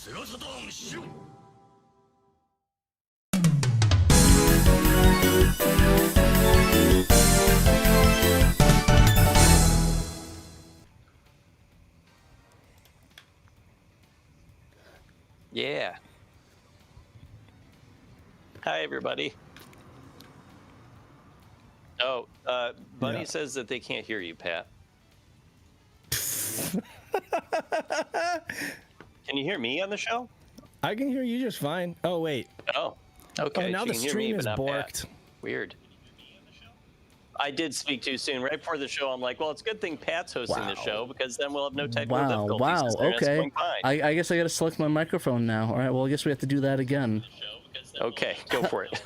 Yeah. Hi, everybody. Oh, Bunny says that they can't hear you, Pat. Can you hear me on the show? I can hear you just fine. Oh, wait. Oh, okay. Oh, now the stream is borked. Weird. I did speak too soon. Right before the show, I'm like, well, it's a good thing Pat's hosting the show because then we'll have no technical difficulties. Wow, okay. I guess I got to select my microphone now. All right, well, I guess we have to do that again. Okay, go for it.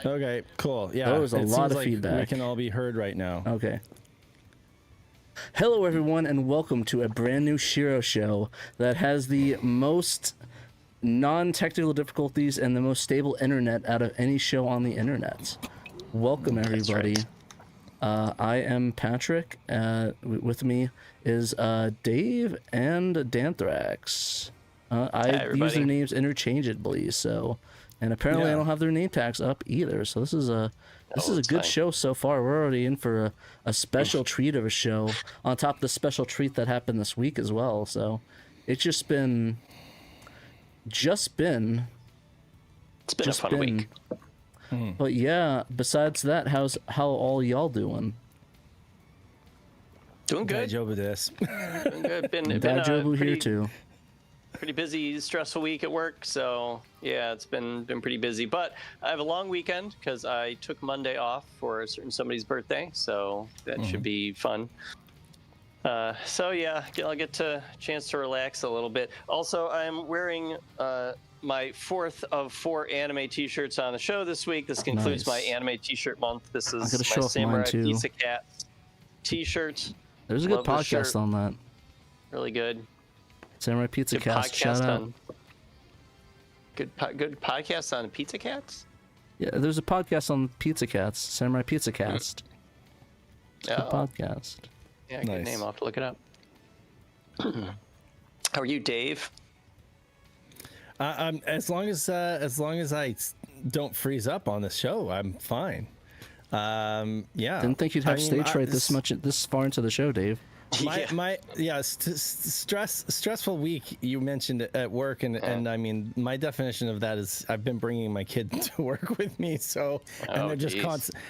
Okay, cool. Yeah, that was a lot of feedback. We can all be heard right now. Okay. Hello, everyone, and welcome to a brand new SHIRO show that has the most non-technical difficulties and the most stable internet out of any show on the internet. Welcome, everybody. Right. I am Patrick. With me is Dave and Danthrax. I use their names interchangeably, so, and apparently I don't have their name tags up either. So this is a good show so far. We're already in for a special treat of a show on top of the special treat that happened this week as well. So it's just been a fun week. But yeah, besides that, how all y'all doing? Doing good. Job this. Doing good. Been Jobu here too. Pretty busy, stressful week at work. So yeah, it's been pretty busy. But I have a long weekend because I took Monday off for a certain somebody's birthday. So that should be fun. So yeah, I'll get a chance to relax a little bit. Also, I'm wearing my 4th of 4 anime t-shirts on the show this week. This concludes my anime t-shirt month. This is my Samurai Pizza Cat t-shirt. There's a good podcast on that. Really good. Samurai Pizza Cast. Shout out. Good podcast on Pizza Cats? Yeah, there's a podcast on Pizza Cats. Samurai Pizza Cast. Good podcast. Yeah, good name. I'll have to look it up. How are you, Dave? As long as I don't freeze up on the show, I'm fine. Yeah. Didn't think you'd have stage fright this far into the show, Dave. Stressful week you mentioned at work, and I mean, my definition of that is I've been bringing my kid to work with me, so and they're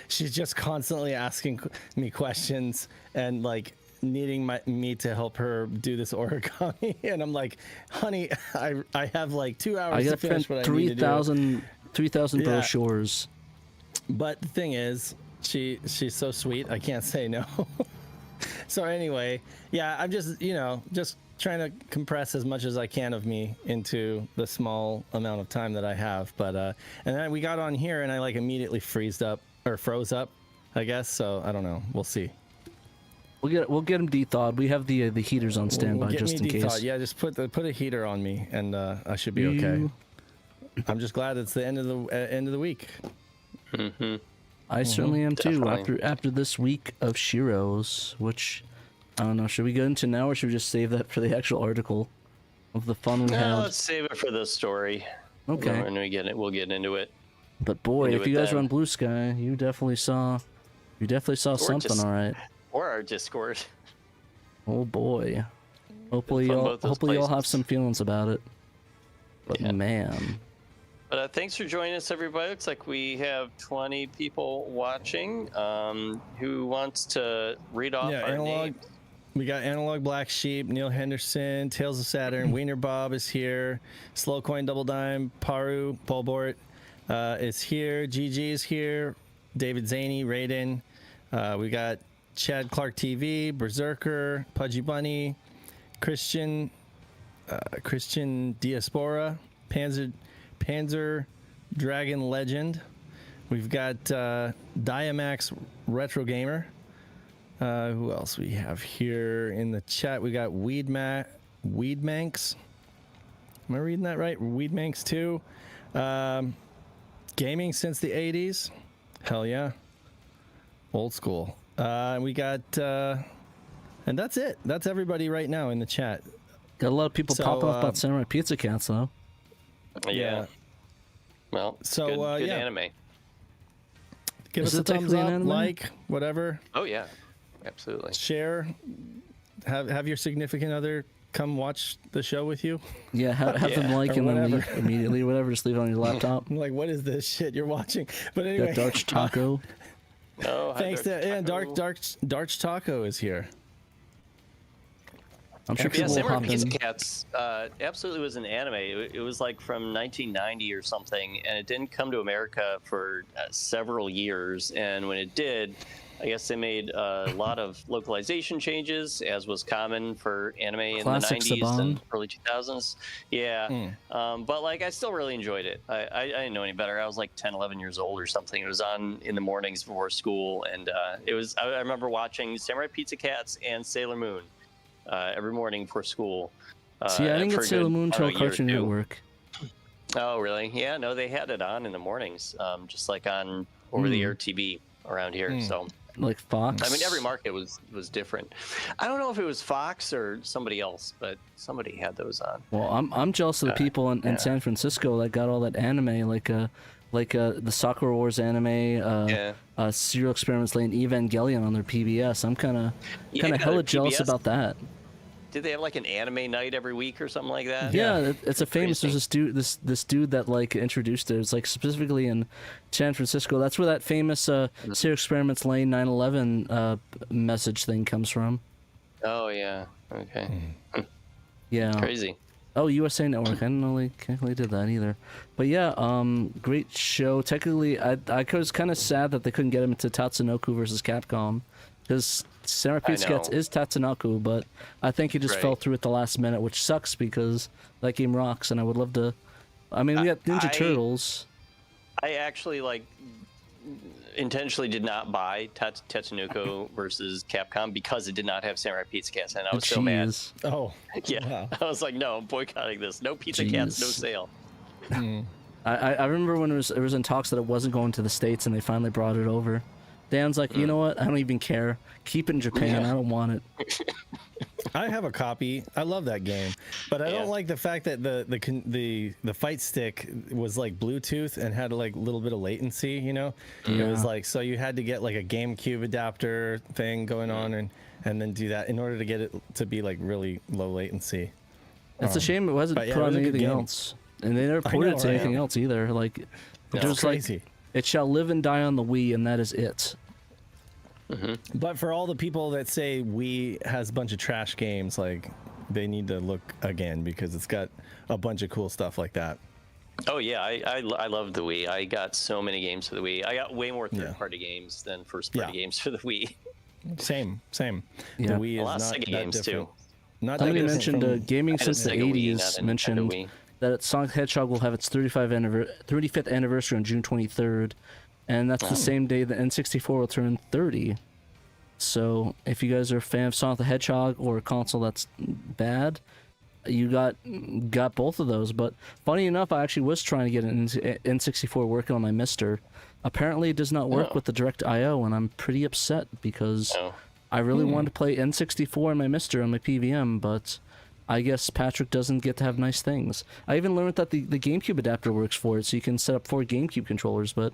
she's just constantly asking me questions and like needing me to help her do this origami, and I'm like, honey, I have like 2 hours to finish what I need to do. 3,000 brochures. But the thing is, she's so sweet, I can't say no. So anyway, yeah, I'm just trying to compress as much as I can of me into the small amount of time that I have. But and then we got on here and I like immediately froze up, I guess. So I don't know. We'll see. We'll get him de-thawed. We have the heaters on standby just in case. Yeah, just put a heater on me and I should be okay. I'm just glad it's the end of the week. Mm-hmm. I certainly am too. After this week of SHIROs, which I don't know, should we go into now or should we just save that for the actual article of the fun we had? Let's save it for the story. Okay. When we get it, we'll get into it. But boy, if you guys are on Blue Sky, you definitely saw something, all right. Or our Discord. Oh boy. Hopefully y'all have some feelings about it. But man. But thanks for joining us, everybody. Looks like we have 20 people watching. Who wants to read off our names? We got Analog Black Sheep, Neil Henderson, Tales of Saturn, Wiener Bob is here, Slow Coin Double Dime, Paru, Polbort is here, GG is here, David Zaney, Raiden. We got Chad Clark TV, Berserker, Pudgy Bunny, Christian Diaspora, Panzer Dragon Legend. We've got Diamax Retro Gamer. Who else we have here in the chat? We got Weedmanx. Am I reading that right? Weedmanx 2. Gaming since the 80s. Hell yeah. Old school. We got and that's it. That's everybody right now in the chat. Got a lot of people popping off about Samurai Pizza Cats, though. Yeah. Well, good yeah. anime. Give us a thumbs up, like, whatever. Oh yeah, absolutely. Share. Have your significant other come watch the show with you. Yeah, have them like and then leave immediately. Whatever, just leave it on your laptop. I'm like, what is this shit you're watching? But anyway, Darch Taco. Oh, thanks to Darch Taco is here. I'm sure people will hop in. Pizza Cats absolutely was an anime. It was like from 1990 or something, and it didn't come to America for several years. And when it did, I guess they made a lot of localization changes, as was common for anime in the 90s and early 2000s. Yeah, but like I still really enjoyed it. I didn't know any better. I was like 10, 11 years old or something. It was on in the mornings before school, and it was. I remember watching Samurai Pizza Cats and Sailor Moon every morning before school. See, I didn't get Sailor Moon until Cartoon Network. Oh, really? Yeah, no, they had it on in the mornings, just like on over-the-air TV around here. So. Like Fox? I mean, every market was different. I don't know if it was Fox or somebody else, but somebody had those on. Well, I'm jealous of the people in San Francisco that got all that anime, like the Sakura Wars anime, Serial Experiments Lane, Evangelion on their PBS. I'm kind of hella jealous about that. Did they have like an anime night every week or something like that? Yeah, it's a famous. There's this dude that like introduced it. It's like specifically in San Francisco. That's where that famous Serial Experiments Lane 9/11 message thing comes from. Oh yeah. Okay. Yeah. Crazy. Oh, USA Network. I didn't know they did that either. But yeah, great show. Technically, I was kind of sad that they couldn't get him into Tatsunoko versus Capcom, because Samurai Pizza Cats is Tatsunoko, but I think he just fell through at the last minute, which sucks because that game rocks, and I would love to. I mean, we got Ninja Turtles. I actually intentionally did not buy Tatsunoko versus Capcom because it did not have Samurai Pizza Cats, and I was so mad. Oh, yeah. Wow. I was like, no, I'm boycotting this. No Pizza Cats, no sale. I remember when it was in talks that it wasn't going to the States, and they finally brought it over. Dan's like, you know what? I don't even care. Keep it in Japan. I don't want it. I have a copy. I love that game, but I don't like the fact that the fight stick was like Bluetooth and had like a little bit of latency. You know, it was like, so you had to get like a GameCube adapter thing going on and then do that in order to get it to be like really low latency. It's a shame it wasn't put on anything else, and they never ported it to anything else either. Like, it was crazy. Like, it shall live and die on the Wii, and that is it. But for all the people that say Wii has a bunch of trash games, like, they need to look again because it's got a bunch of cool stuff like that. Oh yeah, I love the Wii. I got so many games for the Wii. I got way more third-party games than first-party games for the Wii. Same. Yeah. The Wii is a lot not of Sega that games different. too. Not Somebody mentioned gaming since the 80s. Mentioned that Sonic the Hedgehog will have its 35th anniversary on June 23rd, and that's the same day the N64 will turn 30. So if you guys are a fan of Sonic the Hedgehog or a console that's bad, you got both of those. But funny enough, I actually was trying to get an N64 working on my Mister. Apparently it does not work with the Direct IO, and I'm pretty upset because I really wanted to play N64 on my Mister on my PVM, but I guess Patrick doesn't get to have nice things. I even learned that the GameCube adapter works for it, so you can set up 4 GameCube controllers, but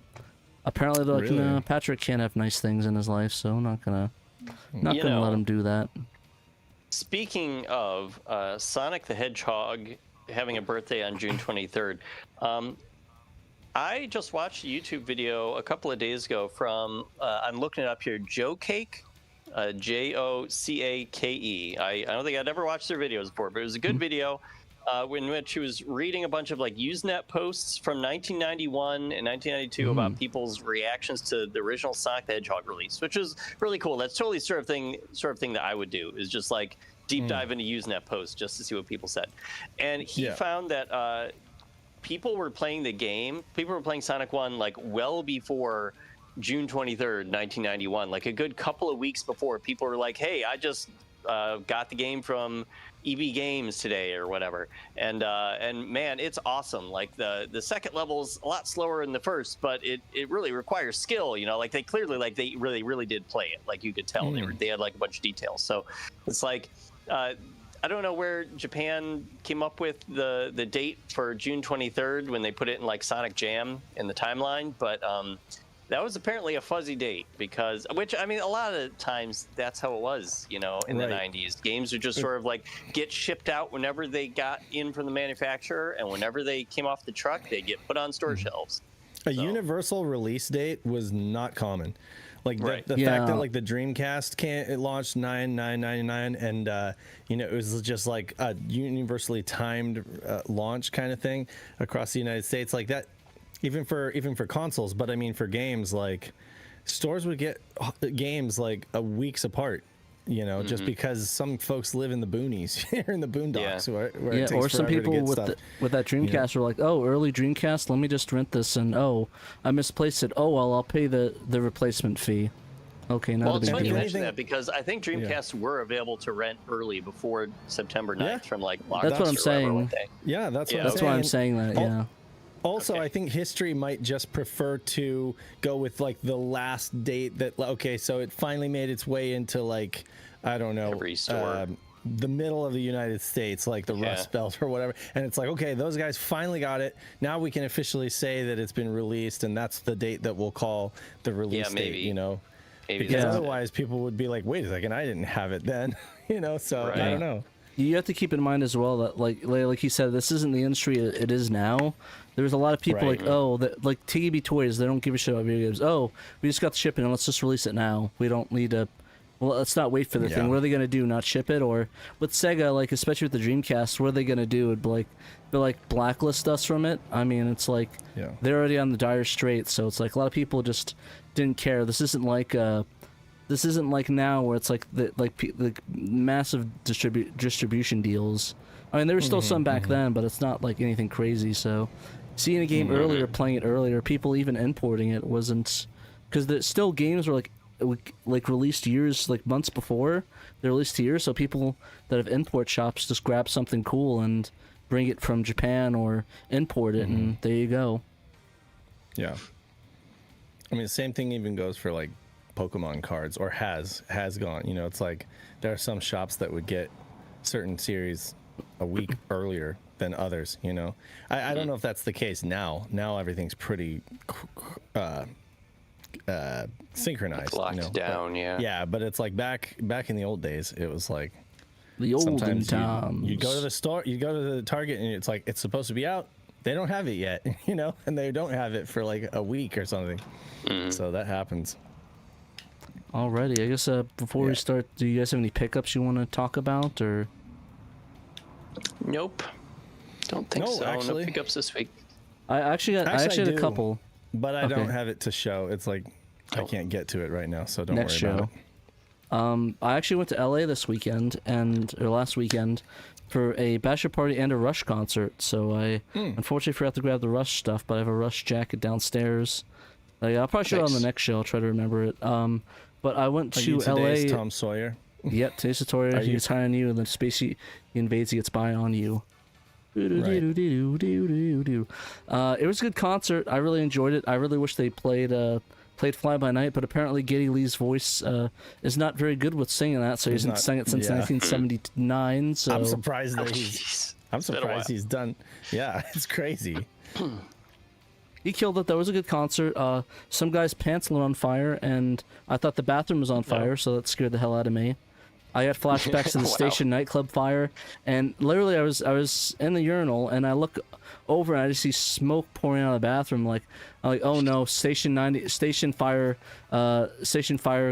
apparently they're like, no, Patrick can't have nice things in his life, so I'm not gonna let him do that. Speaking of Sonic the Hedgehog having a birthday on June 23rd, I just watched a YouTube video a couple of days ago from, I'm looking it up here, Joe Cake, Jocake. I don't think I'd ever watched their videos before, but it was a good video in which he was reading a bunch of like Usenet posts from 1991 and 1992 about people's reactions to the original Sonic the Hedgehog release, which is really cool. That's totally sort of thing that I would do, is just like deep dive into Usenet posts just to see what people said. And he found that people were playing the game. People were playing Sonic 1 like well before June 23rd, 1991, like a good couple of weeks before. People were like, hey, I just got the game from EB Games today or whatever, and man, it's awesome. Like the second level's a lot slower than the first, but it really requires skill, you know, like they clearly, like they really did play it, like you could tell they had like a bunch of details. So it's like I don't know where Japan came up with the date for June 23rd when they put it in like Sonic Jam in the timeline, but that was apparently a fuzzy date which I mean, a lot of times that's how it was, in the 90s. Games would just sort of like get shipped out whenever they got in from the manufacturer, and whenever they came off the truck, they get put on store shelves. A universal release date was not common. Like the fact that like the Dreamcast it launched 9/9/99, and it was just like a universally timed launch kind of thing across the United States, like that. Even for consoles, but I mean for games, like stores would get games like a weeks apart. Just because some folks live in the boonies here in the boondocks, where it takes or some forever to people get with that Dreamcast were like, oh, early Dreamcast, let me just rent this, and oh, I misplaced it. Oh, well, I'll pay the replacement fee. Okay, now it's funny you mention that, because I think Dreamcasts were available to rent early before September 9th from like Blockbuster. That's what I'm saying. Yeah, that's why I'm saying that. Also, I think history might just prefer to go with like the last date that. Okay, so it finally made its way into like, I don't know, every store. The middle of the United States, like the Rust Belt or whatever, and it's like, okay, those guys finally got it. Now we can officially say that it's been released, and that's the date that we'll call the release date. Maybe because otherwise people would be like, wait a second, I didn't have it then. So I don't know. You have to keep in mind as well that like you said, this isn't the industry it is now. There's a lot of people like TB Toys, they don't give a shit about video games. Oh, we just got the shipping, and let's just release it now. We don't need to. Well, let's not wait for the thing. What are they gonna do? Not ship it? Or with Sega, like especially with the Dreamcast, what are they gonna do? It'd be like blacklist us from it. I mean, it's like they're already on the dire straits, so it's like a lot of people just didn't care. This isn't like now where it's like the massive distribution deals. I mean, there were still some back then, but it's not like anything crazy. So seeing a game earlier, playing it earlier, people even importing it wasn't, because still games were like released years, like months before they're released here. So people that have import shops just grab something cool and bring it from Japan or import it, and there you go. Yeah. I mean, the same thing even goes for like Pokemon cards, or has gone. It's like there are some shops that would get certain series a week earlier than others. I don't know if that's the case now. Now everything's pretty synchronized, locked down. Yeah, but it's like back in the old days, it was like the olden times. You go to the store, you go to the Target, and it's like it's supposed to be out. They don't have it yet, and they don't have it for like a week or something. So that happens. Alrighty, I guess before we start, do you guys have any pickups you want to talk about, or? Nope. Don't think so. Actually, no pickups this week. I actually had a couple. But I don't have it to show. It's like I can't get to it right now, so don't worry about it. I actually went to LA this weekend or last weekend for a bachelor party and a Rush concert. So I unfortunately forgot to grab the Rush stuff, but I have a Rush jacket downstairs. I'll probably show it on the next show. I'll try to remember it. But I went to LA. Tom Sawyer. Yep, today's tutorial. He gets high on you, and then space he invades. He gets by on you. It was a good concert. I really enjoyed it. I really wish they played Fly By Night, but apparently Geddy Lee's voice is not very good with singing that, so he hasn't sung it since 1979. So I'm surprised that he's done. Yeah, it's crazy. He killed it. That was a good concert. Some guy's pants lit on fire, and I thought the bathroom was on fire, so that scared the hell out of me. I had flashbacks to the Station nightclub fire, and literally I was in the urinal, and I look over and I just see smoke pouring out of the bathroom. I'm like, oh no, Station Fire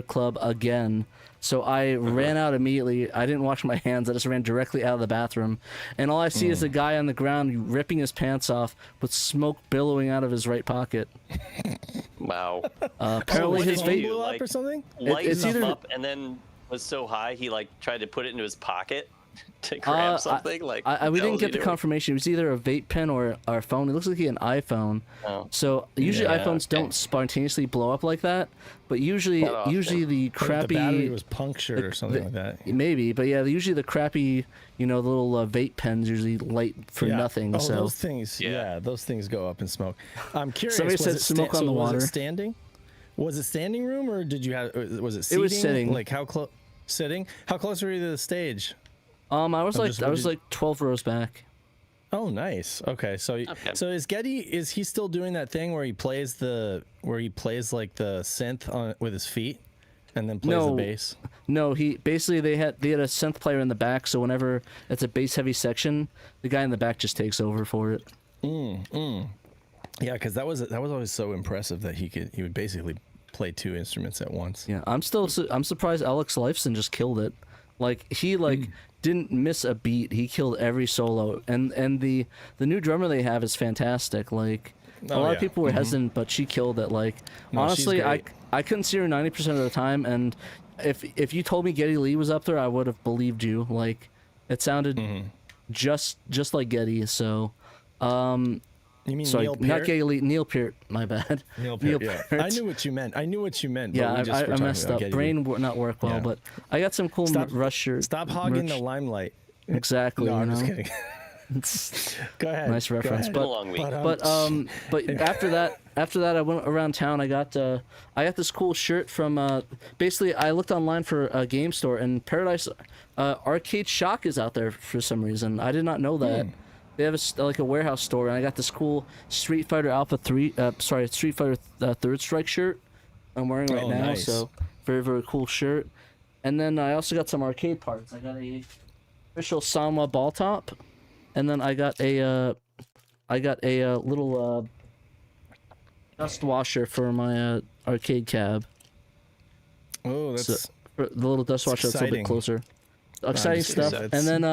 Club again. So I ran out immediately. I didn't wash my hands. I just ran directly out of the bathroom, and all I see is a guy on the ground ripping his pants off with smoke billowing out of his right pocket. Wow. Apparently his face blew up or something. Lights up and then was so high he tried to put it into his pocket to grab something. We didn't get the confirmation. It was either a vape pen or our phone. It looks like he had an iPhone. So usually iPhones don't spontaneously blow up like that, but usually the crappy the battery was punctured or something like that. Maybe, but yeah, usually the crappy the little vape pens usually light for nothing. Oh, so those things, those things go up in smoke. I'm curious. Somebody said smoke on the water. Was it standing? Was it standing room, or was it seating? It was sitting. Like how close? Sitting? How close were you to the stage? I was like 12 rows back. Oh, nice. Okay, so is Getty, is he still doing that thing where he plays like the synth with his feet, and then plays the bass? No, they had a synth player in the back, so whenever it's a bass heavy section, the guy in the back just takes over for it. Yeah, because that was always so impressive that he would basically play two instruments at once. Yeah, I'm surprised Alex Lifeson just killed it. Like he didn't miss a beat. He killed every solo, and the new drummer they have is fantastic. Like a lot of people were hesitant, but she killed it. Like honestly, I couldn't see her 90% of the time, and if you told me Geddy Lee was up there, I would have believed you. Like it sounded just like Geddy. So you mean sorry, Neil Peart? not Geddy Lee, Neil Peart. My bad. Neil Peart. I knew what you meant. Yeah, I messed up. Brain not work well, but I got some cool Rush shirts. Stop hogging the limelight. Exactly. No, I'm just kidding. Go ahead. Nice reference. But a long week. But after that I went around town. I got this cool shirt from basically I looked online for a game store, and Paradise Arcade Shock is out there for some reason. I did not know that. They have a warehouse store, and I got this cool Street Fighter Street Fighter Third Strike shirt I'm wearing right now. Nice. So very, very cool shirt. And then I also got some arcade parts. I got a official Sanwa ball top, and then I got a little dust washer for my arcade cab. Oh, that's so, the little dust washer that's a little bit closer. Exciting stuff. And then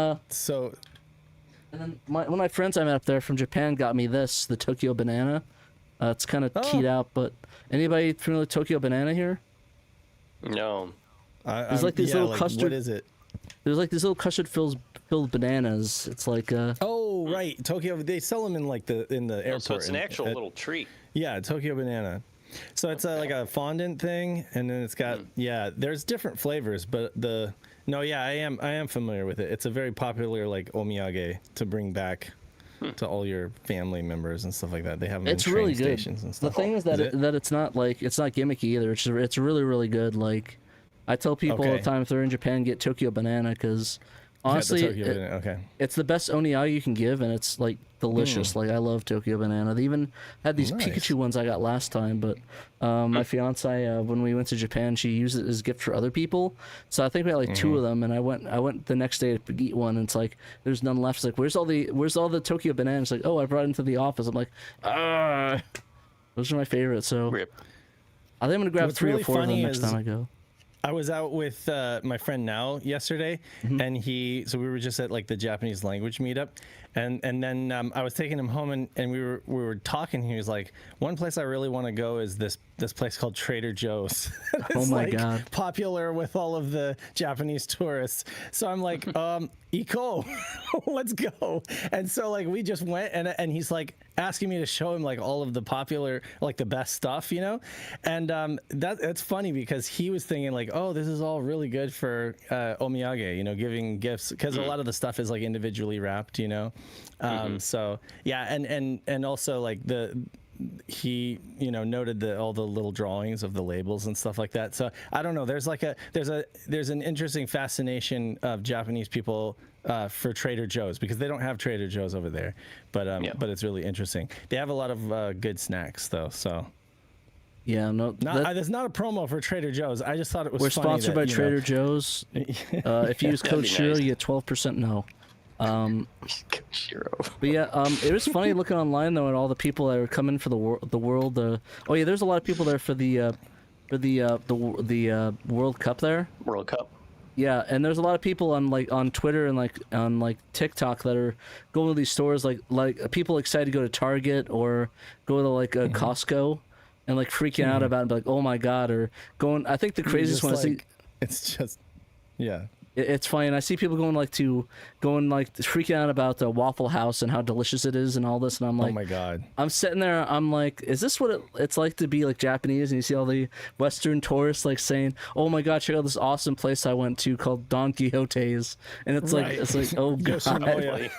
And then one of my friends I met up there from Japan got me the Tokyo Banana. It's kind of keyed out, but anybody familiar with Tokyo Banana here? No. There's like these little custard. What is it? There's like these little custard filled bananas. It's like Oh right, Tokyo. They sell them in the airport. So it's an actual little treat. Yeah, Tokyo Banana. So it's like a fondant thing, and then it's got there's different flavors, but I am familiar with it. It's a very popular like omiyage to bring back to all your family members and stuff like that. They have them in train really stations good. and stuff. The thing is that it's not gimmicky either. It's really, really good. Like I tell people all the time, if they're in Japan, get Tokyo Banana, because honestly, it's the best oniyage you can give, and it's like delicious. Like I love Tokyo Banana. They even had these Pikachu ones I got last time, but my fiance, when we went to Japan, she used it as a gift for other people. So I think we had like two of them, and I went the next day to eat one, and it's like there's none left. It's like where's all the Tokyo Bananas? Like, oh, I brought it into the office. I'm like, those are my favorites. So Rip. I think I'm gonna grab 3 or 4 of them next time I go. I was out with my friend Now yesterday, and we were just at like the Japanese language meetup, and then I was taking him home, and we were talking. He was like, one place I really want to go is this place called Trader Joe's. Oh my god, popular with all of the Japanese tourists. So I'm like, Iko, let's go. And so like we just went, and he's like asking me to show him like all of the popular, like the best stuff, and that's funny because he was thinking like, oh, this is all really good for omiyage, giving gifts, because a lot of the stuff is like individually wrapped, so yeah, and also like he noted all the little drawings of the labels and stuff like that. So I don't know, there's an interesting fascination of Japanese people for Trader Joe's, because they don't have Trader Joe's over there, but it's really interesting. They have a lot of good snacks though, so yeah, there's not a promo for Trader Joe's. I just thought it was funny. We're sponsored by Trader Joe's. If you use code SHIRO, you get 12%. No. But yeah, it was funny looking online though at all the people that were coming for the world. There's a lot of people there for the World Cup there. World Cup. Yeah, and there's a lot of people on Twitter and on TikTok that are going to these stores like people excited to go to Target or go to Costco and like freaking out about it, and be like, oh my god, or going. I think the craziest one is it's just It's funny, and I see people going freaking out about the Waffle House and how delicious it is and all this, and I'm like, oh my god. I'm sitting there, I'm like, is this what it's like to be like Japanese? And you see all the Western tourists like saying, oh my god, check out this awesome place I went to called Don Quixote's, and it's like oh god,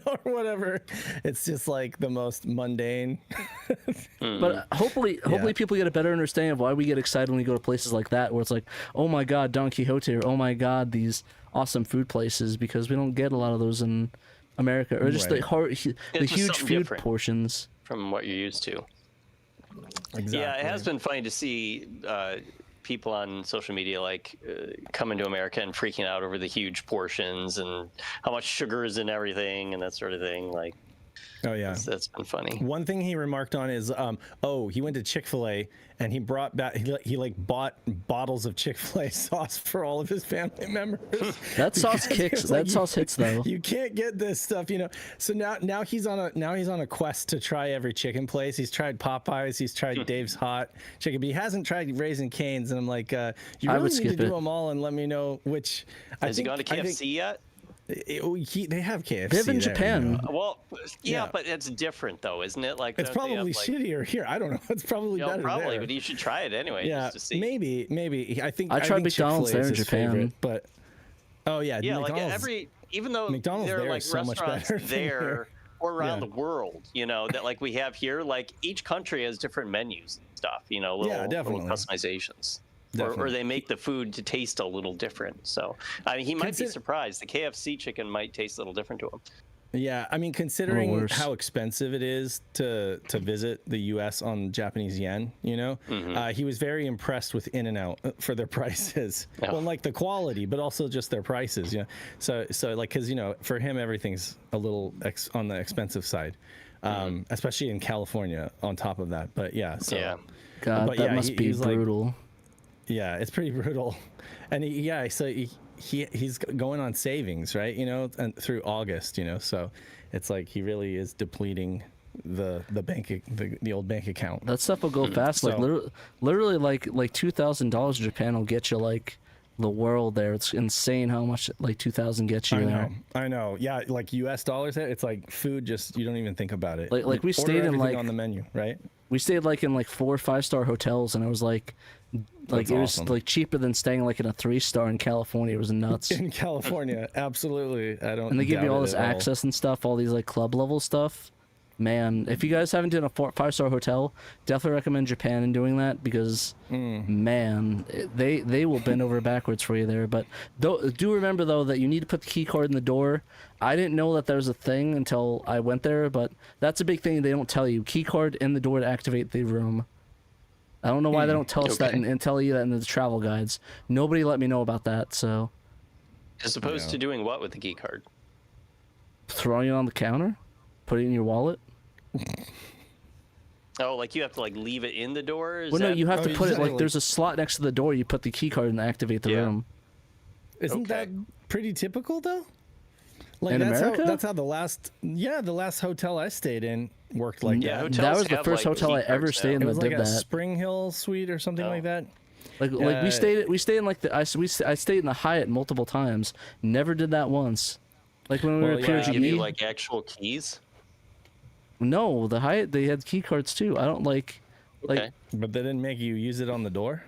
or whatever. It's just like the most mundane. But hopefully people get a better understanding of why we get excited when we go to places like that, where it's like, oh my god, Don Quixote, or oh my god, these these awesome food places because we don't get a lot of those in America, or just the huge food different portions from what you're used to. Exactly. Yeah, it has been funny to see people on social media coming to America and freaking out over the huge portions and how much sugar is in everything and that sort of thing. Like, oh yeah, that's been funny. One thing he remarked on is, he went to Chick-fil-A and he brought back, he like bought bottles of Chick-fil-A sauce for all of his family members. That sauce kicks. That sauce hits though. You can't get this stuff, you know. So now he's on a quest to try every chicken place. He's tried Popeyes. He's tried Dave's Hot Chicken, but he hasn't tried Raising Cane's. And I'm like, you really need to do them all and let me know which. Has he gone to KFC yet? They have KFC. They have in there, Japan. you know? Well, yeah, but it's different though, isn't it? Like, it's probably shittier here. I don't know. It's probably better probably, there. But you should try it anyway. Yeah, just to see. maybe. I think I tried McDonald's there in Japan, favorite, but yeah, McDonald's, like even though McDonald's there are there like is so much restaurants better there or around the world, you know, that like we have here, like each country has different menus and stuff, you know, little customizations. Or they make the food to taste a little different. So, I mean, he might be surprised. The KFC chicken might taste a little different to him. Yeah, I mean, considering how expensive it is to visit the U.S. on Japanese yen, you know, he was very impressed with In-N-Out for their prices. Yeah. Well, like the quality, but also just their prices. You know, so like, because you know, for him, everything's a little on the expensive side, especially in California. On top of that, but yeah, so God, but that must be brutal. Like, yeah, it's pretty brutal, and he's going on savings, right? You know, and through August, you know, so it's like he really is depleting the old bank account. That stuff will go fast. So, like literally, like $2,000 in Japan will get you like the world there. It's insane how much like 2,000 gets you there. I know. Yeah, like US dollars there. It's like food. Just you don't even think about it. Like we stayed in like on the menu, right? We stayed like in like 4 or 5-star hotels, and it was like it was like cheaper than staying like in a 3-star in California. It was nuts. In California, absolutely. I don't. And they give you all this access and stuff, all these like club level stuff. Man, if you guys haven't done a 5-star hotel, definitely recommend Japan in doing that because man, they will bend over backwards for you there. But do remember though that you need to put the key card in the door. I didn't know that there was a thing until I went there, but that's a big thing they don't tell you. Key card in the door to activate the room. I don't know why they don't tell us that and tell you that in the travel guides. Nobody let me know about that. So, as opposed to doing what with the key card? Throwing it on the counter, put it in your wallet. Oh, like you have to like leave it in the door? No, you have to put it like there's a slot next to the door. You put the key card and activate the room. Isn't that pretty typical though? Like in America? That's how the last hotel I stayed in worked like that. That was the first hotel I ever stayed in that did that. It was like a Spring Hill suite or something like that. Like we stayed in like I stayed in the Hyatt multiple times. Never did that once. Like when we were at PRGE. Give you like actual keys? No, the Hyatt they had key cards too. I don't like. But they didn't make you use it on the door.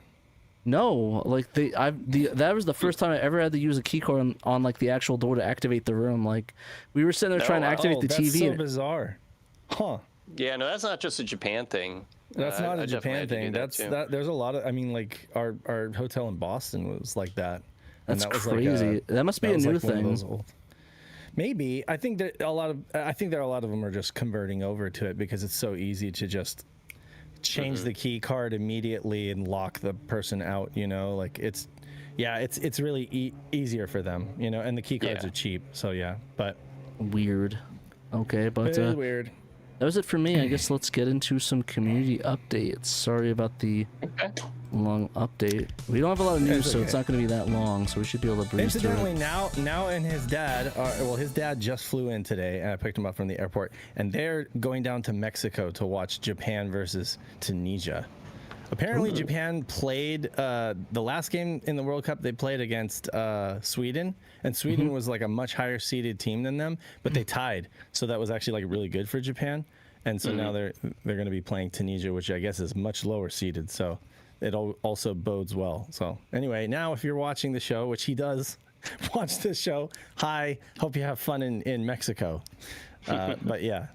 No, like that was the first time I ever had to use a key card on like the actual door to activate the room. Like we were sitting there trying to activate the TV. That's so bizarre. Huh. Yeah, no, that's not just a Japan thing. That's not a Japan thing. There's a lot of. I mean, like our hotel in Boston was like that. That's crazy. That must be a new thing. Maybe I think that a lot of them are just converting over to it because it's so easy to just change the key card immediately and lock the person out. You know, like it's really easier for them. You know, and the key cards are cheap. So but weird. Okay, but weird. That was it for me. I guess let's get into some community updates. Sorry about the long update. We don't have a lot of news, so it's not going to be that long, so we should be able to breeze through it. Incidentally, now and his dad, his dad just flew in today, and I picked him up from the airport, and they're going down to Mexico to watch Japan versus Tunisia. Apparently, Japan played the last game in the World Cup. They played against Sweden, and Sweden was like a much higher seeded team than them, but they tied. So that was actually like really good for Japan. And so now they're going to be playing Tunisia, which I guess is much lower seeded. So it also bodes well. So anyway, now if you're watching the show, which he does watch this show, hi, hope you have fun in Mexico. But yeah,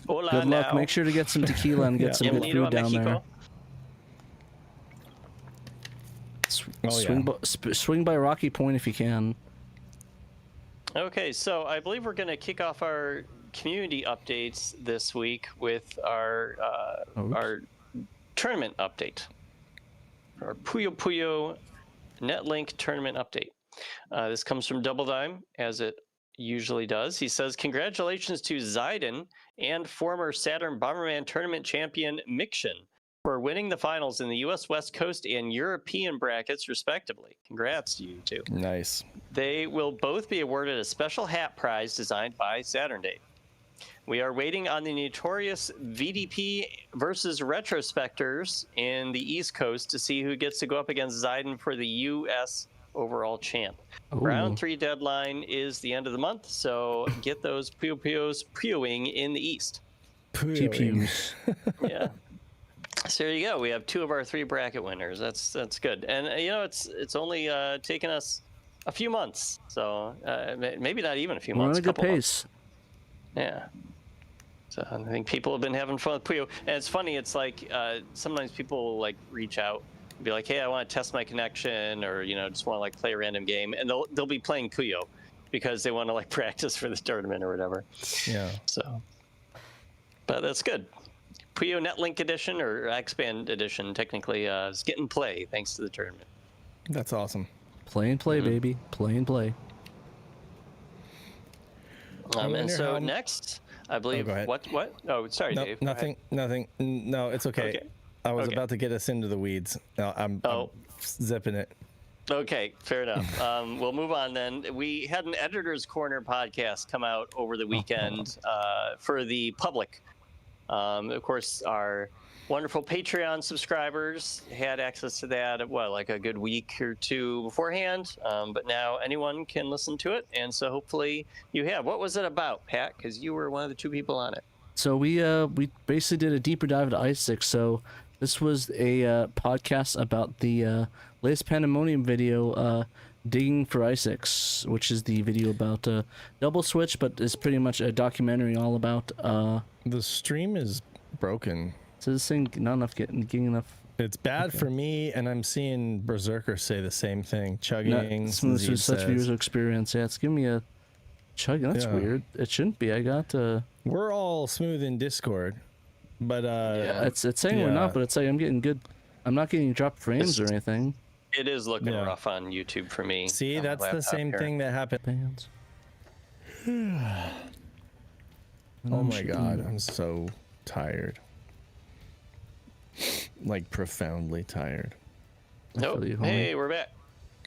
good luck. Make sure to get some tequila and get some good food down there. Swing by Rocky Point if you can. Okay, so I believe we're going to kick off our community updates this week with our tournament update. Our Puyo NetLink tournament update. This comes from Double Dime, as it usually does. He says, congratulations to Zidane and former Saturn Bomberman tournament champion Mikshin for winning the finals in the U.S. West Coast and European brackets, respectively. Congrats to you two. Nice. They will both be awarded a special hat prize designed by Saturn Dave. We are waiting on the notorious VDP versus Retrospectors in the East Coast to see who gets to go up against Zidane for the U.S. overall champ. Ooh. Round 3 deadline is the end of the month, so get those Puyos Puyoing in the East. GPUs. Yeah. So there you go. We have 2 of our 3 bracket winners. That's good. And it's only taken us a few months, so maybe not even a few months. We're on a good pace. Yeah. So I think people have been having fun with Puyo, and it's funny. It's like sometimes people like reach out and be like, "Hey, I want to test my connection," or just want to like play a random game, and they'll be playing Puyo because they want to like practice for the tournament or whatever. Yeah. So, but that's good. Puyo NetLink edition or X-Band edition technically is getting play thanks to the tournament. That's awesome. Play and play, baby. Play and play. And so next, I believe. Go ahead. What? Oh, sorry, No, Dave. nothing. No, it's okay. Okay. I was about to get us into the weeds. No, I'm zipping it. Okay, fair enough. We'll move on then. We had an Editor's Corner podcast come out over the weekend for the public. Of course, our wonderful Patreon subscribers had access to that, like a good week or 2 beforehand. But now anyone can listen to it, and so hopefully you have. What was it about, Pat? Because you were one of the 2 people on it. So we basically did a deeper dive into ISIX. So this was a podcast about the latest PandaMonium video, Digging for ISIX, which is the video about Double Switch, but it's pretty much a documentary all about... The stream is broken. So this thing not enough getting enough. It's bad for me, and I'm seeing Berserker say the same thing. Chugging. Smooth through such user experience. Yeah, it's giving me a chugging. That's weird. It shouldn't be. I got. We're all smooth in Discord, but it's saying we're not, but it's like I'm getting good. I'm not getting dropped frames or anything. It is looking rough on YouTube for me. See, that's the same thing that happened. Oh my god, I'm so tired. Like profoundly tired. Nope. Hey, we're back.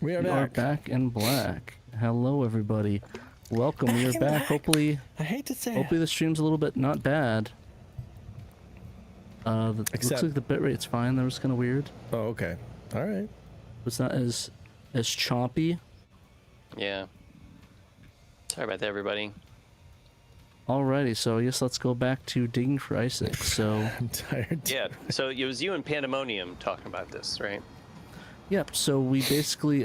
We are back in black. Hello, everybody. Welcome. We are back. Hopefully, I hate to say hopefully the stream's a little bit not bad. Looks like the bitrate's fine. That was kind of weird. Oh, okay. All right. It's not as choppy. Yeah. Sorry about that, everybody. Alrighty, so I guess let's go back to Digging for ISIX. So I'm tired. Yeah. So it was you and PandaMonium talking about this, right? Yep. So we basically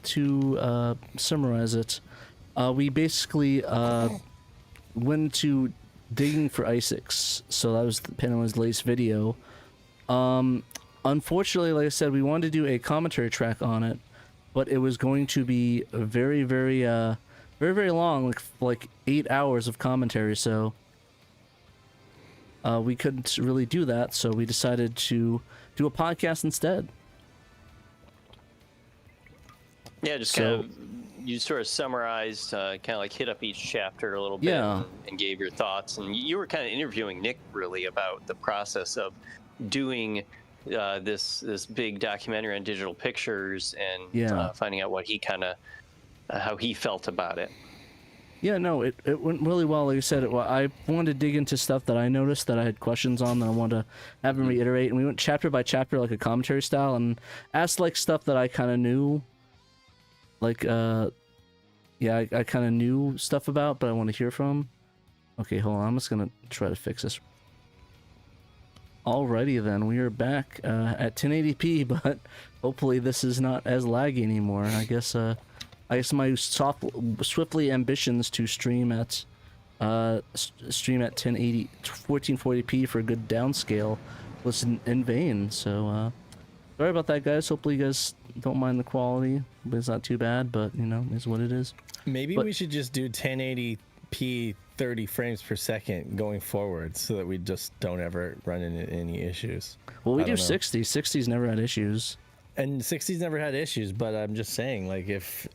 to summarize it, we basically went to Digging for ISIX. So that was PandaMonium's latest video. Unfortunately, like I said, we wanted to do a commentary track on it, but it was going to be very, very long, like 8 hours of commentary. So we couldn't really do that. So we decided to do a podcast instead. Yeah, just kind of, you sort of summarized, kind of like hit up each chapter a little bit and gave your thoughts. And you were kind of interviewing Nick really about the process of doing this big documentary on digital pictures and finding out what he kind of, how he felt about it. Yeah, no, it went really well. Like I said, I wanted to dig into stuff that I noticed that I had questions on that I wanted to have him reiterate. And we went chapter by chapter, like a commentary style, and asked like stuff that I kind of knew. Like, I kind of knew stuff about, but I want to hear from. Okay, hold on. I'm just going to try to fix this. Alrighty then, we are back at 1080p, but hopefully this is not as laggy anymore. I guess my swiftly ambitions to stream at 1080, 1440p for a good downscale was in vain. So Sorry about that, guys. Hopefully you guys don't mind the quality, but it's not too bad. But you know, it's what it is. Maybe we should just do 1080p 30 frames per second going forward, so that we just don't ever run into any issues. Well, we do 60. 60's never had issues. And 60's never had issues, but I'm just saying, like, if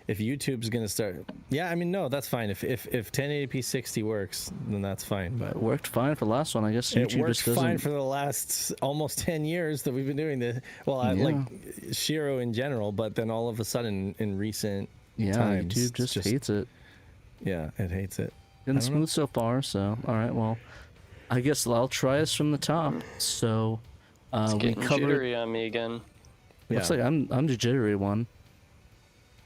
YouTube's gonna start, yeah, I mean, no, that's fine. If 1080p 60 works, then that's fine. But it worked fine for the last one, I guess. YouTube it worked just doesn't... fine for the last almost 10 years that we've been doing this. Well, like SHIRO in general, but then all of a sudden in recent times, YouTube just hates it. Yeah, it hates it. Been smooth so far, so all right. Well, I guess I'll try us from the top. So it's we getting covered. Jittery on me again. Looks like I'm the jittery one.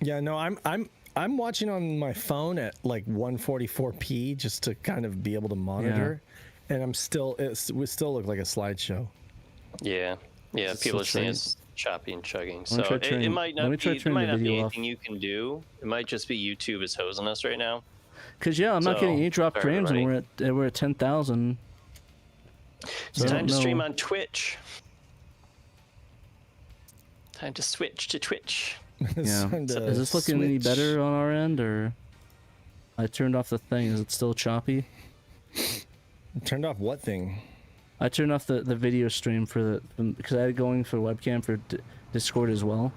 Yeah, no, I'm watching on my phone at like 144p just to kind of be able to monitor, and it would still look like a slideshow. Yeah, people are saying it's choppy and chugging, so it might not be anything you can do. It might just be YouTube is hosing us right now. Cause I'm not getting any drop frames, and we're at 10,000. It's time to stream on Twitch. Time to switch to Twitch. Yeah. Is this looking any better on our end, or I turned off the thing? Is it still choppy? Turned off what thing? I turned off the video stream because I had it going for webcam for Discord as well.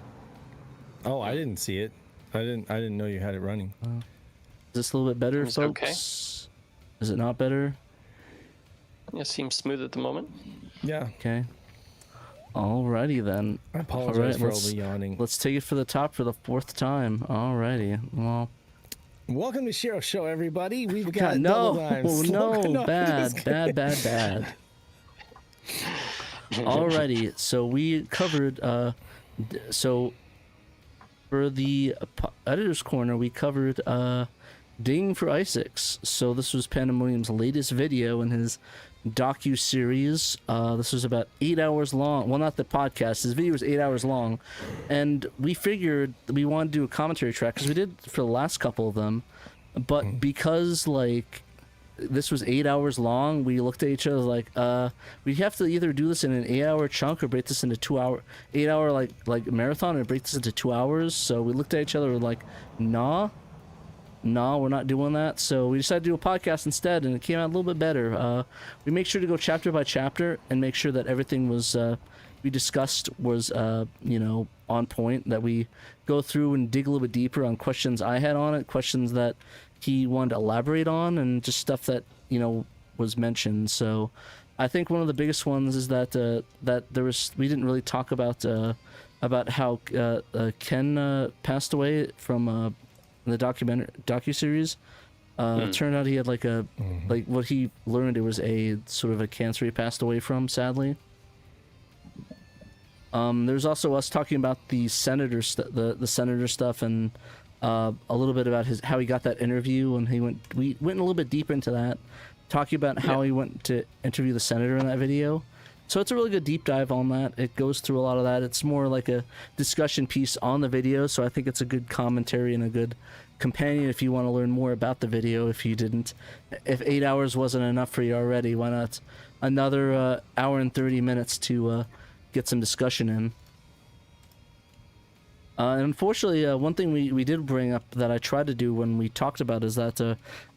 Oh, I didn't see it. I didn't know you had it running. Is this a little bit better, folks? Okay. Is it not better? Yeah, seems smooth at the moment. Yeah. Okay. Alrighty then. I apologize for all the yawning. Let's take it for the top for the 4th time. Alrighty. Well. Welcome to SHIRO Show, everybody. We've got no, bad. Alrighty. So we covered. So for the editor's corner, we covered Ding for ISIX. So this was PandaMonium's latest video in his docu-series. This was about 8 hours long. Well, not the podcast. His video was 8 hours long. And we figured we wanted to do a commentary track, because we did for the last couple of them. But because, like, this was 8 hours long, we looked at each other like, we have to either do this in an 8-hour chunk or break this into 8-hour, like marathon, or break this into 2 hours. So we looked at each other like, nah, we're not doing that. So we decided to do a podcast instead, and it came out a little bit better. We make sure to go chapter by chapter and make sure that everything was we discussed was on point, that we go through and dig a little bit deeper on questions I had on it, questions that he wanted to elaborate on, and just stuff that was mentioned. So I think one of the biggest ones is that we didn't really talk about how Ken passed away from the docuseries. It turned out he had like what he learned, it was a sort of a cancer he passed away from, sadly. There's also us talking about the senator the senator stuff, and a little bit about how he got that interview, and we went a little bit deeper into that, talking about how he went to interview the senator in that video. So it's a really good deep dive on that. It goes through a lot of that. It's more like a discussion piece on the video, so I think it's a good commentary and a good companion if you want to learn more about the video. If 8 hours wasn't enough for you already, why not another hour and 30 minutes to get some discussion in. And unfortunately, one thing we did bring up that I tried to do when we talked about is that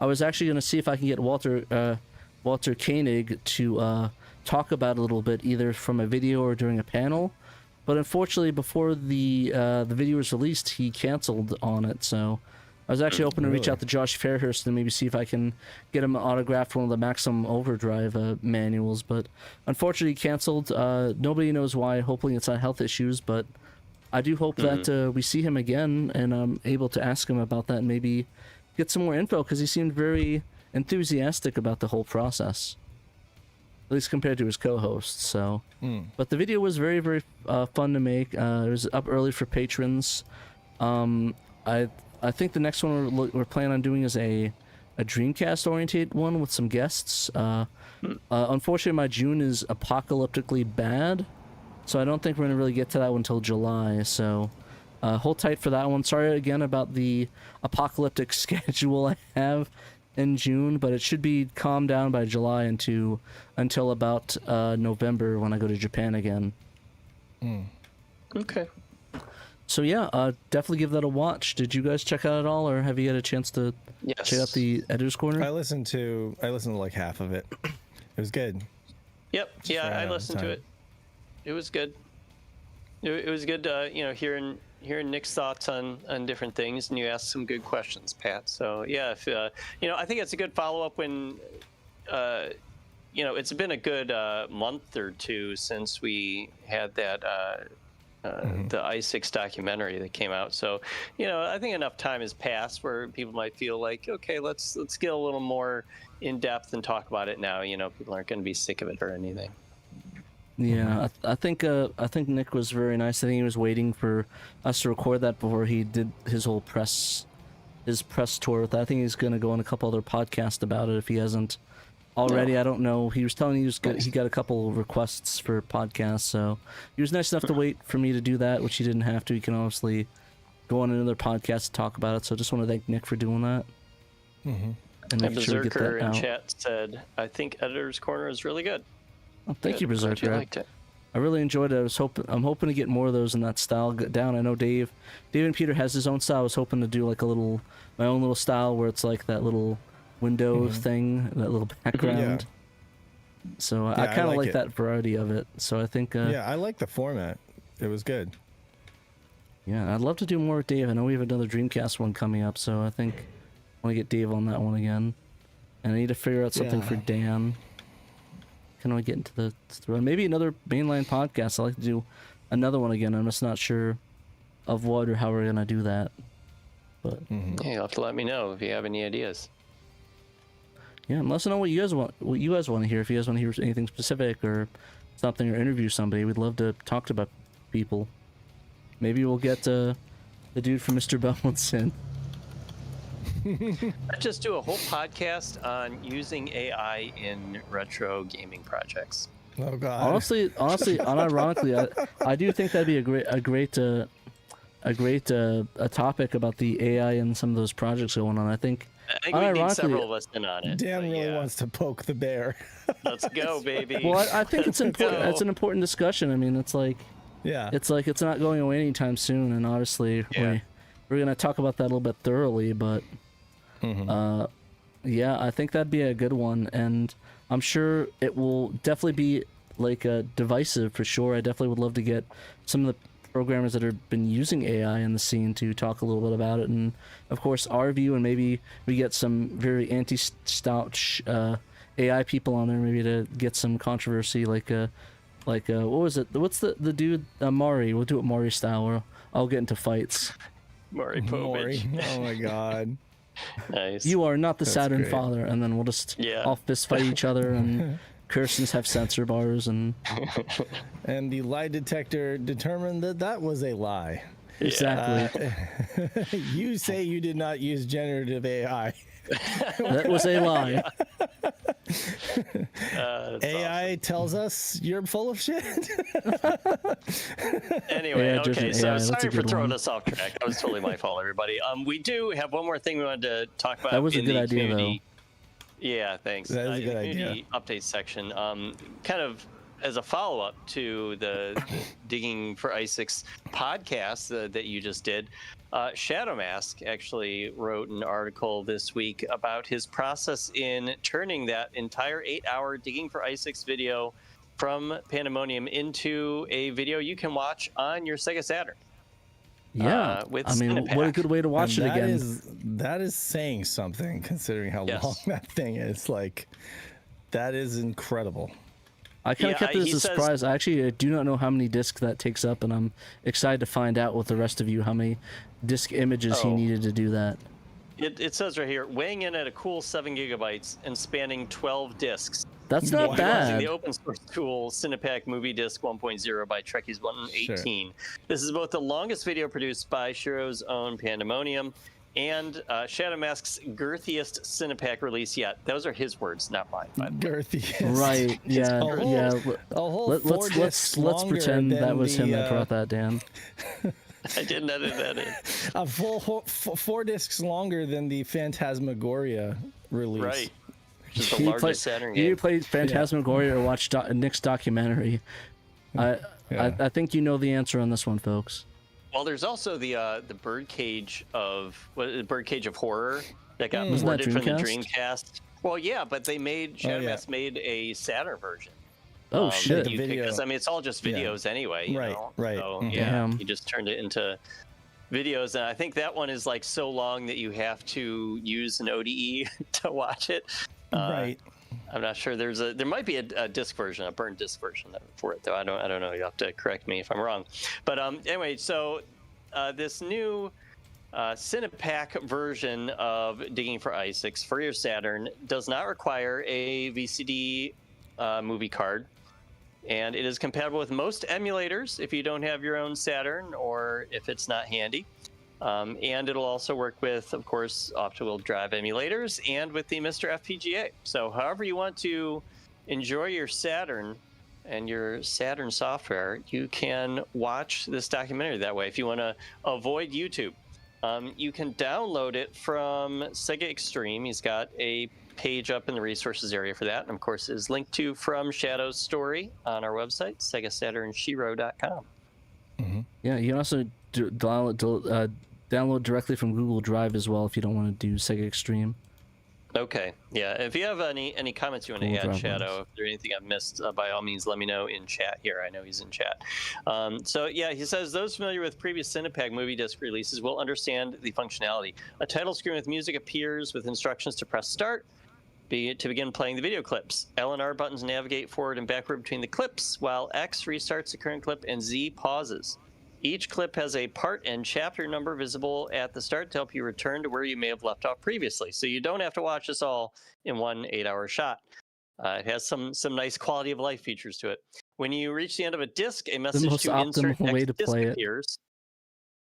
I was actually going to see if I can get Walter Koenig to talk about it a little bit, either from a video or during a panel. But unfortunately, before the video was released, he canceled on it. So I was actually hoping to reach out to Josh Fairhurst and maybe see if I can get him autographed one of the Maximum Overdrive manuals. But unfortunately, he canceled. Nobody knows why. Hopefully, it's not health issues. But I do hope that we see him again, and I'm able to ask him about that and maybe get some more info, because he seemed very enthusiastic about the whole process, at least compared to his co-hosts. So, but the video was very, very fun to make. It was up early for patrons. I think the next one we're planning on doing is a Dreamcast oriented one with some guests. Unfortunately, my June is apocalyptically bad, so I don't think we're gonna really get to that one until July. So hold tight for that one. Sorry again about the apocalyptic schedule I have in June, but it should be calmed down by July until about November, when I go to Japan again. Okay. So yeah, definitely give that a watch. Did you guys check out at all, or have you had a chance to check out the Editor's Corner? I listened to like half of it. It was good. Yep. Yeah, I listened to it. It was good. It was good, hearing Nick's thoughts on different things, and you asked some good questions, Pat. So yeah, if I think it's a good follow-up when, it's been a good month or two since we had that the ISIX documentary that came out. So I think enough time has passed where people might feel like, okay, let's get a little more in depth and talk about it now. People aren't going to be sick of it or anything. Yeah, I think Nick was very nice. I think he was waiting for us to record that before he did his whole press tour with that. I think he's going to go on a couple other podcasts about it if he hasn't already. I don't know. He was telling me he got a couple requests for podcasts, so he was nice enough to wait for me to do that, which he didn't have to. He can obviously go on another podcast to talk about it. So I just want to thank Nick for doing that. Mm-hmm. And making sure we get that out. In chat said, "I think Editor's Corner is really good." Oh, thank you, Berserker. You liked it. I really enjoyed it. I'm hoping to get more of those in that style down. I know Dave and Peter has his own style. I was hoping to do like my own little style where it's like that little window thing, that little background. Yeah. So I kind of like that variety of it. So I think. I like the format. It was good. Yeah, I'd love to do more with Dave. I know we have another Dreamcast one coming up, so I think I want to get Dave on that one again. And I need to figure out something for Dan. Can I get into the thread? Maybe another mainline podcast. I'd like to do another one again. I'm just not sure of what or how we're gonna do that. But yeah, you'll have to let me know if you have any ideas. Yeah, let us know what you guys want to hear. If you guys want to hear anything specific or something, or interview somebody, we'd love to talk about people. Maybe we'll get the dude from Mr. Belmont's in. Let's just do a whole podcast on using AI in retro gaming projects. Oh God! Honestly, unironically, I do think that'd be a great topic about the AI and some of those projects going on. I think we need several of us in on it. Dan really wants to poke the bear. Let's go, baby. Well, I think it's important. It's an important discussion. I mean, it's like it's not going away anytime soon, and obviously we're gonna talk about that a little bit thoroughly, but. I think that'd be a good one, and I'm sure it will definitely be like divisive for sure. I definitely would love to get some of the programmers that have been using AI in the scene to talk a little bit about it, and of course our view, and maybe we get some very anti-stouch AI people on there, maybe to get some controversy, like what was it? What's the dude Mari? We'll do it Mari style, where I'll get into fights. Mari Povich. Oh my God. Nice. You are not the Saturn father, and then we'll just all fist fight each other, and Kirstens have sensor bars, and the lie detector determined that was a lie. Exactly. You say you did not use generative AI. That was a lie. AI tells us you're full of shit. Anyway, okay, so sorry for throwing us off track. That was totally my fault, everybody. We do have one more thing we wanted to talk about. That was a good idea, though. Yeah, thanks. That is a good idea. Update section. Kind of as a follow-up to the Digging for ISIX podcast that you just did. Shadow Mask actually wrote an article this week about his process in turning that entire 8-hour Digging for ISIX video from PandaMonium into a video you can watch on your Sega Saturn. Yeah, with I mean, Cinepak. what a good way to watch it again. That is saying something, considering how long that thing is. Like, that is incredible. I kind of kept it as a surprise. I actually do not know how many discs that takes up, and I'm excited to find out with the rest of you how many disc images he needed to do that. It says right here, weighing in at a cool 7 gigabytes and spanning 12 discs. That's not bad. Using the open source tool Cinepak Movie Disc 1.0 by Trekkies 118. Sure. This is both the longest video produced by SHIRO's own PandaMonium and Shadow Mask's girthiest Cinepak release yet. Those are his words, not mine. Girthiest. Right? Yeah. Let's pretend that was him that brought that down. I didn't edit that in. A full 4 discs longer than the Phantasmagoria release. Right. Which is the largest Saturn game. You played Phantasmagoria or watched Nick's documentary. Yeah. I think you know the answer on this one, folks. Well, there's also the birdcage of horror that got Wasn't that ported from the Dreamcast? Dreamcast. Well, yeah, but they made Shadowmass made a Saturn version. Oh shit! The video. Because I mean, it's all just videos anyway. You know? Right. So, Mhm. yeah, Damn. you just turned it into videos, and I think that one is like so long that you have to use an ODE to watch it. Right. I'm not sure. There might be a disc version, a burnt disc version for it, though. I don't know. You have to correct me if I'm wrong. But anyway, so this new Cinepak version of Digging for ISIX for your Saturn does not require a VCD movie card, and it is compatible with most emulators if you don't have your own Saturn or if it's not handy. And it'll also work with, of course, optical drive emulators and with the Mr. FPGA. So however you want to enjoy your Saturn and your Saturn software, you can watch this documentary that way. If you want to avoid YouTube, you can download it from Sega Extreme. He's got a page up in the resources area for that, and of course is linked to from Shadow's story on our website, SegaSaturnShiro.com. Mm-hmm. Yeah, you can also download directly from Google Drive as well if you don't want to do Sega Extreme. Okay, yeah. If you have any comments you want to add, Shadow, if there's anything I've missed, by all means, let me know in chat here. I know he's in chat. So yeah, he says those familiar with previous Cinepak movie disc releases will understand the functionality. A title screen with music appears with instructions to press start to begin playing the video clips. L and R buttons navigate forward and backward between the clips, while X restarts the current clip and Z pauses. Each clip has a part and chapter number visible at the start to help you return to where you may have left off previously. So you don't have to watch this all in one 8-hour shot. It has some nice quality of life features to it. When you reach the end of a disc, a message to insert next disc appears.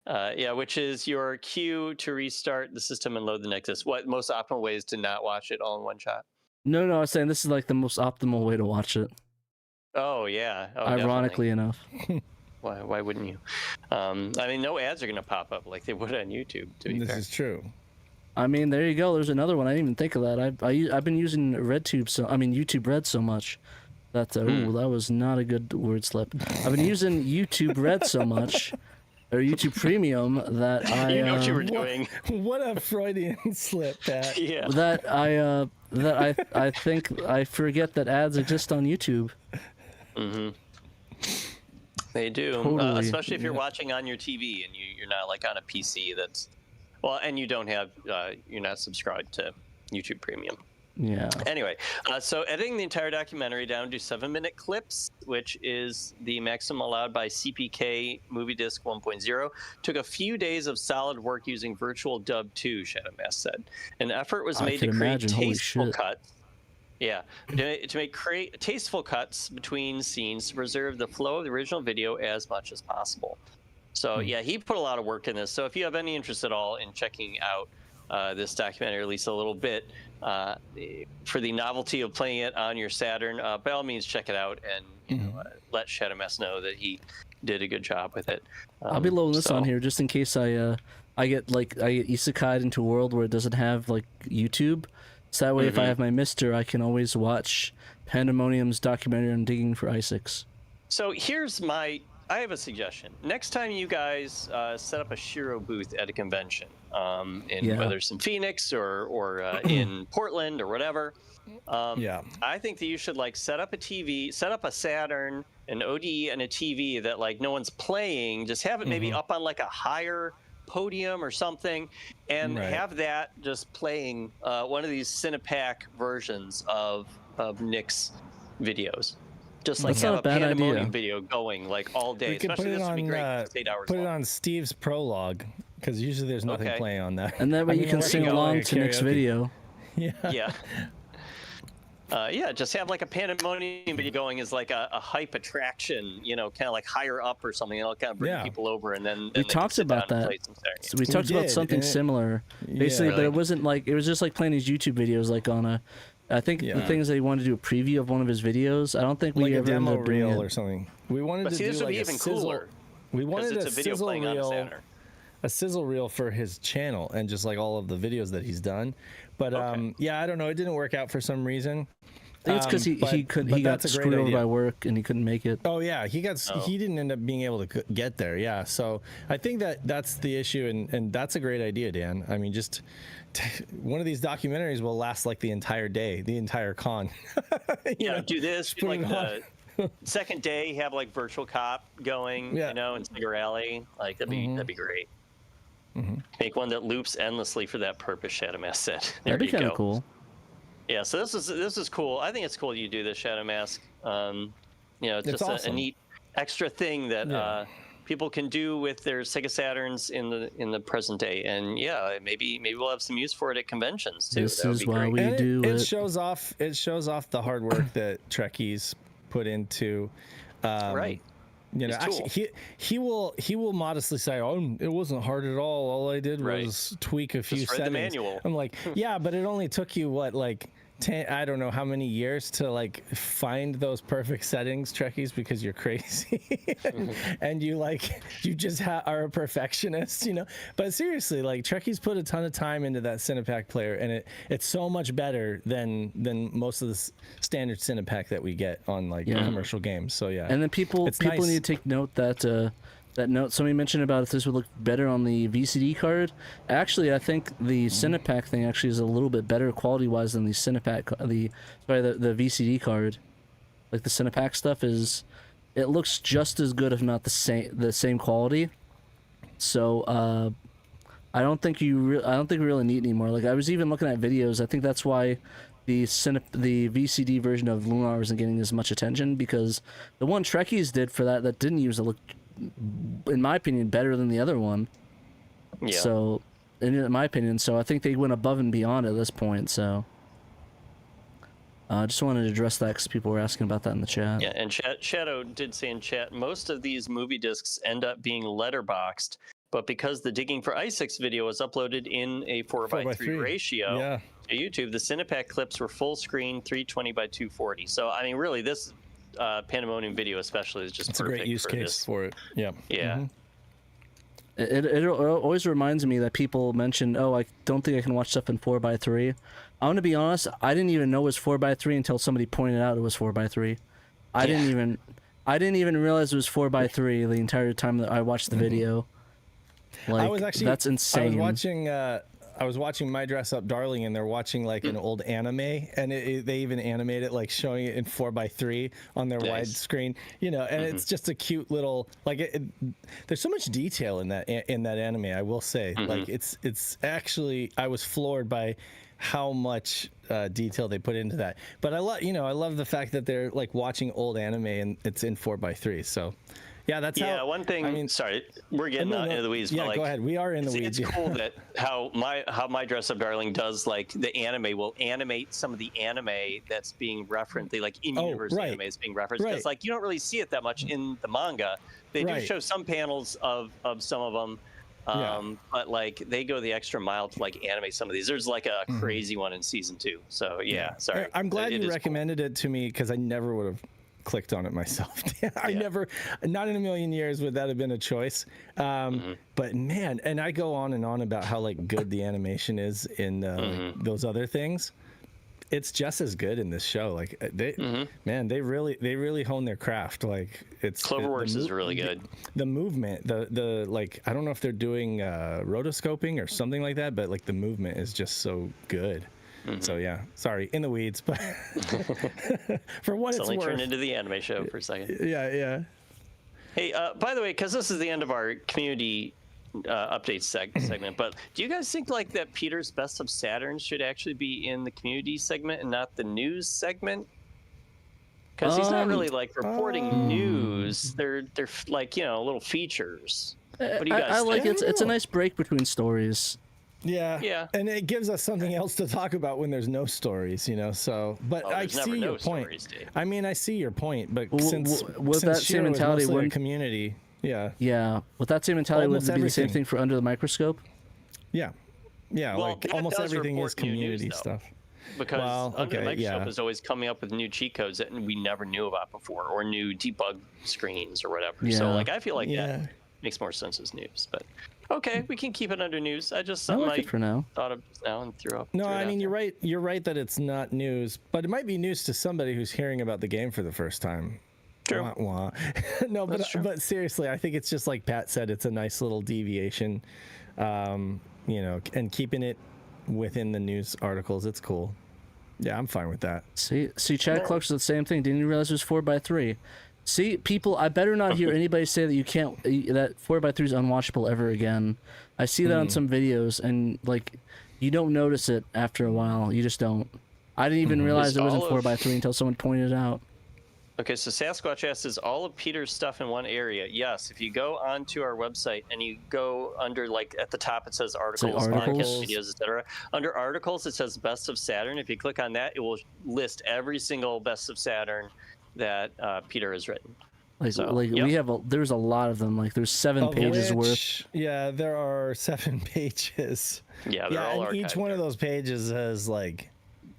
Which is your cue to restart the system and load the next disc. What most optimal ways to not watch it all in one shot? No, I was saying this is like the most optimal way to watch it. Oh yeah. Oh, ironically enough. Why wouldn't you? I mean, no ads are going to pop up like they would on YouTube. To be fair. This is true. I mean, there you go. There's another one. I didn't even think of that. I've been using YouTube Red so much that that was not a good word slip. I've been using YouTube Red so much, or YouTube Premium, that I you know what you were doing. What a Freudian slip, Pat. Yeah. That I think I forget that ads exist on YouTube. Mm-hmm. They do, Totally. Especially if you're watching on your TV and you're not like on a PC and you don't have you're not subscribed to YouTube Premium. Yeah. Anyway, so editing the entire documentary down to 7-minute clips, which is the maximum allowed by CPK Movie Disc 1.0, took a few days of solid work using Virtual Dub 2, Shadowmass said. An effort was made to create tasteful cuts. Yeah, to create tasteful cuts between scenes to preserve the flow of the original video as much as possible. So yeah, he put a lot of work in this. So if you have any interest at all in checking out this documentary, at least a little bit, for the novelty of playing it on your Saturn, by all means check it out and let Shadowmass know that he did a good job with it. I'll be loading this on here just in case I get isekai'd into a world where it doesn't have like YouTube. So that way, if I have my Mister, I can always watch PandaMonium's documentary on Digging for ISIX. So I have a suggestion. Next time you guys set up a SHIRO booth at a convention, whether it's in Phoenix or in Portland or whatever, I think that you should set up a Saturn, an ODE, and a TV that no one's playing. Just have it maybe up on a higher podium or something, and have that just playing one of these Cinepak versions of Nick's videos. Just have a PandaMonium video going all day. Especially this would be great. It's 8 hours Put long. it on Steve's prologue, because usually there's nothing playing on that. And that way you can sing along to Nick's video. Yeah. Just have a PandaMonium video going as a hype attraction, kind of higher up or something. It'll kind of bring people over, and then we talked about that. So we talked about something similar, basically, but it wasn't it was just playing these YouTube videos on a. I think the thing is they wanted to do a preview of one of his videos. I don't think we ever a demo ended up doing reel or something. We wanted to do this would be even cooler. We wanted it's a video playing on Saturn. A sizzle reel for his channel and just all of the videos that he's done. But I don't know, it didn't work out for some reason. think it's because he got screwed over by work and he couldn't make it. Oh yeah, he didn't end up being able to get there. Yeah, so I think that's the issue, and that's a great idea, Dan. I mean, just one of these documentaries will last like the entire day, the entire con. Do this like the second day, have like virtual cop going, in Cigar Alley. Like that'd be great. Make one that loops endlessly for that purpose, Shadow Mask said. That'd be kind of cool. Yeah, so this is cool. I think it's cool you do this, Shadow Mask. It's just awesome. a neat extra thing that people can do with their Sega Saturns in the present day. And maybe we'll have some use for it at conventions too. This is why we do it. It shows off the hard work that Trekkies put into. Right. Actually, he will modestly say, "Oh, it wasn't hard at all. All I did was tweak a few settings." The manual. I'm like, yeah, but it only took you what, like 10, I don't know how many years to like find those perfect settings, Trekkies, because you're crazy and you just are a perfectionist, But seriously, like Trekkies put a ton of time into that Cinepak player, and it's so much better than most of the standard Cinepak that we get on commercial games. So yeah. And then people need to take note that somebody mentioned about if this would look better on the VCD card. Actually, I think the Cinepak thing actually is a little bit better quality-wise than the Cinepak, the VCD card. Like the Cinepak stuff it looks just as good, if not the same quality. So I don't think we really need anymore. Like I was even looking at videos. I think that's why the VCD version of Lunar isn't getting as much attention, because the one Trekkies did for that didn't use it look, in my opinion, better than the other one. Yeah. So, in my opinion, I think they went above and beyond at this point. So, I just wanted to address that because people were asking about that in the chat. Yeah, and Shadow did say in chat, most of these movie discs end up being letterboxed, but because the Digging for ISIX video was uploaded in a 4:3 ratio to YouTube, the Cinepak clips were full screen 320 by 240. So, I mean, really, this PandaMonium video especially is just perfect. It's a great use case for it. Yeah. Yeah. It always reminds me that people mention, oh, I don't think I can watch stuff in 4:3. I'm going to be honest, I didn't even know it was 4:3 until somebody pointed out it was 4:3. I didn't even realize it was 4:3 the entire time that I watched the video. Like, that's insane. I was watching My Dress Up Darling, and they're watching like an old anime, and they even animate it like showing it in 4:3 on their widescreen, and it's just a cute little there's so much detail in that anime. I will say, like it's actually, I was floored by how much detail they put into that. But I love the fact that they're like watching old anime and it's in 4:3 So. Yeah, that's one thing. I mean, sorry, we're getting into the weeds. Yeah, but go ahead. We are in the weeds. It's cool that how My Dress Up Darling does, like, the anime will animate some of the anime that's being referenced, like in-universe anime is being referenced. Because like you don't really see it that much in the manga. They do show some panels of some of them, but like they go the extra mile to like animate some of these. There's like a crazy one in season 2. So sorry. I'm glad you recommended it to me, because I never would have clicked on it myself. Not in a million years would that have been a choice. But man, and I go on and on about how like good the animation is in those other things. It's just as good in this show. Like they really hone their craft. Like Cloverworks is really good. The movement, the like, I don't know if they're doing rotoscoping or something like that, but like the movement is just so good. So yeah, sorry, in the weeds, but for what it's worth. Turned into the anime show for a second. Yeah. Hey, by the way, because this is the end of our community updates segment, but do you guys think like that Peter's Best of Saturn should actually be in the community segment and not the news segment? Because he's not really like reporting news. They're like, little features. What do you guys think? I like it. It's a nice break between stories. Yeah, and it gives us something else to talk about when there's no stories, So, but I see your point. I mean, I see your point, but since that same mentality, we're a community, with that same mentality, would it be the same thing for Under the Microscope? Yeah, well, like almost everything is community stuff. Because Under the Microscope is always coming up with new cheat codes that we never knew about before, or new debug screens or whatever. So, like, I feel like that makes more sense as news, but. Okay, we can keep it under news. I just I something like it for now. thought of now and threw up. No, threw it I out mean, you're there. right. You're right that it's not news, but it might be news to somebody who's hearing about the game for the first time. True. Wah, wah. No, but seriously, I think it's just like Pat said. It's a nice little deviation, you know, and keeping it within the news articles. It's cool. Yeah, I'm fine with that. See, Chad Clark said the same thing. Didn't you realize it was 4x3? See, people, I better not hear anybody say that you can't, that 4x3 is unwatchable ever again. I see that on some videos, and like, you don't notice it after a while. You just don't. I didn't even realize it wasn't 4x3 until someone pointed it out. Okay, so Sasquatch asks, is all of Peter's stuff in one area? Yes. If you go onto our website and you go under, like, at the top it says articles, podcasts, videos, etc. Under articles, it says Best of Saturn. If you click on that, it will list every single Best of Saturn that Peter has written. We have there's a lot of them. Like there's 7 pages worth. Yeah, there are 7 pages. Yeah, they're all and each one of those pages has like,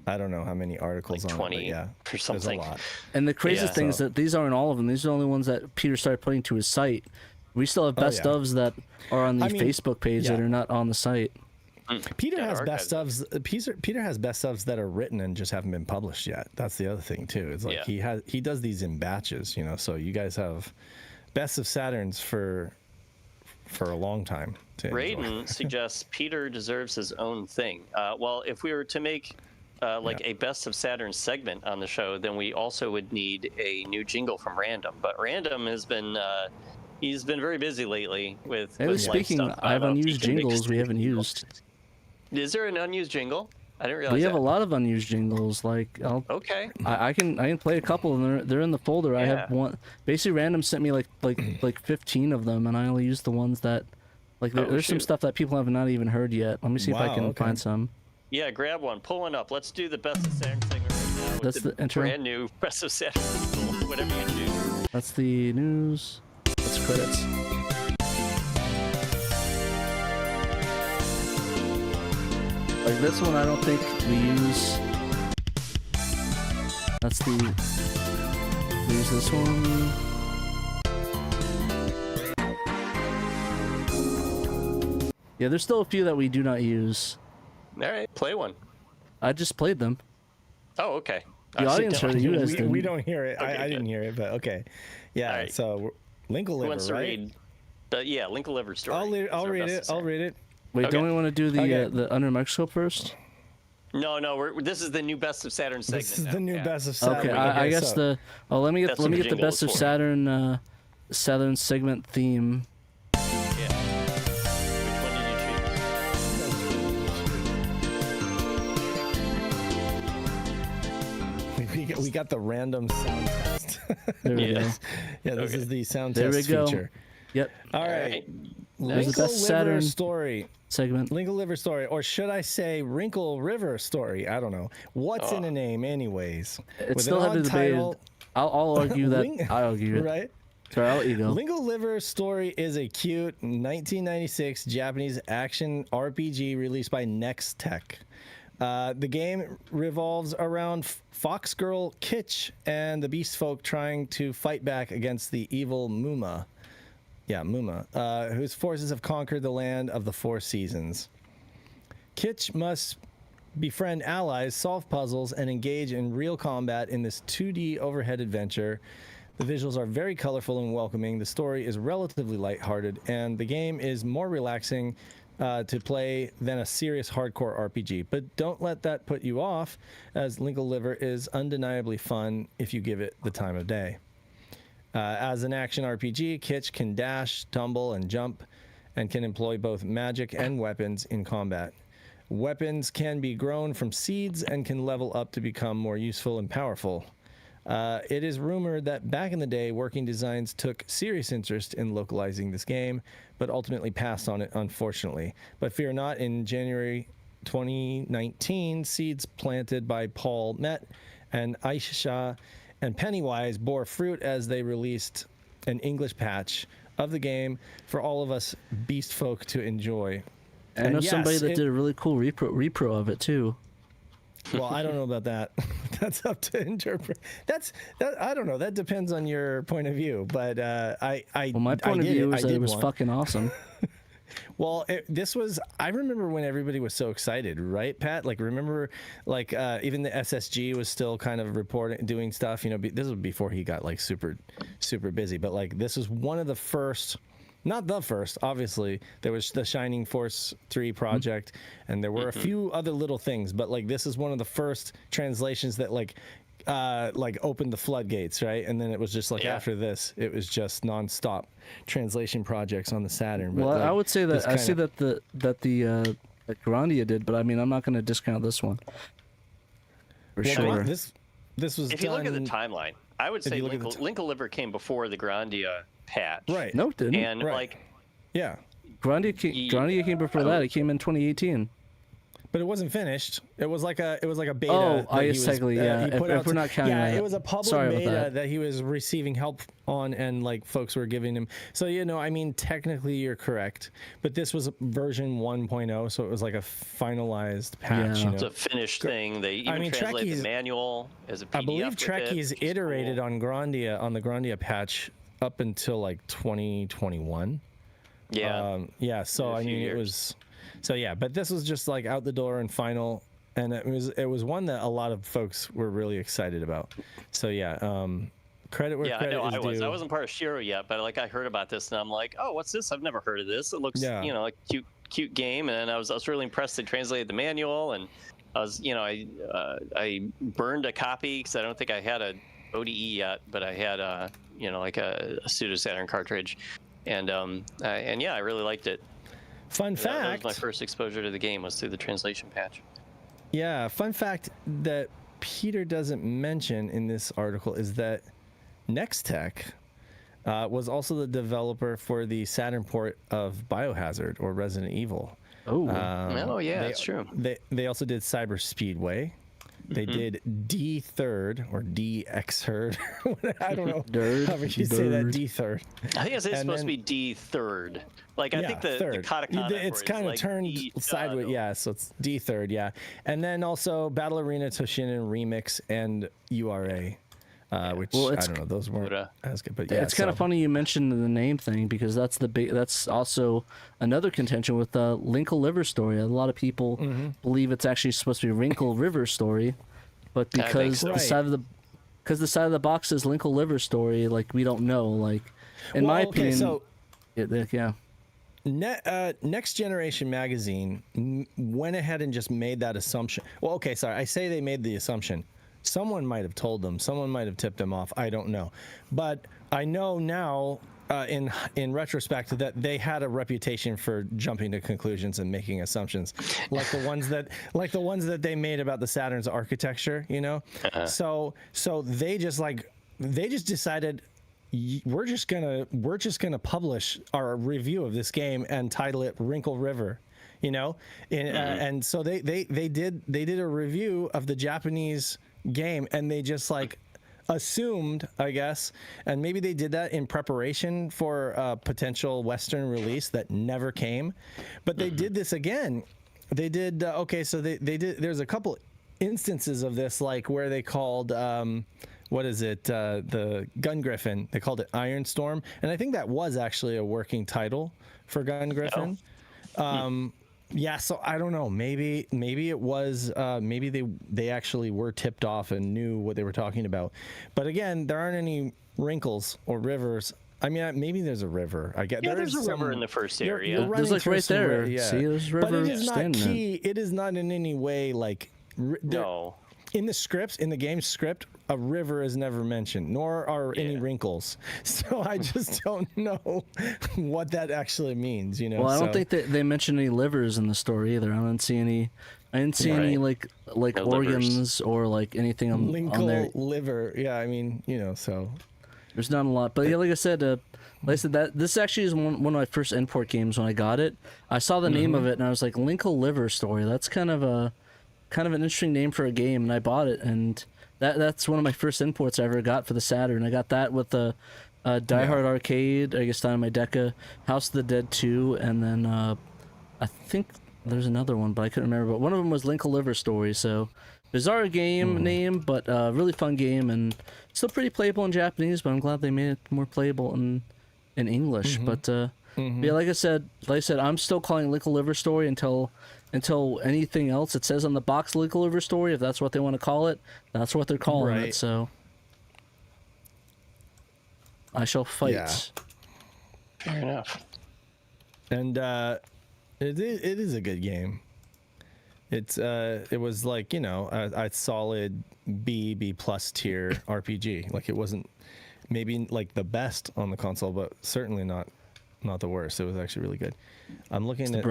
I don't know how many articles like on 20 it, but yeah, or something. There's a lot. And the craziest thing is that these aren't all of them. These are the only ones that Peter started putting to his site. We still have best ofs that are on the Facebook page that are not on the site. Peter has best ofs. Peter has best ofs that are written and just haven't been published yet. That's the other thing too. It's like he does these in batches, you know. So you guys have Best of Saturns for a long time. Raiden suggests Peter deserves his own thing. Well, if we were to make a Best of Saturn segment on the show, then we also would need a new jingle from Random. But Random has been he's been very busy lately with. Speaking, I have unused jingles we haven't used. Is there an unused jingle? I didn't realize. We have a lot of unused jingles. Like, I can play a couple, and they're in the folder. I have one. Basically, Random sent me like 15 of them, and I only used the ones that, like, there's some stuff that people have not even heard yet. Let me see if I can find some. Yeah, grab one, pull one up. Let's do the Best of Saturn segment right now. That's the intro. Brand new Best of Saturn jingle, whatever you do. That's the news. That's credits. Like this one, I don't think we use. We use this one. Yeah, there's still a few that we do not use. All right, play one. I just played them. Oh, okay. The audience heard it. You guys didn't. We don't hear it. Okay, I didn't hear it, but okay. Yeah. Right. So Linkle Liver, right? Yeah, Linkle Liver story. I'll read it. Wait, don't we want to do the under microscope first? No. This is the new Best of Saturn segment. This is the new Best of Saturn. Okay, I guess let me get the Best of Saturn Saturn segment theme. Yeah. Which one did you choose? We got the random sound test. There we go. Yeah, this is the sound there test feature. Yep. All right. There's the Best Saturn story segment. Linkle Liver story, or should I say Wrinkle River story? I don't know. What's in a name, anyways? It's still have to debate. I'll argue that. I argue it. Right. Sorry, I'll let you go. Linkle Liver story is a cute 1996 Japanese action RPG released by Next Tech. The game revolves around Fox Girl Kitch and the Beast Folk trying to fight back against the evil Muma. Yeah, Muma, whose forces have conquered the land of the 4 seasons. Kitch must befriend allies, solve puzzles, and engage in real combat in this 2D overhead adventure. The visuals are very colorful and welcoming. The story is relatively lighthearted, and the game is more relaxing to play than a serious hardcore RPG. But don't let that put you off, as Linkle Liver is undeniably fun if you give it the time of day. As an action RPG, Kitch can dash, tumble, and jump, and can employ both magic and weapons in combat. Weapons can be grown from seeds and can level up to become more useful and powerful. It is rumored that back in the day, Working Designs took serious interest in localizing this game, but ultimately passed on it, unfortunately. But fear not, in January 2019, seeds planted by Paul Met and Aisha and Pennywise bore fruit as they released an English patch of the game for all of us beast folk to enjoy. And I know somebody that did a really cool repro of it too. Well, I don't know about that. That's up to interpret. I don't know. That depends on your point of view. But my point of view is that it was fucking awesome. Well, this was, I remember when everybody was so excited, right, Pat? Like, remember, like, even the SSG was still kind of doing stuff, you know, this was before he got, like, super busy. But, like, this was one of the first, not the first, obviously. There was the Shining Force 3 project, and there were a few other little things. But, like, this is one of the first translations that, like opened the floodgates, right? And then it was just like after this, it was just nonstop translation projects on the Saturn. But well, like, I would say that I see that the Grandia did, but I mean, I'm not going to discount this one for sure. This was. If you look at the timeline, I would say Linkle Liver came before the Grandia patch. Right. No, it didn't. And Grandia came before that. It came in 2018. But it wasn't finished. It was like a beta. Oh, technically, yeah. If we're not counting that. Yeah, it was a public beta that he was receiving help on, and like folks were giving him. So I mean, technically you're correct, but this was version 1.0, so it was like a finalized patch. Yeah. You know? It's a finished thing. They even translate the manual as a PDF. I believe Trekkie's iterated on the Grandia patch up until like 2021. Yeah. So I mean, it was. So yeah, but this was just like out the door and final, and it was one that a lot of folks were really excited about. So yeah, credit where credit is due. I wasn't part of SHIRO yet, but like I heard about this and I'm like, oh, what's this? I've never heard of this. It looks like a cute game, and I was really impressed. They translated the manual, and I was I burned a copy because I don't think I had a ODE yet, but I had like a pseudo Saturn cartridge, and yeah, I really liked it. Fun fact. That was my first exposure to the game, was through the translation patch. Yeah, fun fact that Peter doesn't mention in this article is that Nextech was also the developer for the Saturn port of Biohazard or Resident Evil. That's true. They also did Cyber Speedway. They did D-Third or D-X-Third. I don't know how you say that, D-Third. I think it's supposed to be D-Third. Like, I think the katakana it's kind of turned sideways. Yeah, so it's D-Third, yeah. And then also Battle Arena Toshinden Remix and URA, which, I don't know, those weren't as good. But yeah, it's kind of funny you mentioned the name thing, because that's also another contention with Linkle Liver Story. A lot of people believe it's actually supposed to be Wrinkle River Story, but because the side of the box says Linkle Liver Story, like, we don't know. Like, in my opinion, yeah. Next Generation Magazine went ahead and just made that assumption. Well, okay, sorry. I say they made the assumption. Someone might have told them. Someone might have tipped them off. I don't know. But I know now, in retrospect, that they had a reputation for jumping to conclusions and making assumptions, like the ones that they made about the Saturn's architecture. So they just decided, we're just gonna publish our review of this game and title it Wrinkle River, and so they did a review of the Japanese game, and they just like assumed, I guess, and maybe they did that in preparation for a potential Western release that never came, but they did this again. They did so they did. There's a couple instances of this, like where they called what is it? The Gun Griffin. They called it Iron Storm, and I think that was actually a working title for Gun Griffin. Yeah, so I don't know. Maybe it was. Maybe they actually were tipped off and knew what they were talking about. But again, there aren't any wrinkles or rivers. I mean, maybe there's a river. I get. Yeah, there's a river in the first area. There's like right there. Yeah. See, there's a river. But it is not key. It is not in any way like. No. In the game script, a river is never mentioned, nor are any wrinkles. So I just don't know what that actually means, Well, I don't think that they mentioned any livers in the story either. I didn't see any like no organs livers. Or like anything on there. Liver. Yeah, I mean, so there's not a lot. But yeah, like I said, that this actually is one of my first import games. When I got it, I saw the name of it and I was like, Linkle Liver Story. That's kind of an interesting name for a game, and I bought it, and that's one of my first imports I ever got for the Saturn. I got that with the Die Hard Arcade, I guess, down in my Deca, House of the Dead 2, and then I think there's another one, but I couldn't remember. But one of them was Linkle Liver Story, so bizarre game name, but really fun game, and still pretty playable in Japanese, but I'm glad they made it more playable in in English. But yeah, like I said, I'm still calling Linkle Liver Story until anything else it says on the box Linkle Liver Story. If that's what they want to call it, that's what they're calling it. So I shall fight. Yeah. Fair enough. And it is a good game. It was like, you know, a solid B plus tier RPG. Like, it wasn't maybe like the best on the console, but certainly not the worst. It was actually really good. I'm looking at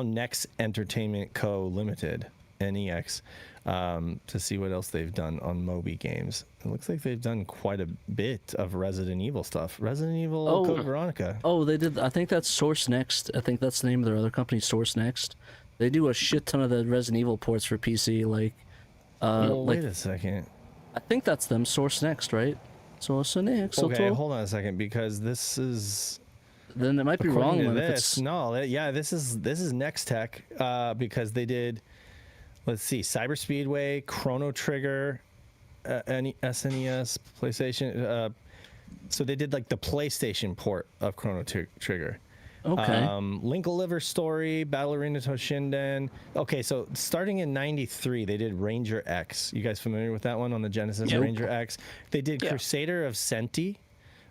Next Entertainment Co. Limited, NEX, to see what else they've done on Moby Games. It looks like they've done quite a bit of Resident Evil stuff. Resident Evil Code Veronica. Oh, they did. I think that's Source Next. I think that's the name of their other company, Source Next. They do a shit ton of the Resident Evil ports for PC. Like, wait a second. I think that's them, Source Next, right? Source Next. Okay, hold on a second, because this is. Then it might be wrong. This is Next Tech, because they did. Let's see, Cyber Speedway, Chrono Trigger, SNES, PlayStation. So they did like the PlayStation port of Chrono Trigger. Okay. Linkle Liver Story, Battle Arena Toshinden. Okay, so starting in '93, they did Ranger X. You guys familiar with that one on the Genesis? Yep. Ranger X. They did Crusader of Senti.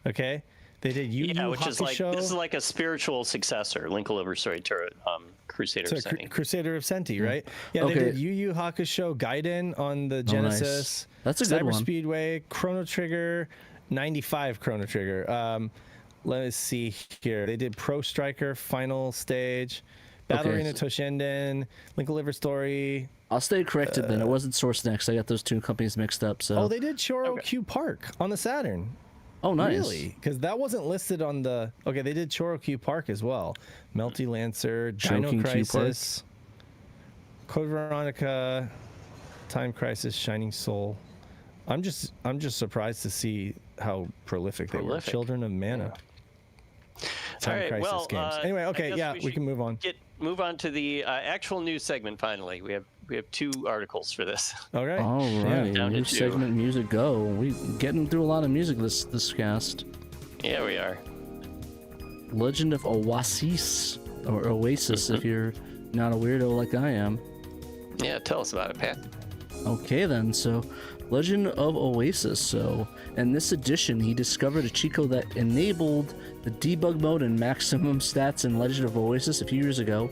Okay. They did Yu Yu which Hakusho. is like, this is like a spiritual successor, Linkle Liver Story to Crusader of Senti. Crusader of Senti, right? Yeah, they did Yu Yu Hakusho Gaiden on the Genesis. Nice. That's a good one. Cyber Speedway, Chrono Trigger, 95 Chrono Trigger. Let's see here. They did Pro Striker, Final Stage, Battle Arena Toshinden, Linkle Liver Story. I'll stay corrected then. It wasn't Source Next. I got those two companies mixed up. So. Oh, they did Choro Q Park on the Saturn. Oh, nice. Really? Because that wasn't listed on the... Okay, they did Choro Q Park as well. Melty Lancer, Dino Crisis, Code Veronica, Time Crisis, Shining Soul. I'm just surprised to see how prolific they were. Children of Mana. Time Crisis games. Anyway, okay, we can move on. Move on to the actual news segment. Finally, we have 2 articles for this. Okay. All right. New segment, music go. We getting through a lot of music this cast. Yeah, we are. Legend of Oasis, or Oasis, if you're not a weirdo like I am. Yeah, tell us about it, Pat. Okay then, so Legend of Oasis. So in this edition, he discovered a cheat code that enabled the debug mode and maximum stats in Legend of Oasis a few years ago,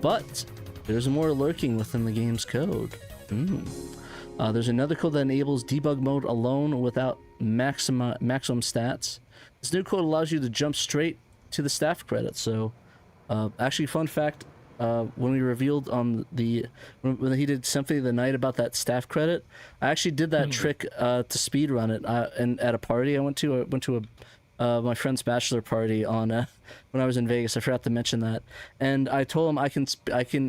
but there's more lurking within the game's code. There's another code that enables debug mode alone without maximum stats. This new code allows you to jump straight to the staff credits. So actually, fun fact, when we revealed on when he did Symphony of the Night about that staff credit, I actually did that trick to speedrun it, and at a party I went to my friend's bachelor party on when I was in Vegas. I forgot to mention that, and I told him I'm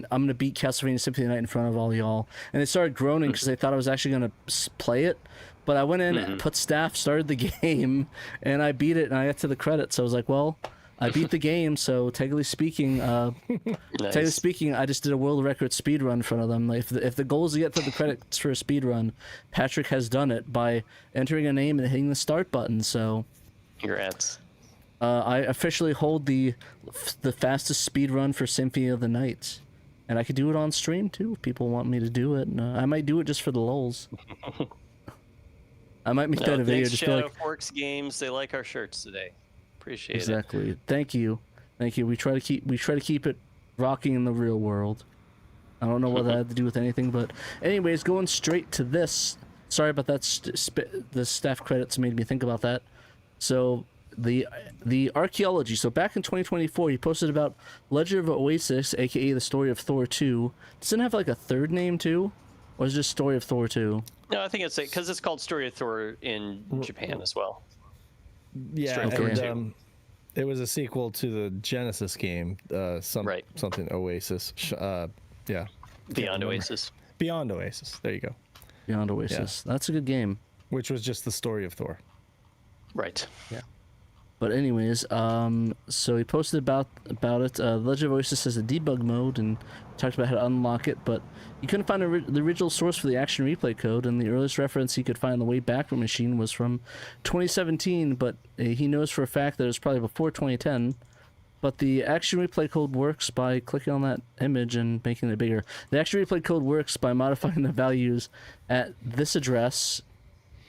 gonna beat Castlevania Symphony of the Night in front of all y'all, and they started groaning because they thought I was actually gonna play it. But I went in, put staff, started the game, and I beat it, and I got to the credits. So I was like, well, I beat the game, so technically speaking, I just did a world record speed run in front of them. If the goal is to get to the credits for a speed run, Patrick has done it by entering a name and hitting the start button. So, congrats. I officially hold the fastest speed run for Symphony of the Night, and I could do it on stream too if people want me to do it. And, I might do it just for the lulz. I might make that a video. Just Shadow Forks Games. They like our shirts today. Appreciate it. Exactly. Thank you. We try to keep it rocking in the real world. I don't know what that had to do with anything, but anyways, going straight to this. Sorry about that. The staff credits made me think about that. So the archaeology. So back in 2024, he posted about Legend of Oasis, aka the story of Thor 2. Doesn't it have like a third name too, or is it just Story of Thor 2? No, I think it's because it's called Story of Thor in Japan as well. Yeah, and it was a sequel to the Genesis game, something Oasis. Beyond Oasis. Beyond Oasis. There you go. Beyond Oasis. Yeah. That's a good game. Which was just the Story of Thor. Right. Yeah. But anyways, so he posted about it. Legend of Oasis has a debug mode and talked about how to unlock it, but he couldn't find the original source for the action replay code, and the earliest reference he could find on the way back from machine was from 2017, but he knows for a fact that it was probably before 2010. But the action replay code works by clicking on that image and making it bigger. The action replay code works by modifying the values at this address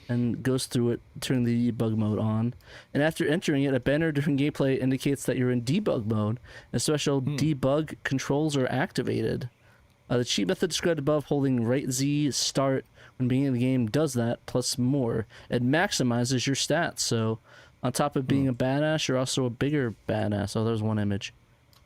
and goes through it, turning the debug mode on. And after entering it, a banner during gameplay indicates that you're in debug mode, and special debug controls are activated. The cheat method described above, holding right Z start when beginning the game, does that, plus more. It maximizes your stats, so on top of being a badass, you're also a bigger badass. Oh, there's one image.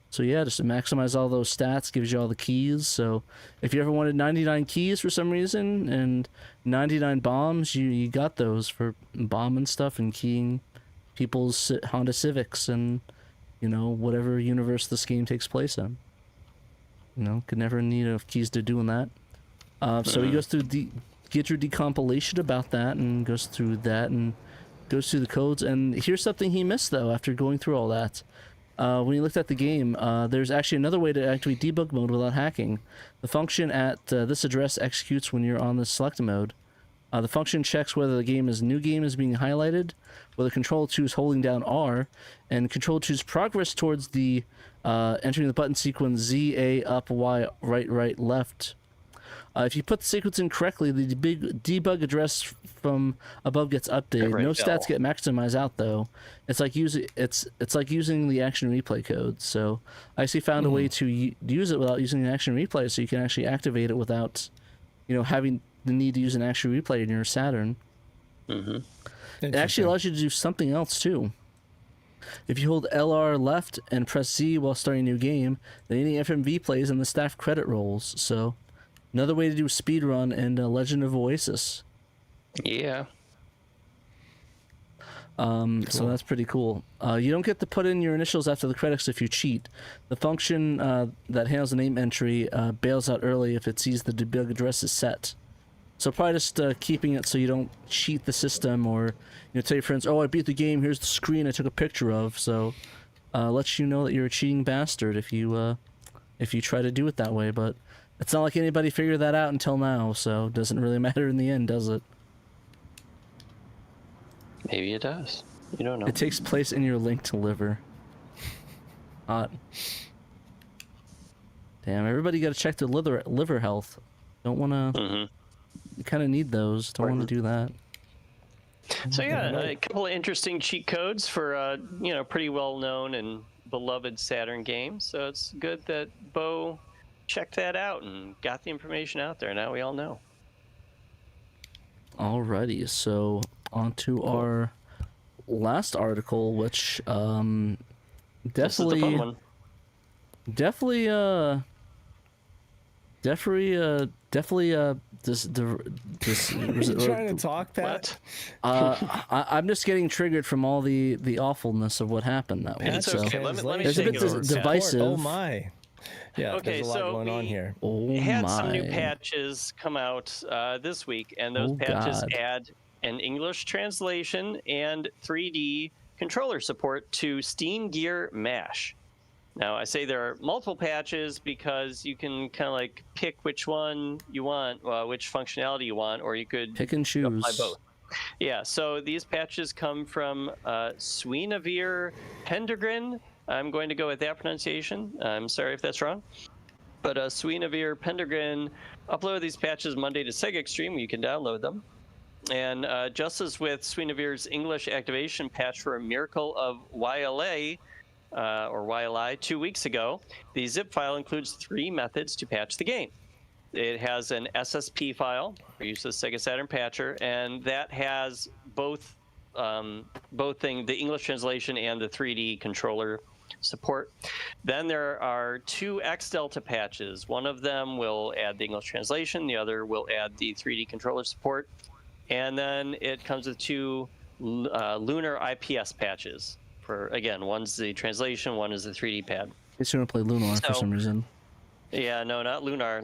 So yeah, just to maximize all those stats, gives you all the keys. So if you ever wanted 99 keys for some reason and 99 bombs, you got those for bombing stuff and keying people's Honda Civics and, you know, whatever universe this game takes place in. You know, could never need enough keys to doing that. So he goes through get your decompilation about that and goes through that and goes through the codes. And here's something he missed though after going through all that. When he looked at the game, there's actually another way to activate debug mode without hacking. The function at this address executes when you're on the select mode. The function checks whether the new game is being highlighted, whether Control 2 is holding down R, and Control 2's progress towards the entering the button sequence Z, A, up, Y, right, left. If you put the sequence in correctly, the debug address from above gets updated. No stats get maximized out though. It's like using the action replay code. So I actually found a way to use it without using an action replay, so you can actually activate it without, you know, having the need to use an action replay in your Saturn. It actually allows you to do something else too. If you hold LR left and press Z while starting a new game, then any FMV plays and the staff credit rolls. So another way to do speedrun in Legend of Oasis. Yeah. Cool. So that's pretty cool. You don't get to put in your initials after the credits if you cheat. The function that handles the name entry bails out early if it sees the debug address is set. So probably just keeping it so you don't cheat the system, or, you know, tell your friends, oh, I beat the game, here's the screen I took a picture of. So lets you know that you're a cheating bastard if you try to do it that way. But it's not like anybody figured that out until now, so it doesn't really matter in the end, does it? Maybe it does. You don't know. It takes place in your linked liver. Hot. Damn, everybody got to check their liver health. Don't want to... You kind of need those. Don't want to do that. So yeah, a couple of interesting cheat codes for you know, pretty well known and beloved Saturn games. So it's good that Bo checked that out and got the information out there. Now we all know. Alrighty, so on to our last article, which definitely, this is the fun one. definitely this You trying to talk, Pat? I'm just getting triggered from all the awfulness of what happened that week. It's So okay. Let me it's a take bit it over. divisive. Oh my. Yeah, Okay, there's a lot so going on here. Oh had my. some new patches come out this week, and those patches God. add an English translation and 3D controller support to Steamgear Mash. Now, I say there are multiple patches because you can kind of like pick which one you want, which functionality you want, or you could Pick and choose. apply both. Yeah, so these patches come from Swinavir Pendergren. I'm going to go with that pronunciation. I'm sorry if that's wrong. But Swinavir Pendergren uploaded these patches Monday to Sega Extreme. You can download them. And just as with Swinavir's English activation patch for a Miracle of YLA, or YLI 2 weeks ago, the zip file includes 3 methods to patch the game. It has an SSP file for use of the Sega Saturn patcher, and that has both the English translation and the 3D controller support. Then there are 2 X Delta patches. One of them will add the English translation, the other will add the 3D controller support. And then it comes with 2 Lunar IPS patches. For, again, one's the translation, one is the 3D pad. It's going to play Lunar for some reason. Yeah, no, not Lunar.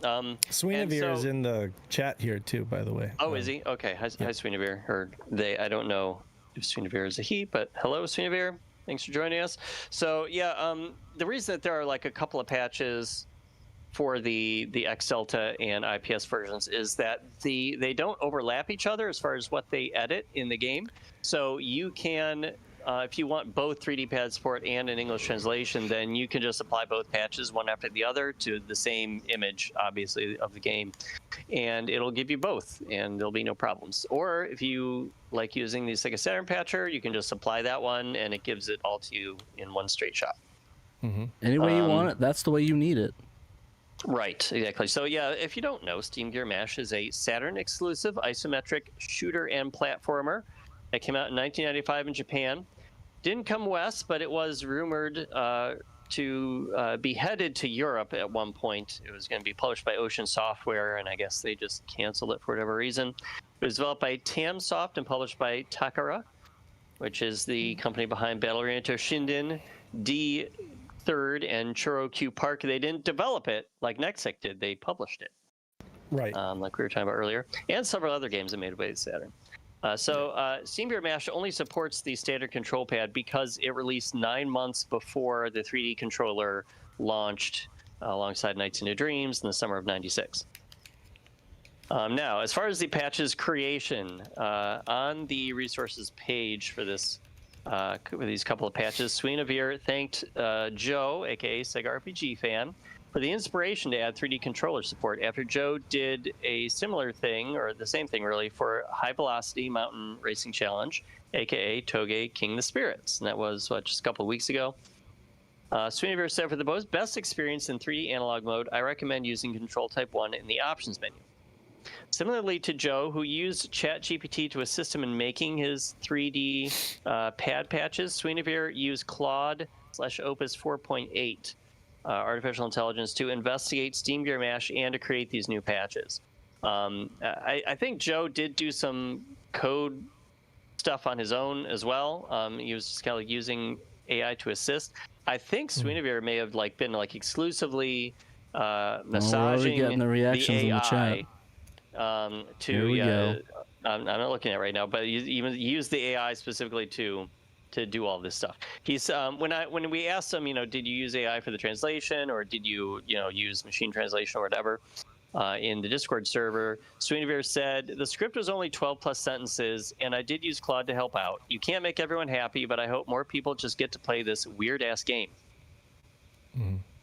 Swinavir is in the chat here too, by the way. Oh, is he? Okay. Hi, Swinavir. Or they, I don't know if Swinavir is a he, but hello, Swinavir. Thanks for joining us. So yeah, the reason that there are like a couple of patches for the X Delta and IPS versions is that they don't overlap each other as far as what they edit in the game. So you can, if you want both 3D pad support and an English translation, then you can just apply both patches one after the other to the same image, obviously, of the game, and it'll give you both, and there'll be no problems. Or if you like using the Sega Saturn patcher, you can just apply that one, and it gives it all to you in one straight shot. Any way you want it, that's the way you need it. Right, exactly. So yeah, if you don't know, Steamgear MASH is a Saturn exclusive isometric shooter and platformer that came out in 1995 in Japan. Didn't come west, but it was rumored to be headed to Europe at one point. It was going to be published by Ocean Software, and I guess they just canceled it for whatever reason. It was developed by Tamsoft and published by Takara, which is the company behind Battle Arena Shinden, D3rd, and Churo Q Park. They didn't develop it like NetLink did. They published it. Right. Like we were talking about earlier, and several other games that made away to Saturn. Steamgear MASH only supports the standard control pad because it released 9 months before the 3D controller launched alongside Nights into Dreams in the summer of '96. Now, as far as the patches creation, on the resources page for this, these couple of patches, Swinavir thanked Joe, aka Sega RPG Fan, for the inspiration to add 3D controller support after Joe did a similar thing, or the same thing really, for High Velocity Mountain Racing Challenge, aka Toge King the Spirits. And that was, just a couple of weeks ago. Swinavir said, for the best experience in 3D analog mode, I recommend using Control Type 1 in the options menu. Similarly to Joe, who used ChatGPT to assist him in making his 3D pad patches, Swinavir used Claude/Opus 4.8 artificial intelligence to investigate Steamgear MASH and to create these new patches. I think Joe did do some code stuff on his own as well. He was just kind of like using AI to assist. I think Swinavir may have been exclusively massaging the reactions AI. in the chat. I'm not looking at it right now, but he used the AI specifically to do all this stuff. He's when we asked him, did you use AI for the translation, or did you use machine translation or whatever in the Discord server, Swinavir said the script was only 12 plus sentences, and I did use Claude to help out. You can't make everyone happy, but I hope more people just get to play this weird ass game.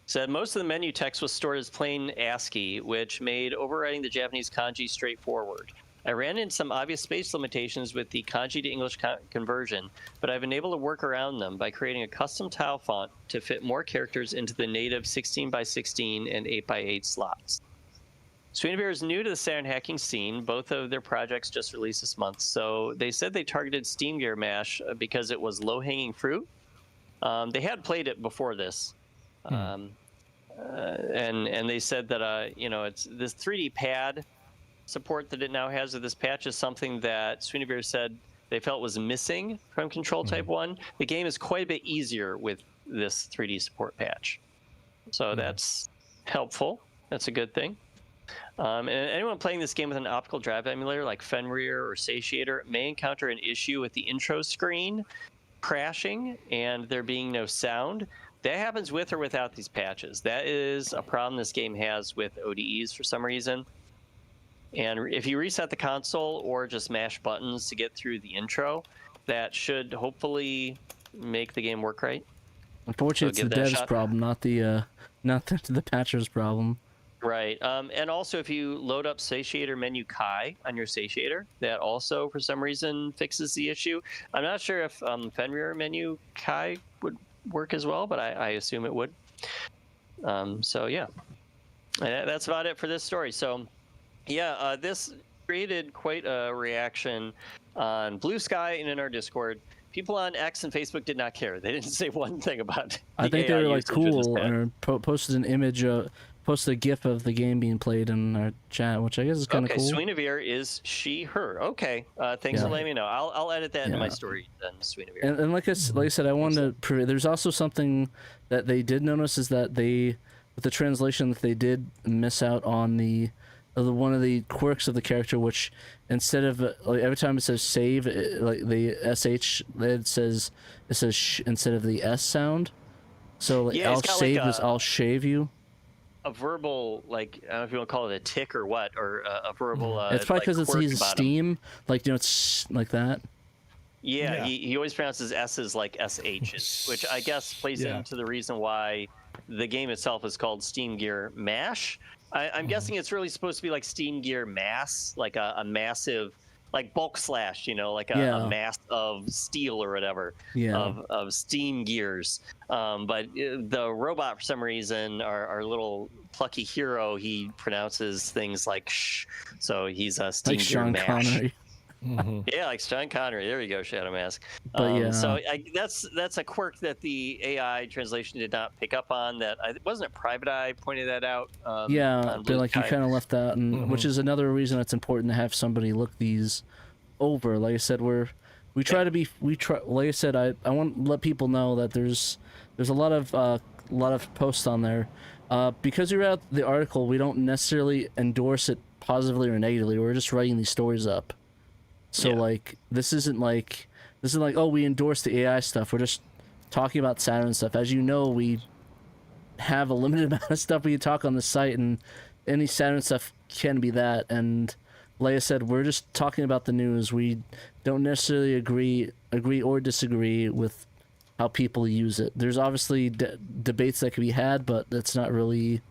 Said most of the menu text was stored as plain ASCII, which made overwriting the Japanese kanji straightforward. I ran into some obvious space limitations with the kanji to English conversion, but I've been able to work around them by creating a custom tile font to fit more characters into the native 16x16 and 8x8 slots. Swinavir is new to the Saturn hacking scene. Both of their projects just released this month, so they said they targeted Steamgear MASH because it was low-hanging fruit. They had played it before this, and they said that it's this 3D pad support that it now has with this patch is something that Swinavir said they felt was missing from Control Type 1. The game is quite a bit easier with this 3D support patch. So that's helpful. That's a good thing. And anyone playing this game with an optical drive emulator like Fenrir or Satiator may encounter an issue with the intro screen crashing and there being no sound. That happens with or without these patches. That is a problem this game has with ODEs for some reason. And if you reset the console or just mash buttons to get through the intro, that should hopefully make the game work right. Unfortunately, it's the dev's problem, not the patcher's problem. Right. And also, if you load up Satiator menu Kai on your Satiator, that also, for some reason, fixes the issue. I'm not sure if Fenrir menu Kai would work as well, but I assume it would. So, yeah. And that's about it for this story. So, yeah, this created quite a reaction on Blue Sky and in our Discord. People on X and Facebook did not care. They didn't say one thing about it. I think they were cool, or posted an image, posted a GIF of the game being played in our chat, which I guess is kind of cool. Swinavir is she, her. Okay, thanks for letting me know. I'll edit that into my story then, Swinavir. And like I said, I wanted to. There's also something that they did notice is that with the translation, that they did miss out on the one of the quirks of the character, which instead of like every time it says save, like the sh, it says instead of the s sound. So like I'll save is I'll shave you. A verbal, like, I don't know if you want to call it a tick or what, or a verbal. It's probably because like, it's he's Steam, like, you know, it's like that. Yeah, he always pronounces S's like SH's, which I guess plays into the reason why the game itself is called Steamgear Mash. I'm guessing it's really supposed to be like Steamgear Mass, like a massive, like bulk slash, you know, like a mass of steel or whatever, of steam gears. But the robot, for some reason, our little plucky hero, he pronounces things like shh. So he's a Steamgear Mash. Connery. Yeah, like Sean Connery. There you go, Shadow Mask. So that's a quirk that the AI translation did not pick up on. That wasn't it Private Eye pointed that out. But like you kind of left that, and which is another reason it's important to have somebody look these over. Like I said, we try. Like I said, I want to let people know that there's a lot of posts on there. Because we read the article, we don't necessarily endorse it positively or negatively. We're just writing these stories up. So like this isn't like oh, we endorse the AI stuff. We're just talking about Saturn stuff. As you know, we have a limited amount of stuff we can talk on the site, and any Saturn stuff can be that. And like I said, we're just talking about the news. We don't necessarily agree or disagree with how people use it. There's obviously debates that can be had, but that's not really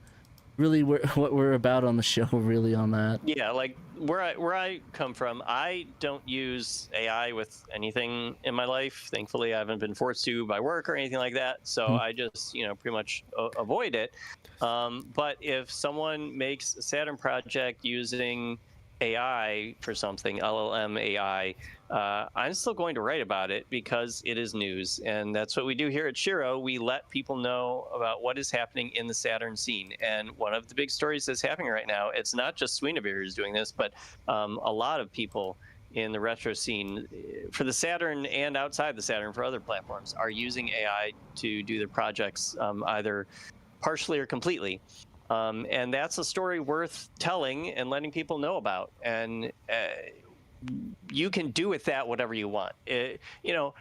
what we're about on the show. Really on that. Yeah, like where I come from, I don't use AI with anything in my life. Thankfully, I haven't been forced to by work or anything like that. So I just, you know, pretty much avoid it. But if someone makes a Saturn project using AI for something, LLM AI, I'm still going to write about it because it is news, and that's what we do here at SHIRO. We let people know about what is happening in the Saturn scene, and one of the big stories that's happening right now, it's not just Sweenavir who's doing this, but a lot of people in the retro scene for the Saturn and outside the Saturn for other platforms are using AI to do their projects either partially or completely. And that's a story worth telling and letting people know about. And you can do with that whatever you want. You know,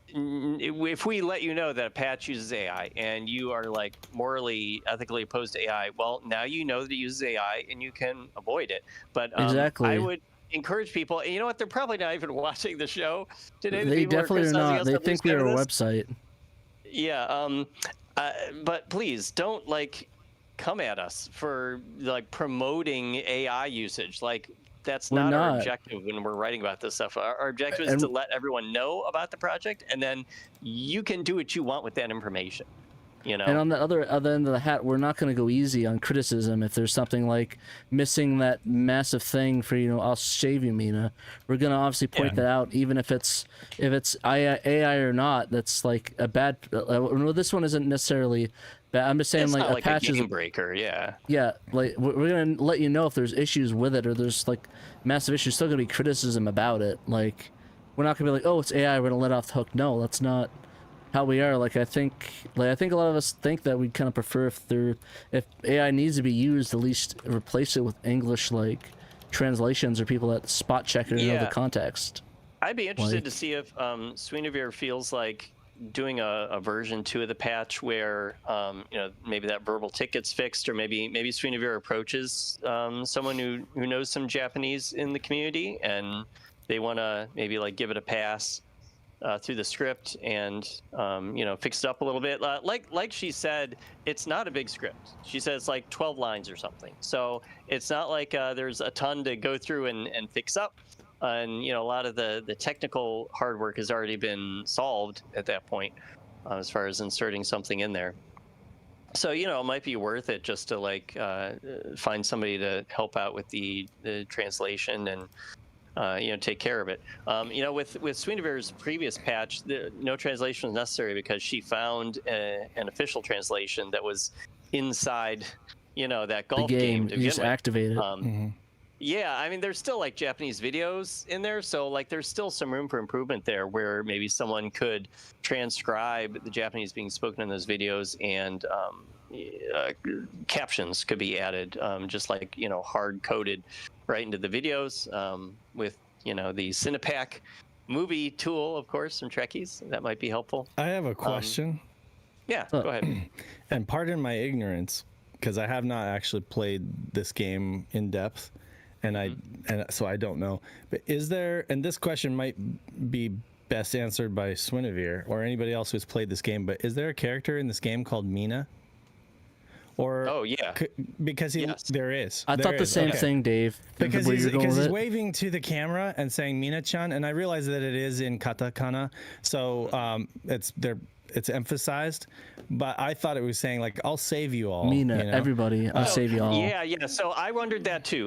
if we let you know that a patch uses AI and you are like morally, ethically opposed to AI, well, now you know that it uses AI and you can avoid it. But exactly. I would encourage people, and you know what? They're probably not even watching the show today. They definitely are not. They think we are a website. Yeah. But please don't like come at us for like promoting AI usage. Like that's not our objective when we're writing about this stuff. Our objective is to let everyone know about the project, and then you can do what you want with that information. You know? And on the other end of the hat, we're not going to go easy on criticism. If there's something like missing that massive thing for, you know, I'll shave you, Mina, we're going to obviously point that out, even if it's AI or not. That's like a bad. This one isn't necessarily. I'm just saying, it's like not a like patch a game breaker, yeah. Like we're gonna let you know if there's issues with it or there's like massive issues. Still gonna be criticism about it. Like we're not gonna be like, oh, it's AI, we're gonna let off the hook. No, that's not how we are. Like I think a lot of us think that we kind of prefer if AI needs to be used, at least replace it with English like translations or people that spot check it and know the context. I'd be interested to see if Sweenavir feels like doing a version 2 of the patch where you know, maybe that verbal tick gets fixed, or maybe Sweenavir approaches someone who knows some Japanese in the community and they want to maybe like give it a pass through the script and you know, fix it up a little bit. Like she said, it's not a big script. She said it's like 12 lines or something, so it's not like there's a ton to go through and fix up. And you know, a lot of the technical hard work has already been solved at that point, as far as inserting something in there. So you know, it might be worth it just to like find somebody to help out with the translation and you know, take care of it. You know, with Sweenavir's previous patch, no translation was necessary because she found an official translation that was inside, you know, that golf game. You just activate it. Yeah, I mean, there's still like Japanese videos in there, so like there's still some room for improvement there, where maybe someone could transcribe the Japanese being spoken in those videos and captions could be added, just like, hard coded right into the videos, with, the Cinepak movie tool, of course, from Trekkies. That might be helpful. I have a question. Yeah, go ahead. And pardon my ignorance, because I have not actually played this game in depth, and so I don't know. But is there, and this question might be best answered by Swinevere or anybody else who's played this game, but is there a character in this game called Mina? Or because there is. I thought the same thing, Dave. Because he's waving to the camera and saying Mina-chan, and I realize that it is in katakana, so it's emphasized, but I thought it was saying like, I'll save you all. Mina, everybody, I'll save you all. Yeah. So I wondered that too.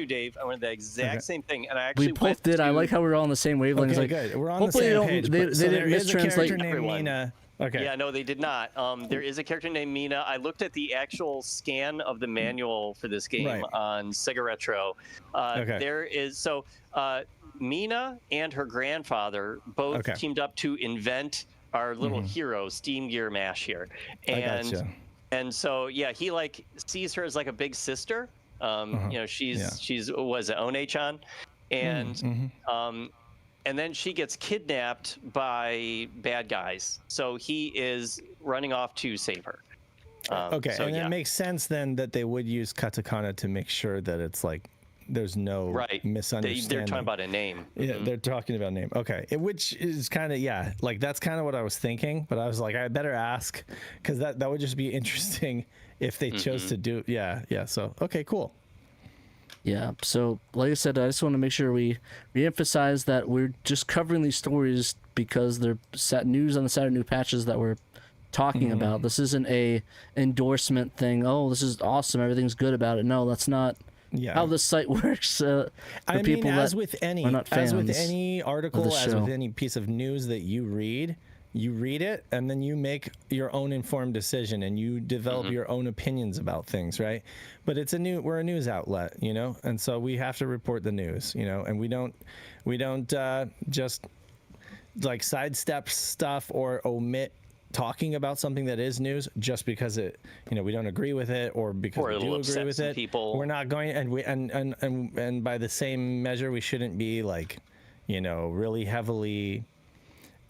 Dave. I wondered the exact same thing, and I actually we both did. I like how we're all on the same wavelength. Okay, good. We're on the same page. They didn't mistranslate Mina. Okay. Yeah, no, they did not. There is a character named Mina. I looked at the actual scan of the manual for this game on Sega Retro. There is Mina and her grandfather both teamed up to invent our little hero, Steamgear Mash here, and so he like sees her as like a big sister. She's was it One-chan, and and then she gets kidnapped by bad guys. So he is running off to save her. It makes sense then that they would use katakana to make sure that it's like there's no misunderstanding. They're talking about a name. Yeah, they're talking about a name. Okay, which is kind of like that's kind of what I was thinking. But I was like, I better ask because that would just be interesting if they chose to do. Yeah. So okay, cool. Yeah, so like I said, I just want to make sure we emphasize that we're just covering these stories because they're news on the Saturn new patches that we're talking about. This isn't a endorsement thing. Oh, this is awesome. Everything's good about it. No, that's not how this site works. As with any article, as with any piece of news that you read it and then you make your own informed decision and you develop your own opinions about things, right? But we're a news outlet, and so we have to report the news, and we don't just like sidestep stuff or omit talking about something that is news just because we don't agree with it or because we do agree with it. People. We're not going, and by the same measure, we shouldn't be like, really heavily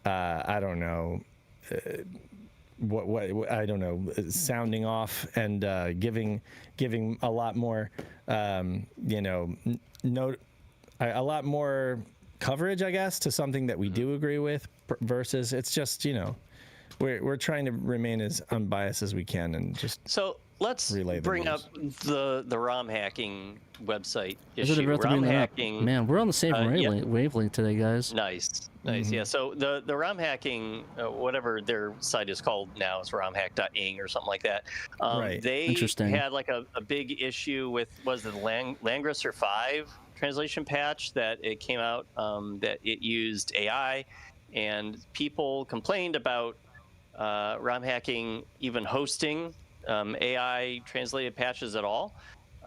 I don't know, what I don't know, sounding off and giving a lot more, a lot more coverage, I guess, to something that we do agree with versus it's just, we're trying to remain as unbiased as we can and just let's bring up the ROM hacking website issue. ROM hacking. Man, we're on the same wavelength today, guys. Nice. Yeah. So the ROM hacking, whatever their site is called now, is romhack.ing or something like that. They had like a big issue with the Langrisser 5 translation patch that it came out that it used AI, and people complained about ROM hacking even hosting AI translated patches at all.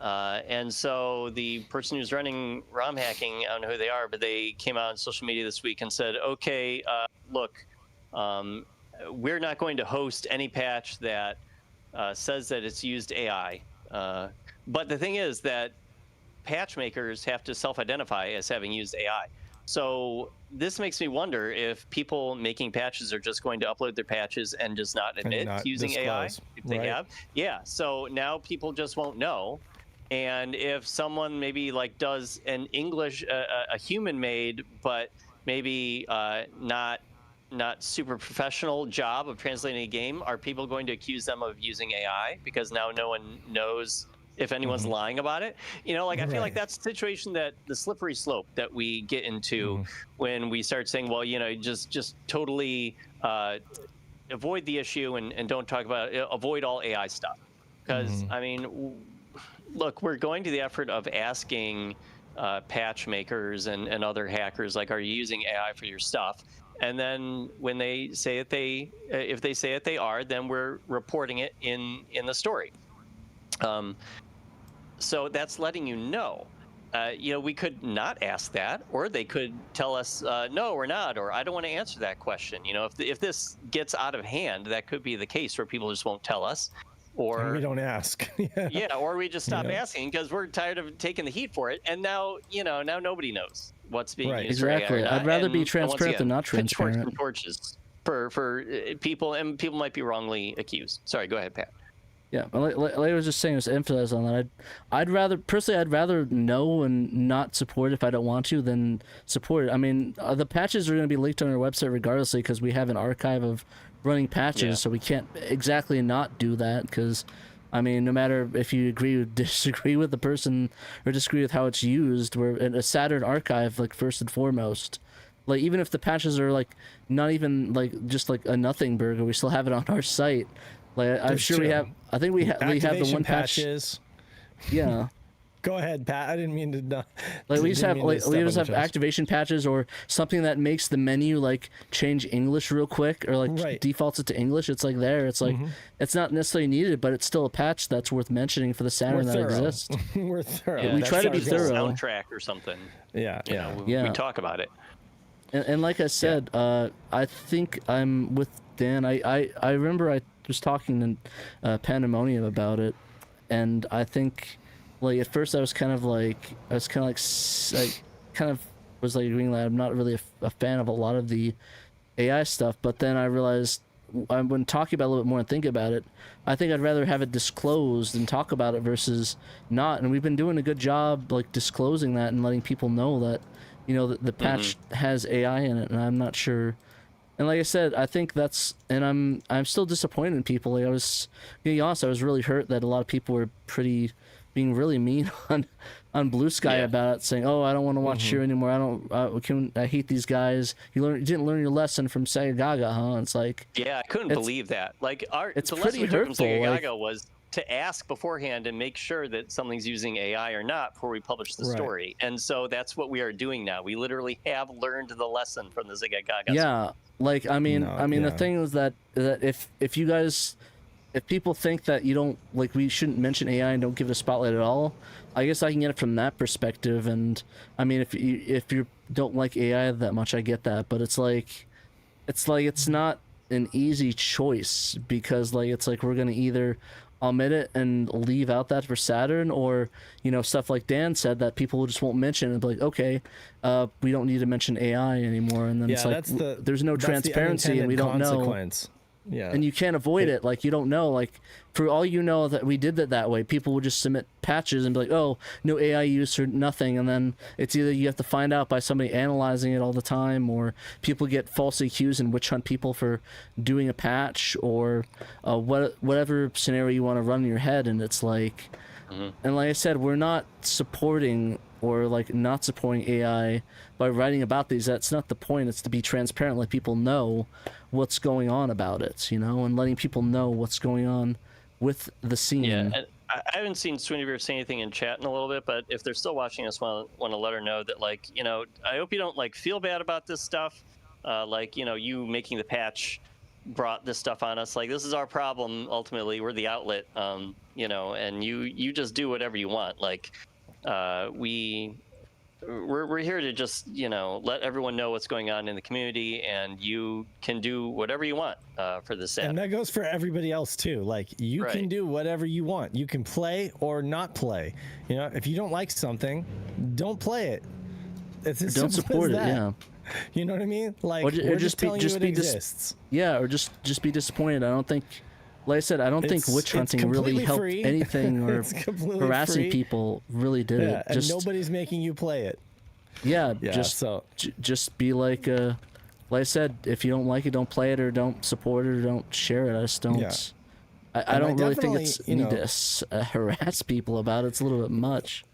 And so the person who's running ROM hacking, I don't know who they are, but they came out on social media this week and said, okay, look, we're not going to host any patch that says that it's used AI. But the thing is that patch makers have to self-identify as having used AI. So this makes me wonder if people making patches are just going to upload their patches and just not admit using AI if they have. Yeah. So now people just won't know. And if someone maybe like does an English, a human made, but maybe not super professional job of translating a game, are people going to accuse them of using AI because now no one knows if anyone's lying about it? I feel like that's the situation, that the slippery slope that we get into when we start saying, well, just totally avoid the issue and don't talk about it, avoid all AI stuff. Because, I mean, look, we're going to the effort of asking patch makers and other hackers, like, are you using AI for your stuff? And then when they say that if they say that they are, then we're reporting it in the story. So that's letting you know. We could not ask that, or they could tell us, no, we're not, or I don't want to answer that question. If this gets out of hand, that could be the case where people just won't tell us. or we don't ask. Yeah, or we just stop asking because we're tired of taking the heat for it. And now, now nobody knows what's being used exactly. for AI or not. I'd rather be transparent than not transparent. Pitchforks and torches for people, and people might be wrongly accused. Sorry, go ahead, Pat. Yeah, like I was just saying, just emphasize on that. I'd rather know and not support if I don't want to than support it. I mean, the patches are going to be leaked on our website regardlessly because we have an archive of running patches, so we can't exactly not do that because, I mean, no matter if you agree or disagree with the person or disagree with how it's used, we're in a Saturn archive, like, first and foremost. Like, even if the patches are, like, not even, like, just, like, a nothing burger, we still have it on our site. Like, I'm sure we have. I think we have the one patches. Yeah. Go ahead, Pat. I didn't mean to. Like we just have activation patches or something that makes the menu like change English real quick or like defaults it to English. It's like there. It's like it's not necessarily needed, but it's still a patch that's worth mentioning for the Saturn that exists. We're thorough. Yeah, we try to be thorough. Soundtrack or something. Yeah, we talk about it. And like I said, I think I'm with Dan. I remember I was talking to PandaMonium about it, and I think like at first I was kind of like agreeing that I'm not really a fan of a lot of the AI stuff, but then I realized when talking about it a little bit more and think about it, I think I'd rather have it disclosed and talk about it versus not. And we've been doing a good job like disclosing that and letting people know that the patch has AI in it, and I'm not sure. And like I said, I think that's, and I'm still disappointed in people. Like I was being honest, I was really hurt that a lot of people were being really mean on Blue Sky about it, saying, "Oh, I don't want to watch SHIRO anymore. I hate these guys. You didn't learn your lesson from Sega Gaga, huh?" And it's like, I couldn't believe that. Like it's the pretty lesson we took from hurtful. Sega Gaga was to ask beforehand and make sure that something's using AI or not before we publish the story. And so that's what we are doing now. We literally have learned the lesson from the Sega Gaga. Yeah, like I mean, the thing is that if you guys, if people think that you don't like, we shouldn't mention AI and don't give it a spotlight at all, I guess I can get it from that perspective. And I mean, if you don't like AI that much, I get that, but it's not an easy choice because it's like we're gonna either omit it and leave out that for Saturn, or stuff like Dan said that people just won't mention and be like, okay, we don't need to mention AI anymore, and then it's like there's no transparency and we don't know. Yeah, and you can't avoid it. Like you don't know. Like for all you know that we did that way, people would just submit patches and be like, "Oh, no AI use or nothing," and then it's either you have to find out by somebody analyzing it all the time, or people get falsely accused and witch hunt people for doing a patch, or whatever scenario you want to run in your head. And it's like, and like I said, we're not supporting or like not supporting AI by writing about these. That's not the point. It's to be transparent, let people know what's going on about it, and letting people know what's going on with the scene. Yeah, and I haven't seen Swinnybeer say anything in chat in a little bit, but if they're still watching us, want to let her know that, like, I hope you don't like feel bad about this stuff. Like, you making the patch brought this stuff on us. Like, this is our problem. Ultimately, we're the outlet. And you just do whatever you want. Like, we're here to just let everyone know what's going on in the community, and you can do whatever you want for this set. And that goes for everybody else too. Like you can do whatever you want. You can play or not play. If you don't like something, don't play it. It's as don't simple support as it. that. Yeah. You know what I mean? Like or we're just telling you it exists. Or just be disappointed. I don't think. Like I said, I don't think witch hunting really helped anything, or harassing people really did it. And nobody's making you play it. Yeah, just be like I said, if you don't like it, don't play it, or don't support it, or don't share it. I just don't. Yeah. I don't really think it's need to harass people about it. It's a little bit much.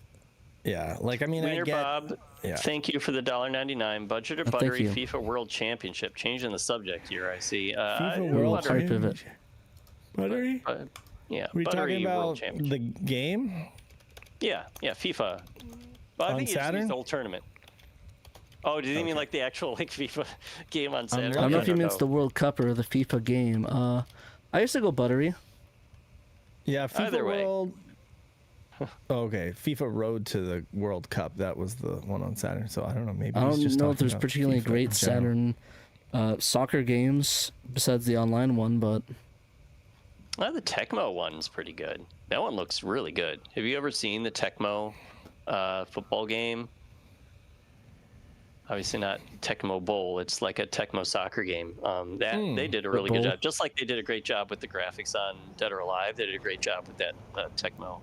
Yeah, like I mean, Wiener Bob, thank you for the $1.99 budget or buttery FIFA World Championship. Changing the subject here, I see. FIFA World Championship. Buttery? Yeah. Are we talking about the game? Yeah, FIFA. Well, I think it's the whole tournament. Oh, did he mean like the actual FIFA game on Saturday? I don't know if he means the World Cup or the FIFA game. I used to go buttery. Yeah, FIFA World. Okay, FIFA Road to the World Cup. That was the one on Saturn. So I don't know. Maybe I don't know if there's particularly great Saturn soccer games besides the online one, but. The Tecmo one's pretty good. That one looks really good. Have you ever seen the Tecmo football game? Obviously not Tecmo Bowl. It's like a Tecmo soccer game. They did a really good job. Just like they did a great job with the graphics on Dead or Alive, they did a great job with that Tecmo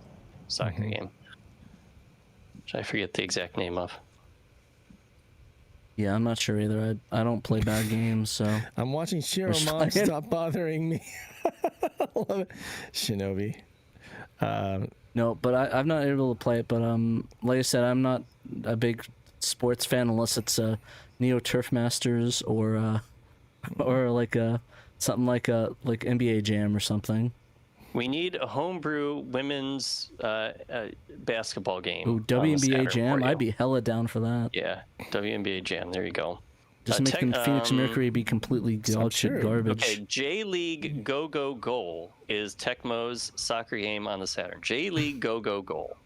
soccer game. Which I forget the exact name of. Yeah, I'm not sure either. I don't play bad games, so. I'm watching Shiro Mom stop bothering me. I love it. Shinobi. No, but I'm not able to play it. But like I said, I'm not a big sports fan unless it's Neo Turf Masters or like something like NBA Jam or something. We need a homebrew women's basketball game. Ooh, WNBA Jam. I'd be hella down for that. Yeah, WNBA Jam. There you go. Just make the Phoenix Mercury be completely dog shit garbage. Okay, J-League Go Go Goal is Tecmo's soccer game on the Saturn. J-League Go Go Goal.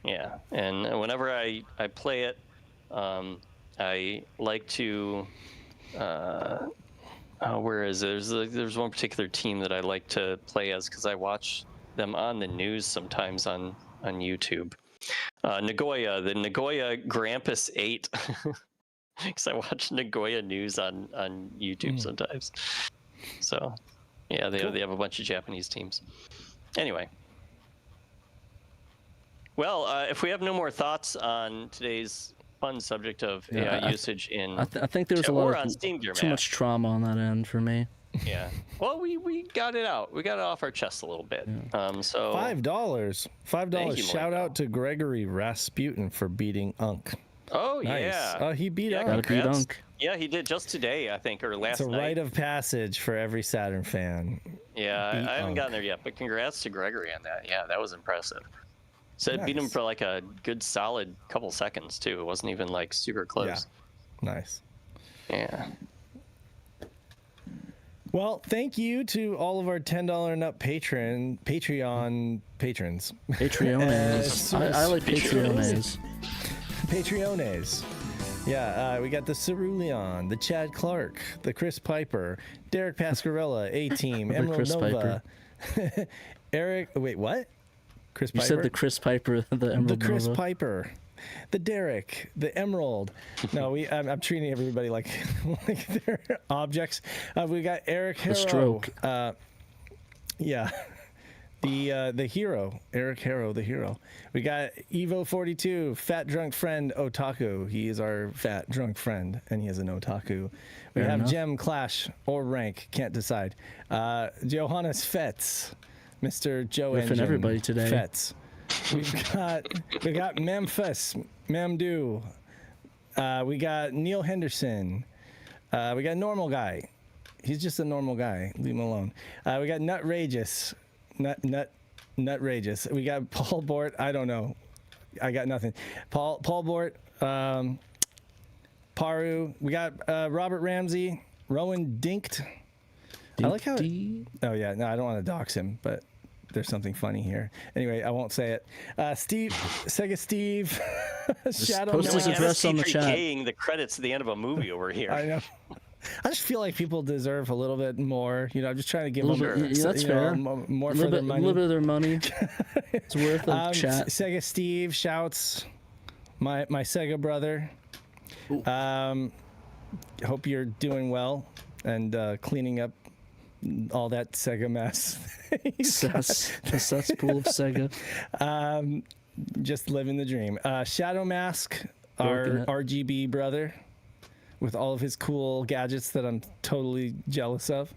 Yeah, and whenever I play it, I like to. Where is it? There's one particular team that I like to play as because I watch them on the news sometimes on YouTube. Nagoya, the Nagoya Grampus 8. Because I watch Nagoya news on YouTube sometimes. So, yeah, they have a bunch of Japanese teams. Anyway. Well, if we have no more thoughts on today's fun subject of AI usage in... I think there was a lot of Steamgear, too much trauma on that end for me. Yeah. Well, we got it out. We got it off our chest a little bit. So $5. $5. Shout out to Gregory Rasputin for beating Unk. Oh, nice. yeah. He beat Unk. Gotta beat Unk. Yeah, he did just today, I think, or last night. It's a rite of passage for every Saturn fan. Yeah, I haven't gotten there yet, but congrats to Gregory on that. Yeah, that was impressive. So it beat him for like a good solid couple seconds, too. It wasn't even like super close. Yeah. Nice. Yeah. Well, thank you to all of our $10 and up Patreon patrons. Patreones. I like Patreones. Patreones. Yeah, we got the Cerulean, the Chad Clark, the Chris Piper, Derek Pascarella, A-Team, Emerald Chris Nova, Eric. Wait, what? Chris Piper? You said the Chris Piper, the Emerald The Chris Nova. Piper, the Derek, the Emerald. No, I'm treating everybody like they're objects. We got Eric Hero. The Stroke. Yeah. The hero, Eric Hero, the hero. We got Evo42, Fat Drunk Friend Otaku. He is our fat drunk friend, and he is an otaku. We have Gem Clash or Rank, can't decide. Johannes Fetz, Mr. Joe Riffing Engine everybody today. Fetz. We got Memphis, Mamdu. We got Neil Henderson. We got Normal Guy. He's just a normal guy. Leave him alone. We got Nutrageous. Nutrageous. We got Paul Bort. I don't know. I got nothing. Paul Bort. Paru. We got Robert Ramsey. Rowan Dinked. I like how. Oh yeah. No, I don't want to dox him, but there's something funny here. Anyway, I won't say it. Steve, Sega Steve, Shadow. Post his address on the chat. The credits at the end of a movie over here. I know. I just feel like people deserve a little bit more. You know, I'm just trying to give them that's fair. More for their money. A little bit of their money. It's worth a chat. Sega Steve shouts, my Sega brother. Hope you're doing well and cleaning up all that Sega mess. The cesspool of Sega. Just living the dream. Shadow Mask, our RGB brother, with all of his cool gadgets that I'm totally jealous of.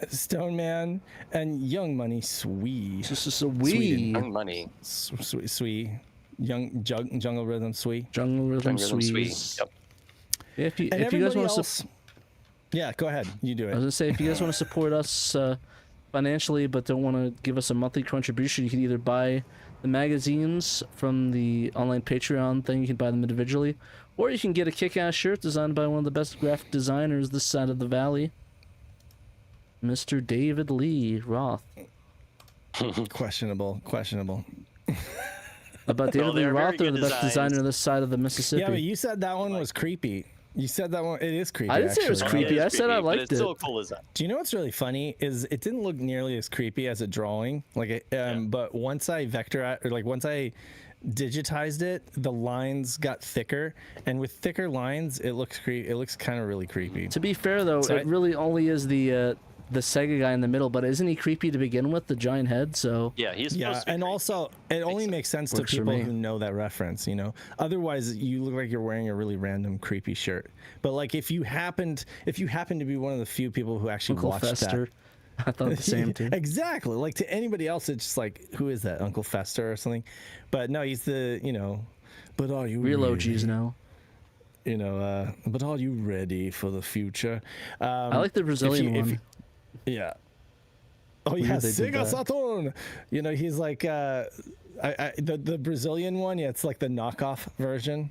Stone Man and Young Money Swee. This is a wee. Young Money. Swee. Young Jungle Rhythm Swee. Jungle Rhythm Swee. Yep. If you guys want to yeah, go ahead. You do it. I was going to say, if you guys want to support us financially but don't want to give us a monthly contribution, you can either buy the magazines from the online Patreon thing. You can buy them individually. Or you can get a kick-ass shirt designed by one of the best graphic designers this side of the valley, Mr. David Lee Roth. Questionable. About David Lee Roth or the best designer this side of the Mississippi? Yeah, but you said that one was creepy. You said that one. It is creepy. I didn't say it was actually. creepy. I said I liked it's it. still a cool design. Do you know what's really funny is it didn't look nearly as creepy as a drawing. But once I once I digitized it, the lines got thicker, and with thicker lines, it looks It looks kind of really creepy. To be fair though, it really only is the Sega guy in the middle, but isn't he creepy to begin with, the giant head? So yeah, he's supposed to be and creepy. also it only makes sense to Works for people me. who know that reference, you know. Otherwise, you look like you're wearing a really random creepy shirt. But like if you happen to be one of the few people who actually Uncle watched Fester. I thought the same too. Exactly. Like to anybody else, it's just like, who is that, Uncle Fester or something? But no, he's the But are you Real ready? OGs now. But are you ready for the future? I like the Brazilian one. Yeah. Oh Weird yeah, they did Sega that. Saturn. He's like the Brazilian one. Yeah, it's like the knockoff version.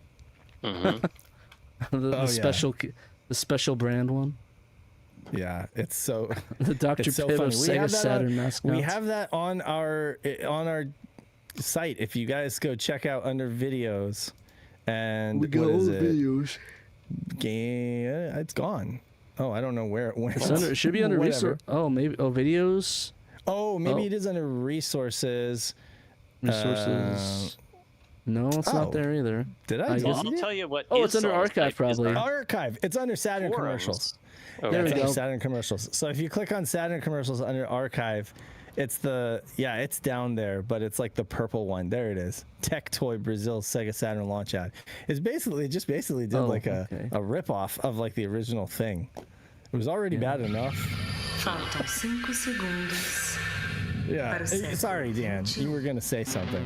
the special brand one. Yeah, it's so The Dr. it's so Pitt funny. of Sega Saturn mascots. We have that on our site. If you guys go check out under videos, and what is it? videos. Game. It's gone. Oh, I don't know where it went. It should be under Whatever. resource. Oh, maybe. Oh, videos. Oh, maybe it is under resources. Resources. No, it's not there either. Did I? I delete guess- I'll it? tell you what. Oh, it's is under on the archive site is probably. the Archive. It's under Saturn forums. commercials. Okay. There we It's under go. Saturn commercials. So if you click on Saturn commercials under archive, it's it's down there, but it's like the purple one. There it is. Tech Toy Brazil Sega Saturn launch ad. It just basically did like a rip off of like the original thing. It was already bad enough. Faltam 5 segundos. Yeah. Para o século Sorry, Dan. You were gonna say something.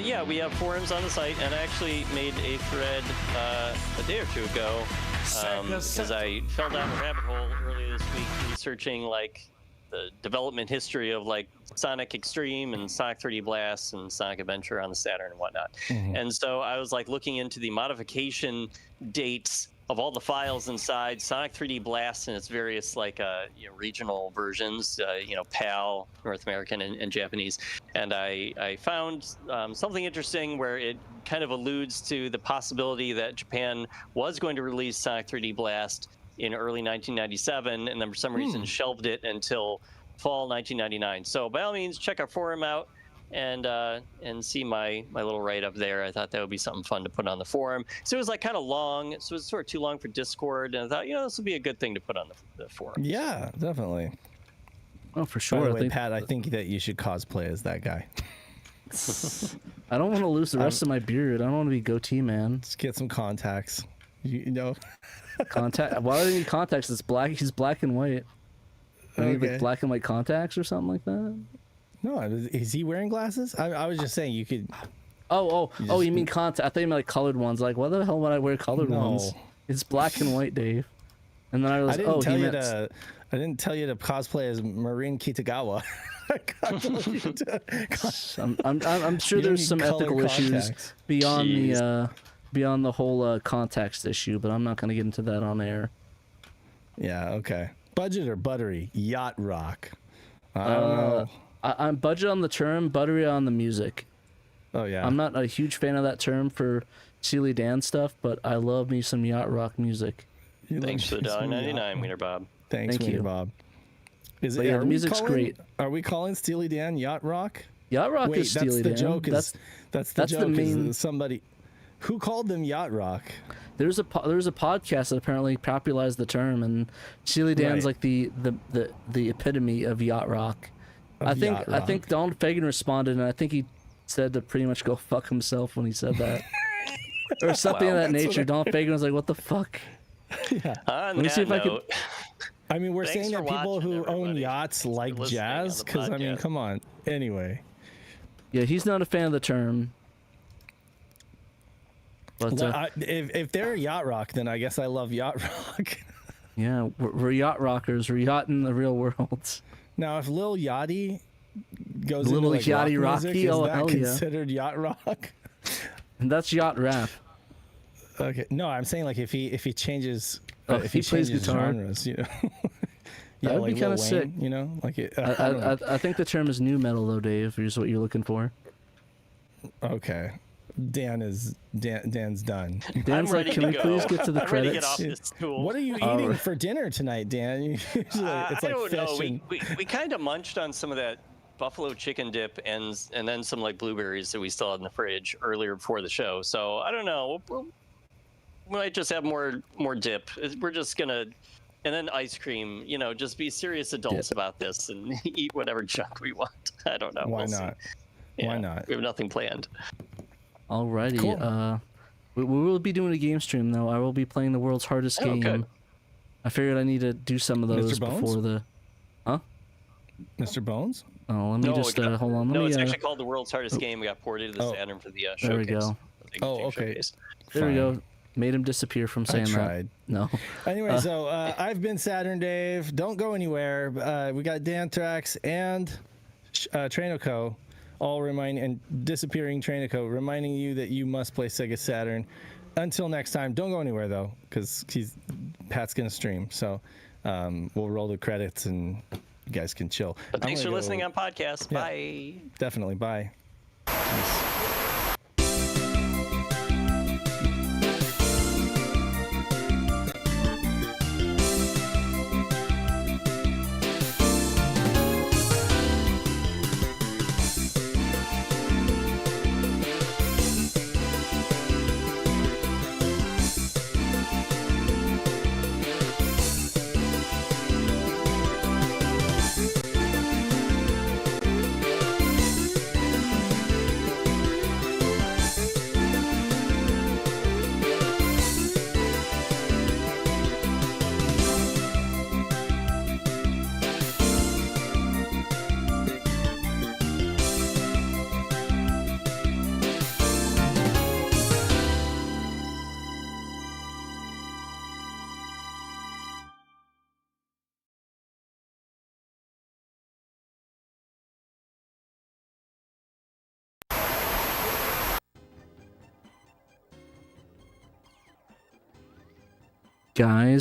Yeah, we have forums on the site, and I actually made a thread a day or two ago because I fell down a rabbit hole earlier this week researching like the development history of like Sonic Extreme and Sonic 3D Blast and Sonic Adventure on the Saturn and whatnot. And so I was like looking into the modification dates of all the files inside Sonic 3D Blast and its various like regional versions, PAL, North American and Japanese. And I found something interesting where it kind of alludes to the possibility that Japan was going to release Sonic 3D Blast in early 1997, and then for some reason shelved it until fall 1999. So by all means, check our forum out and see my little write-up there. I thought that would be something fun to put on the forum. So it was like kind of long, so it was sort of too long for Discord, and I thought, this would be a good thing to put on the forum. Yeah, definitely. Oh, for By sure. the way, Pat, I think that you should cosplay as that guy. I don't want to lose the rest of my beard. I don't want to be goatee man. Just get some contacts. You know. Contact. Why do I need contacts? It's black. He's black and white. I need like black and white contacts or something like that. No, is he wearing glasses? I was just saying you could. Oh! You mean contact? I thought you meant like colored ones. Like, why the hell would I wear colored ones? It's black and white, Dave. And then I was, I didn't tell you to cosplay as Marin Kitagawa. I'm sure You don't there's need some color ethical issues contacts. beyond the whole context issue, but I'm not going to get into that on air. Yeah. Okay. Budget or buttery? Yacht rock. I don't know. I'm budget on the term, buttery on the music. Oh yeah. I'm not a huge fan of that term for Steely Dan stuff, but I love me some yacht rock music. Thanks for the $1.99, Wiener Bob. Thanks, Thank Wiener you. Bob. Is But yeah, the music's great. Are we calling Steely Dan yacht rock? Yacht rock Wait, is Steely Dan. that's the joke. That's the that's joke. the main. Somebody who called them yacht rock. There's a podcast that apparently popularized the term, and Steely Dan's Right. like the epitome of yacht rock. I think Donald Fagen responded, and I think he said to pretty much go fuck himself when he said that, or something of that nature. Donald Fagen was like, "What the fuck?" Yeah. On Let me that see if I can- note, I mean, we're Thanks saying for that people watching, who own everybody. yachts like listening on jazz, the because I mean, podcast. come on. Anyway, Yeah, he's not a fan of the term. But well, if they're yacht rock, then I guess I love yacht rock. yeah, we're yacht rockers. We're yacht in the real world. Now, if Lil Yachty goes Little into like Yachty rock music, Rocky, is oh, that hell yeah. considered yacht rock? And that's yacht rap. Okay, no, I'm saying like if he changes, If he plays changes guitar. genres, yeah, That'd be like kinda Lil sick. Wayne, you know, like it, I don't know. I think the term is new metal though, Dave. Is what you're looking for. Okay, Dan's done. Dan's like, can we please get to the I'm ready to credits? get off this stool. What are you eating for dinner tonight, Dan? Usually it's I like don't know. fish. We kind of munched on some of that buffalo chicken dip and then some like blueberries that we still had in the fridge earlier before the show. So I don't know. We might just have more dip. We're just gonna, and then ice cream. You know, just be serious adults about this and eat whatever junk we want. I don't know. Why not? Yeah, Why not? We have nothing planned. Alrighty. Cool. We will be doing a game stream though. I will be playing the world's hardest game. Good. I figured I need to do some of those Mr. Bones? before the. Huh? Mr. Bones? Oh, let me hold on. No, it's actually called the world's hardest game. We got ported to the Saturn for the showcase. There we go. Okay. Showcase. There we go. Made him disappear from saying that. tried. No. Anyway, so I've been Saturn Dave. Don't go anywhere. We got Dan Trax and Trainoco all disappearing Trainoco, reminding you that you must play Sega Saturn. Until next time, don't go anywhere though, because Pat's gonna stream. So we'll roll the credits and you guys can chill. But thanks for listening on podcast. Yeah, Bye. Definitely. Bye. Peace.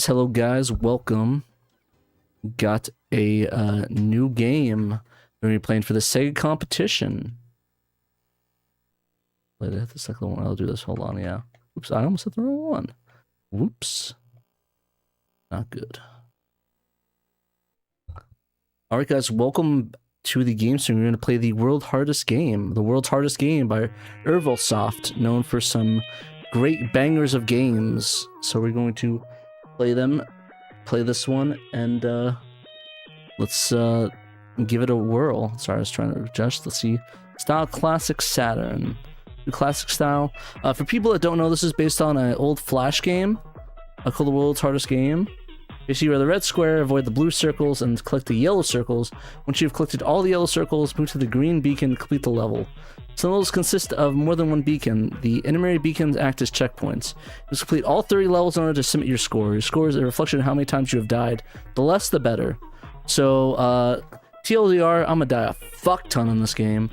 Hello guys, welcome. Got a new game we're gonna be playing for the Sega competition. Wait, I hit the second one. I'll do this. Hold on, yeah. Oops, I almost hit the wrong one. Whoops. Not good. Alright guys, welcome to the game stream. We're gonna play the world's hardest game by Irvolsoft, known for some great bangers of games. So we're going to play this one, and let's give it a whirl. Sorry, I was trying to adjust. Let's see. Style classic Saturn. The classic style. For people that don't know, this is based on an old Flash game called the world's hardest game. Basically, you're the red square, avoid the blue circles, and collect the yellow circles. Once you've collected all the yellow circles, move to the green beacon to complete the level. Some levels consist of more than one beacon. The intermediate beacons act as checkpoints. You must complete all 30 levels in order to submit your score. Your score is a reflection of how many times you have died. The less, the better. So, TLDR, I'm gonna die a fuck ton in this game.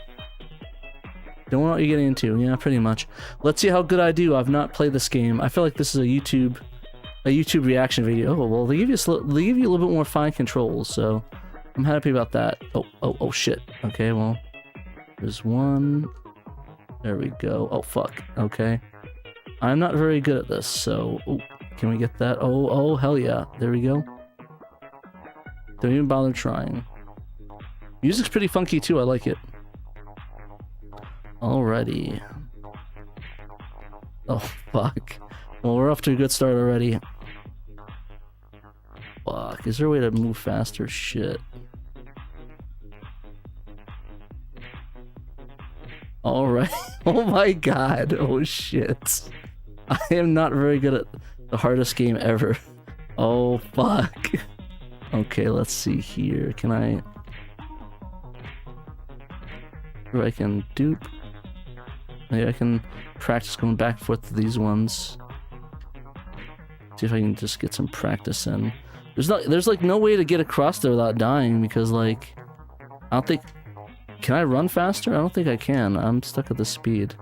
Don't know what you're getting into. Yeah, pretty much. Let's see how good I do. I've not played this game. I feel like this is a YouTube reaction video. Oh, well, they give you a little bit more fine controls, so I'm happy about that. Oh, shit. Okay, well, there's one. There we go. Oh, fuck. Okay. I'm not very good at this, so... Oh, can we get that? Oh, hell yeah. There we go. Don't even bother trying. Music's pretty funky, too. I like it. Alrighty. Oh, fuck. Well, we're off to a good start already. Fuck. Is there a way to move faster? Shit. Alright. Oh my god. Oh shit. I am not very good at the hardest game ever. Oh fuck. Okay, let's see here. Can I... Or I can dupe. Maybe I can practice going back and forth to these ones. See if I can just get some practice in. There's like no way to get across there without dying, because like I don't think... Can I run faster? I don't think I can. I'm stuck at the speed.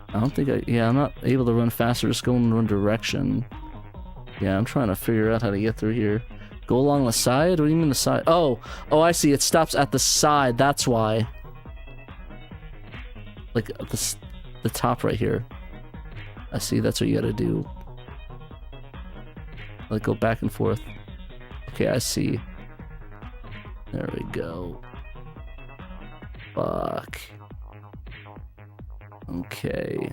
I don't think I'm not able to run faster, just go in one direction. Yeah, I'm trying to figure out how to get through here. Go along the side? What do you mean the side? Oh, I see. It stops at the side. That's why. like the top right here. I see. That's what you gotta do. Like go back and forth. Okay, I see. There we go. Fuck. Okay.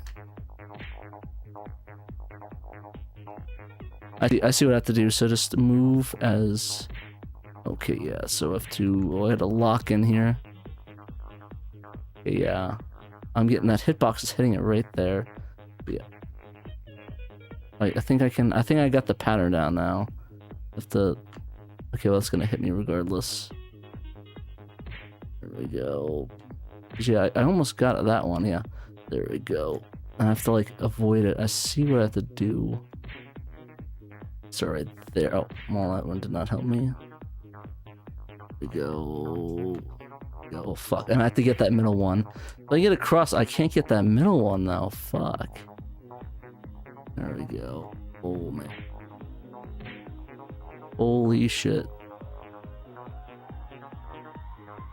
I see what I have to do. So just move as. Okay, yeah. So I have to. Oh, I had to lock in here. Okay, yeah. I'm getting that hitbox is hitting it right there. Yeah. I think I can. I think I got the pattern down now. If the. Okay, well, it's gonna hit me regardless. There we go. Yeah, I almost got that one. Yeah. There we go. I have to like avoid it. I see what I have to do. It's right there. Oh, well, that one did not help me. There we go. Oh, fuck. And I have to get that middle one. If I get across, I can't get that middle one now. Fuck. There we go. Oh, man. Holy shit.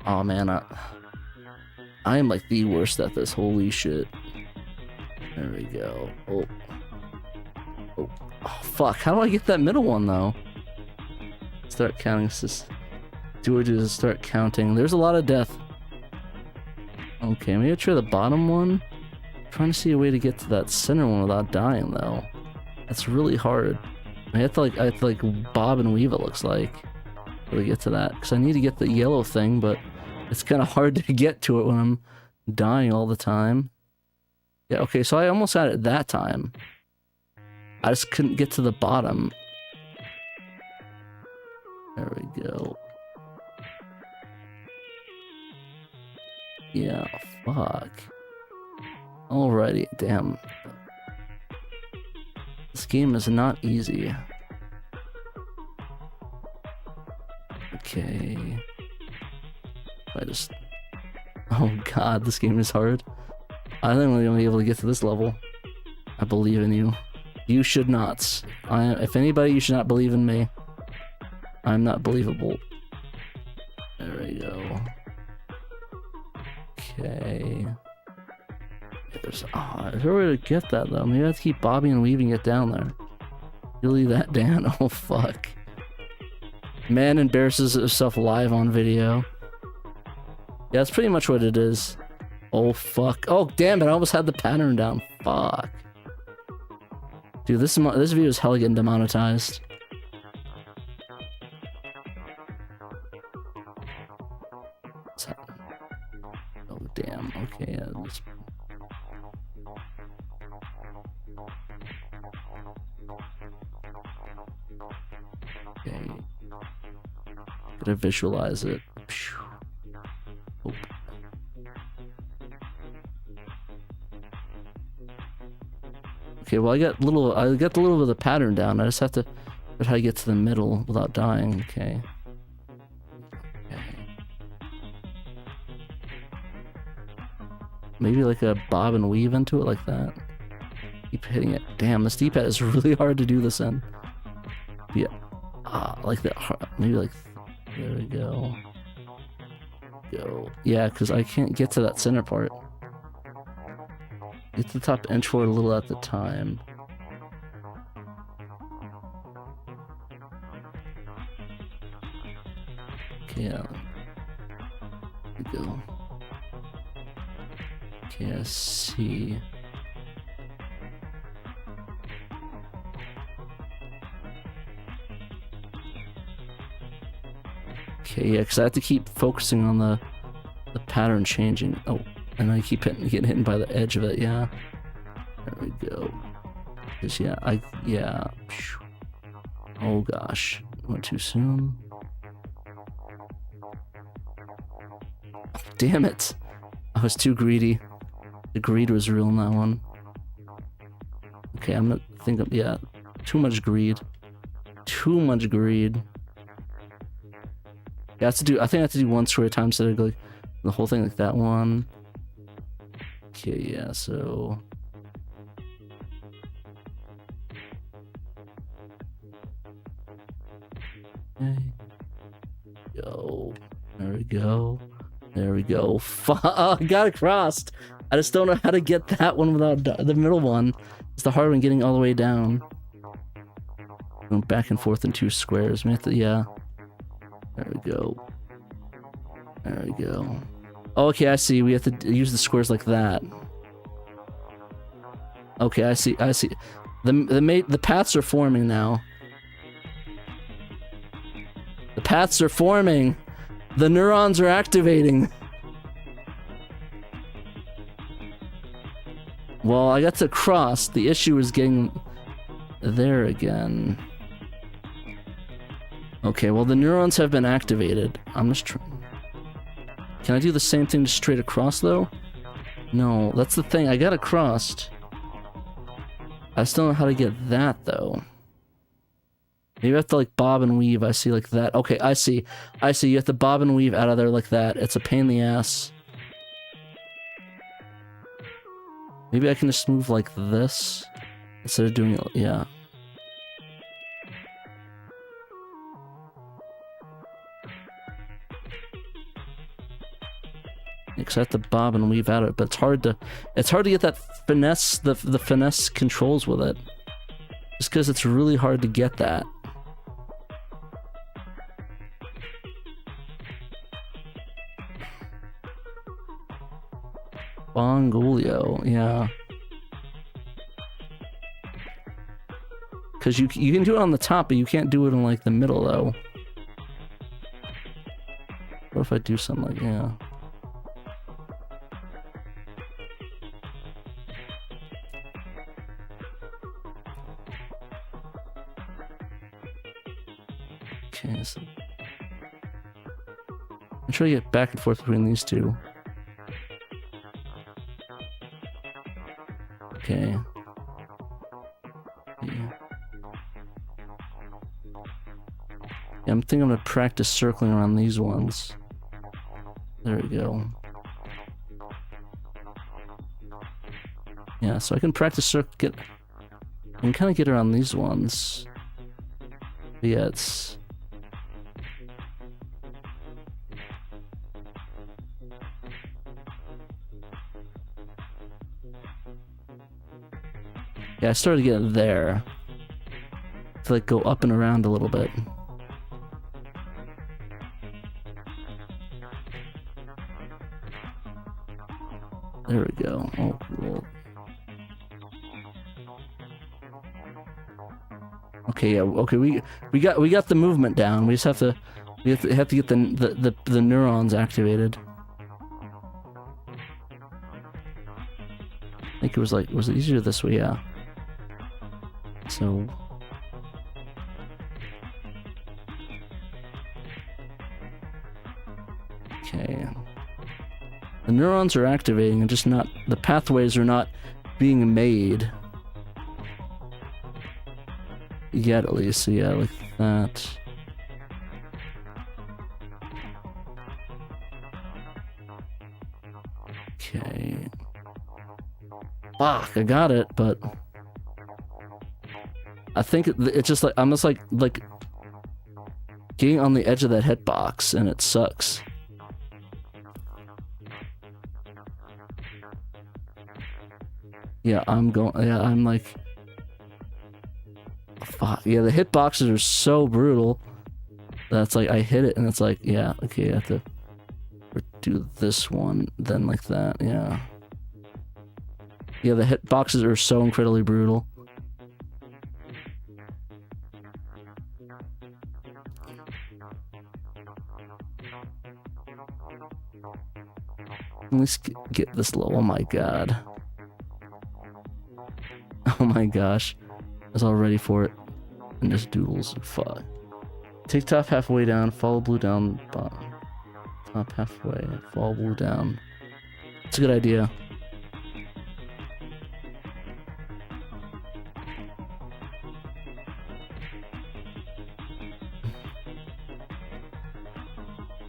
Oh, man. I am like the worst at this. Holy shit. There we go. Oh. Oh. Oh, fuck. How do I get that middle one, though? Start counting. Do I just start counting? There's a lot of death. Okay, maybe I'll try the bottom one. I'm trying to see a way to get to that center one without dying, though. That's really hard. I have to like bob and weave, it looks like, to get to that. Because I need to get the yellow thing, but it's kind of hard to get to it when I'm dying all the time. Yeah, okay, so I almost had it that time. I just couldn't get to the bottom. There we go. Yeah, fuck. Alrighty, damn. This game is not easy. Okay. I just... Oh god, this game is hard. I think I'm gonna be able to get to this level. I believe in you. You should not. If anybody, you should not believe in me. I'm not believable. There we go. Okay. There's a way to get that though. Maybe I have to keep bobbing and weaving it down there. Really that down? Oh fuck. Man embarrasses himself live on video. Yeah, that's pretty much what it is. Oh fuck. Oh damn it, I almost had the pattern down. Fuck. Dude, this video is hella getting demonetized. Oh damn. Okay. Yeah, okay. Gotta visualize it. Oh. Okay, well I got the little bit of the pattern down. I just have to figure out how to get to the middle without dying. Okay. Maybe like a bob and weave into it like that. Keep hitting it. Damn, this D-pad is really hard to do this in. Yeah. Like that. Maybe like. There we go. Go. Yeah, because I can't get to that center part. Get to the top inch forward a little at the time. Okay, yeah. There we go. Okay, I see. Okay, yeah, because I have to keep focusing on the pattern changing. Oh, and I keep getting hit by the edge of it, yeah. There we go. Just, yeah. Oh gosh, went too soon. Oh, damn it. I was too greedy. The greed was real in that one. Okay, I'm gonna think of, yeah, too much greed. Too much greed. Yeah, I think I have to do one story at a time instead of like the whole thing like that one. Okay, yeah, so. Okay. Go. There we go. There we go. Fuck, I got it crossed. I just don't know how to get that one without the middle one. It's the hard one getting all the way down. Going back and forth in 2 squares. Yeah. There we go. There we go. Oh, okay, I see. We have to use the squares like that. Okay, I see. The paths are forming now. The paths are forming. The neurons are activating. Well, I got to cross. The issue is getting there again. Okay, well, the neurons have been activated. I'm just trying. Can I do the same thing just straight across, though? No, that's the thing. I got it crossed. I still don't know how to get that, though. Maybe I have to, like, bob and weave. I see, like, that. Okay, I see. You have to bob and weave out of there like that. It's a pain in the ass. Maybe I can just move like this instead of doing it. Yeah. Because I have to bob and weave out of it, but it's hard to get that finesse, the finesse controls with it. Just because it's really hard to get that. Bongolio, yeah. Because you can do it on the top, but you can't do it in like the middle though. What if I do something like, yeah. Okay, so I'm trying to get back and forth between these two. Okay. Yeah, I'm thinking I'm gonna practice circling around these ones. There we go. Yeah, so I can practice I can kind of get around these ones. But yeah, it's... Yeah, I started getting there. To like go up and around a little bit. There we go. Oh, cool. Okay, yeah. Okay, we got the movement down. We just have to get the neurons activated. I think it was it easier this way? Yeah. So. Okay. The neurons are activating and just not, the pathways are not being made. Yet at least, so yeah, like that. Okay. Fuck, I got it, but I think it's just like, I'm just like getting on the edge of that hitbox and it sucks. Yeah, I'm like, fuck, yeah, the hitboxes are so brutal. That's like, I hit it and it's like, yeah, okay, I have to do this one, then like that, yeah. Yeah, the hitboxes are so incredibly brutal. Let's get this low, oh my god. Oh my gosh. I was all ready for it. And just doodles. Fuck. Take top halfway down, follow blue down, bottom. Top halfway, follow blue down. It's a good idea.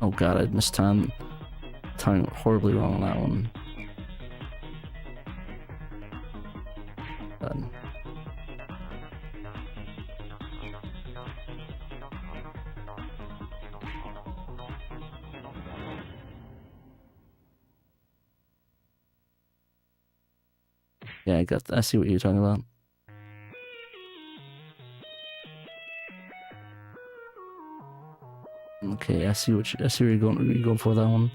Oh god, I missed time horribly wrong on that one. God. Yeah, I see what you're talking about. Okay, I see where you're going for that one.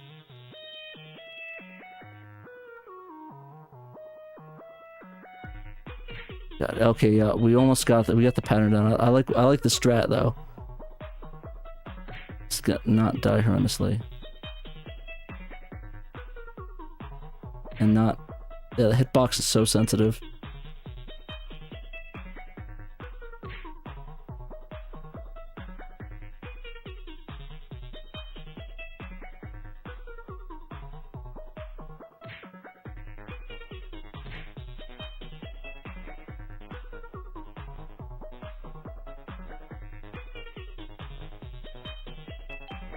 God, okay, yeah, we almost got that. We got the pattern down. I like the strat though. It's got not die horrendously. And not, yeah, the hitbox is so sensitive.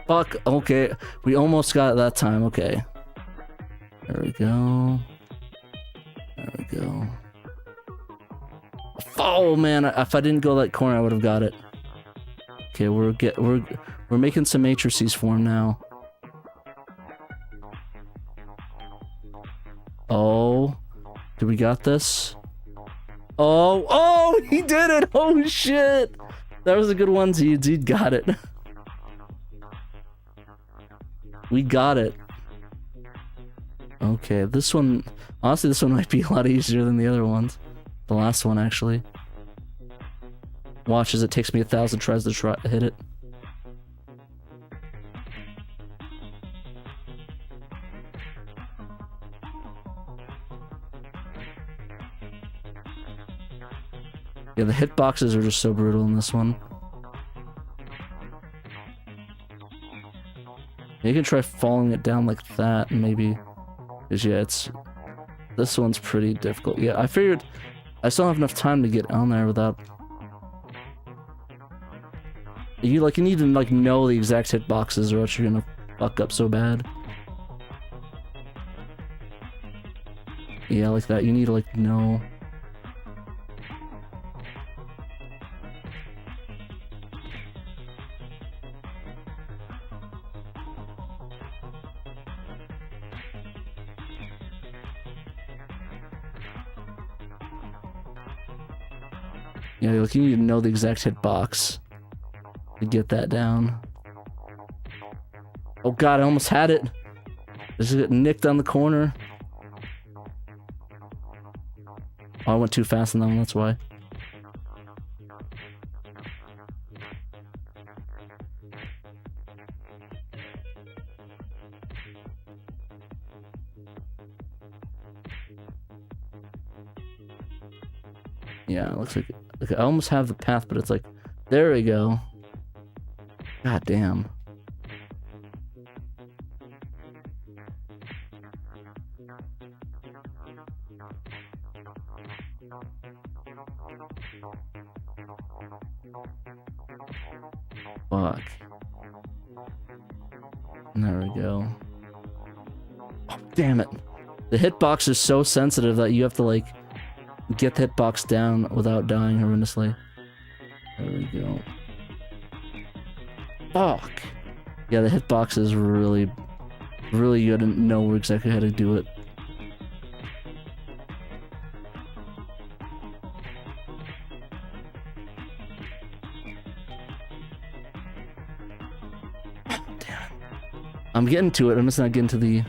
Fuck, okay, we almost got it that time, okay. There we go. There we go. Oh man, if I didn't go that corner, I would have got it. Okay, we're making some matrices for him now. Oh, do we got this? Oh, he did it! Oh shit! That was a good one, Zed. Zed got it. We got it. Okay, this one, honestly, this one might be a lot easier than the other ones. The last one, actually. Watch as it takes me 1,000 tries to hit it. Yeah, the hitboxes are just so brutal in this one. You can try falling it down like that, and maybe... Because, yeah, this one's pretty difficult. Yeah, I figured I still have enough time to get on there without... You need to, know the exact hitboxes or else you're gonna fuck up so bad. Yeah, like that. You need to, know... Yeah, you need to know the exact hitbox to get that down. Oh god, I almost had it. Just get nicked on the corner. Oh, I went too fast on that one, that's why. Yeah, it looks like I almost have the path, but it's there we go. God damn. Fuck. There we go. Oh, damn it. The hitbox is so sensitive that you have to get the hitbox down without dying horrendously. There we go. Fuck! Yeah, the hitbox is really, really good and know exactly how to do it. Damn. I'm getting to it, I'm just not getting to the...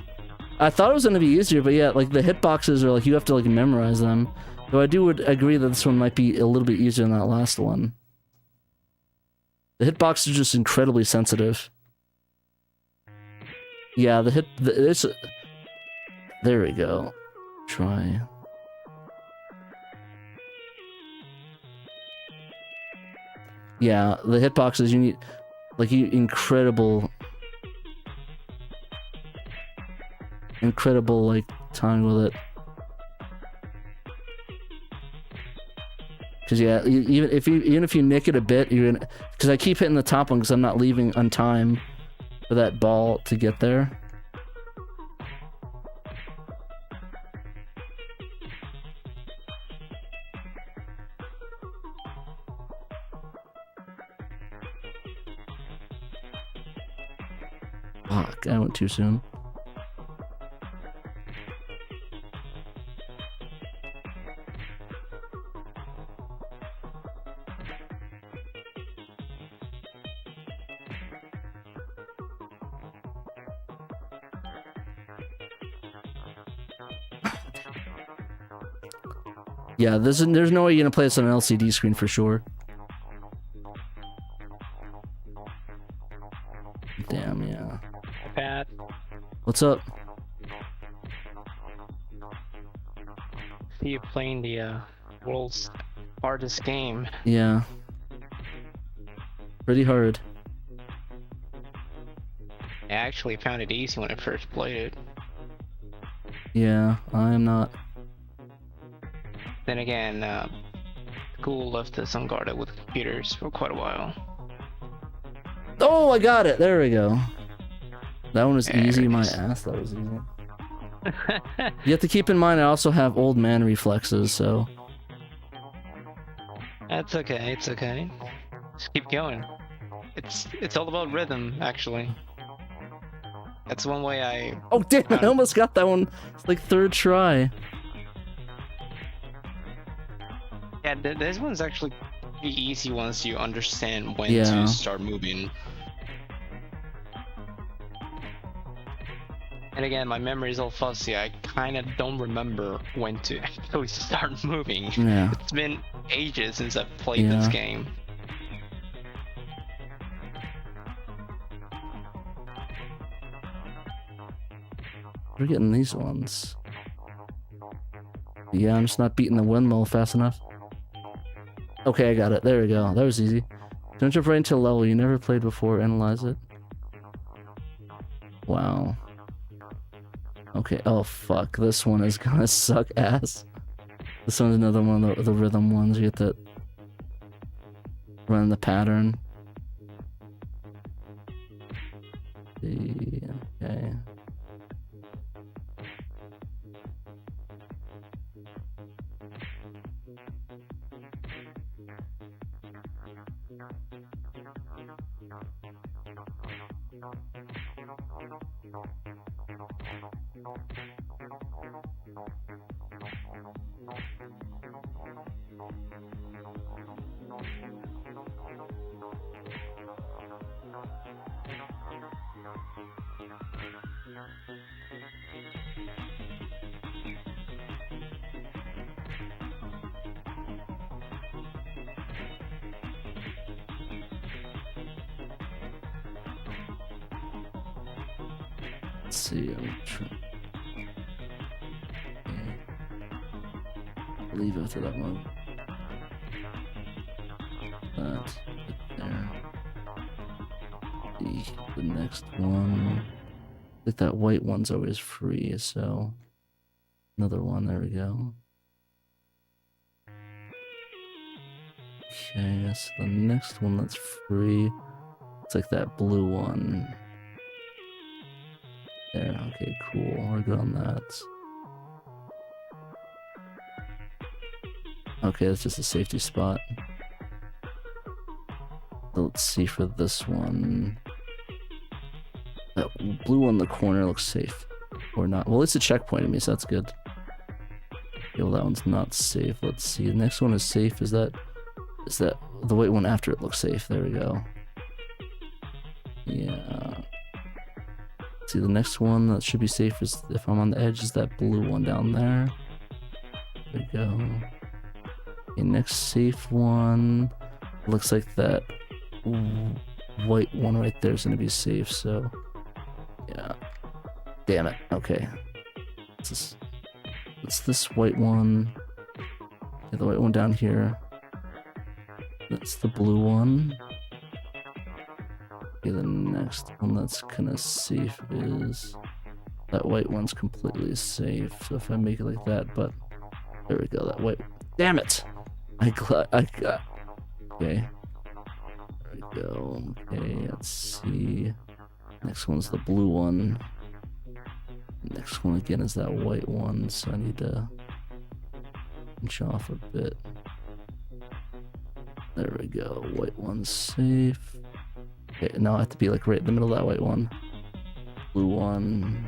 I thought it was gonna be easier, but yeah, the hitboxes are you have to memorize them. Though I would agree that this one might be a little bit easier than that last one. The hitbox is just incredibly sensitive. Yeah, there we go. Try. Yeah, the hitboxes, you need, incredible time with it. Because yeah, even if you nick it a bit, you're gonna... Because I keep hitting the top one because I'm not leaving on time for that ball to get there. Fuck, I went too soon. Yeah, there's no way you're gonna play this on an LCD screen for sure. Damn, yeah. Pat. What's up? See you playing the world's hardest game. Yeah. Pretty hard. I actually found it easy when I first played it. Yeah, I am not. Then again, school left us unguarded with computers for quite a while. Oh, I got it. There we go. That one was There easy. it My is. ass, that was easy. You have to keep in mind I also have old man reflexes, so... That's okay, it's okay. Just keep going. It's all about rhythm, actually. That's one way I... Oh, damn, I almost got that one. It's like third try. Yeah, this one's actually pretty easy once you understand when Yeah. to start moving. And again, my memory is all fuzzy. I kind of don't remember when to actually start moving. Yeah. It's been ages since I've played this Yeah. game. We're getting these ones. Yeah, I'm just not beating the windmill fast enough. Okay, I got it. There we go. That was easy. Don't jump right into a level you never played before. Analyze it. Wow. Okay, oh fuck. This one is gonna suck ass. This one's another one of the rhythm ones. You get to run the pattern. Okay. Let's see, I'm trying. Leave after that one. That there. The next one. I think that white one's always free, so another one, there we go. Okay, so the next one that's free. It's like that blue one. There, okay, cool. We're good on that. Okay, that's just a safety spot. Let's see for this one. That blue one in the corner looks safe. Or not. Well, it's a checkpoint to me, so that's good. Okay, well, that one's not safe. Let's see. The next one is safe. Is that the white one after it looks safe? There we go. Yeah. See, the next one that should be safe is, if I'm on the edge, is that blue one down there. There we go. Okay, next safe one looks like that white one right there is going to be safe, so yeah. Damn it. Okay. It's this white one. Okay, the white one down here. That's the blue one. Okay, the next one that's kind of safe is that white one's completely safe. So if I make it like that, but there we go. That white. Damn it! I got. Okay. There we go. Okay, let's see. Next one's the blue one. Next one again is that white one. So I need to inch off a bit. There we go. White one's safe. Okay, now I have to be like right in the middle of that white one. Blue one.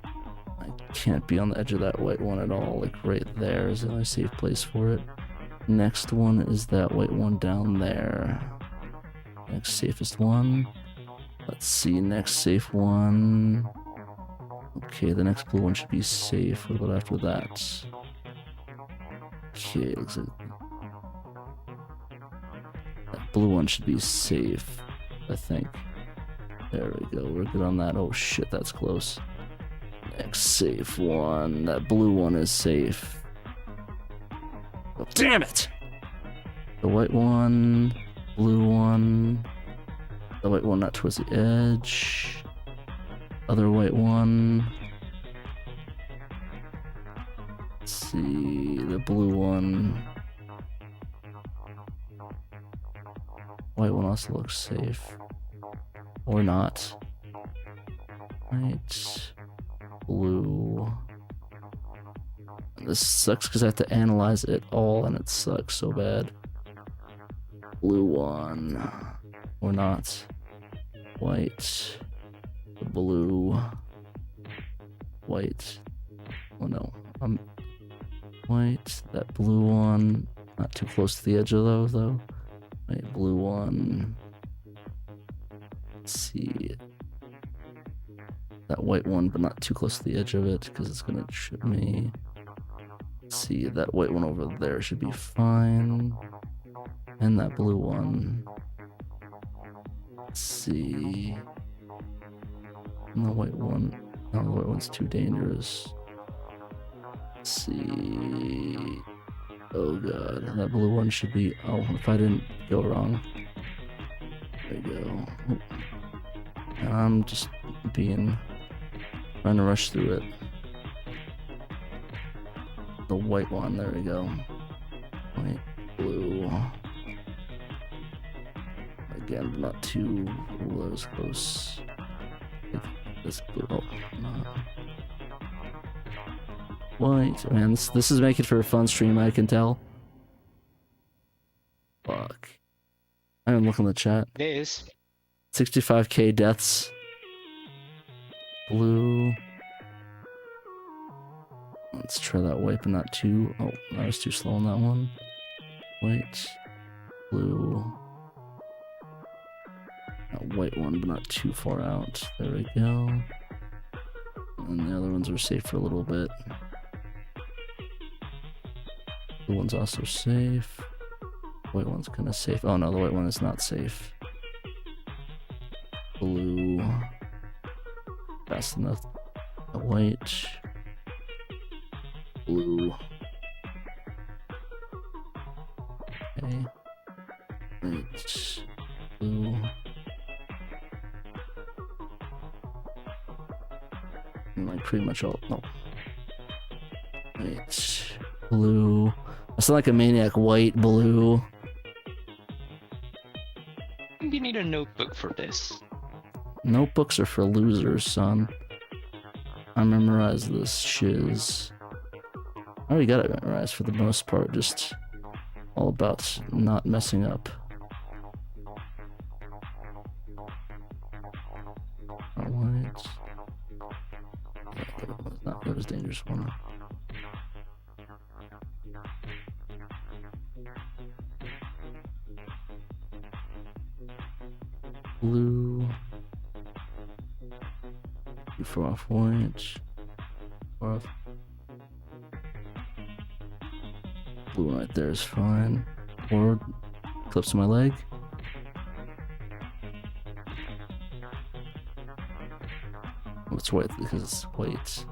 I can't be on the edge of that white one at all. Like right there is the only safe place for it. Next one is that white one down there. Next safest one. Let's see, next safe one. Okay, the next blue one should be safe. What about after that? Okay, looks like that blue one should be safe, I think. There we go, we're good on that. Oh shit, that's close. Next safe one. That blue one is safe. Oh, damn it! The white one, blue one, the white one not towards the edge, other white one. Let's see, the blue one. White one also looks safe. Or not. Right. Blue. This sucks because I have to analyze it all and it sucks so bad. Blue one. Or not. White. Blue. White. Oh no. White. That blue one. Not too close to the edge of those though. Wait, blue one. Let's see. That white one, but not too close to the edge of it because it's gonna trip me. Let's see, that white one over there should be fine. And that blue one. Let's see. And the white one. No, the white one's too dangerous. Let's see. Oh god, that blue one should be. Oh, if I didn't go wrong. There you go. And I'm just trying to rush through it. The white one, there we go. White, blue. Again, not too. Ooh, that was close. This blue. Oh, not. White. Man, this is making for a fun stream, I can tell. Fuck. I didn't look in the chat. It is. 65k deaths. Blue. Let's try that white, but not too. Oh, I was too slow on that one. White. Blue. That white one, but not too far out. There we go. And the other ones are safe for a little bit. The one's also safe. White one's kind of safe. Oh no, the white one is not safe. Blue. Fast enough. The white. Blue. Okay. White. Blue. And like pretty much all. No. White. Blue. I sound like a maniac. White, blue. You need a notebook for this. Notebooks are for losers, son. I memorized this shiz. I already got it memorized for the most part, just all about not messing up. Alright. That was dangerous one. Blue. Too far off white. Far off. Blue right there is fine. Or clips to my leg. Oh, it's white because it's white,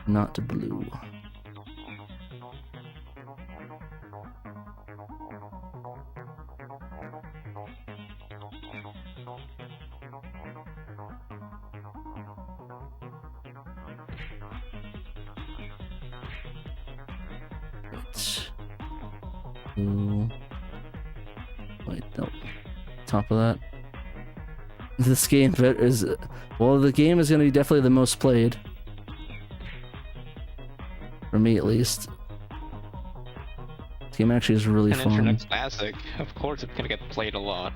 not blue. Blue. Wait, no. Top of that. This game is, well, the game is going to be definitely the most played. For me, at least. This game actually is really fun. Internet classic. Of course it's going to get played a lot.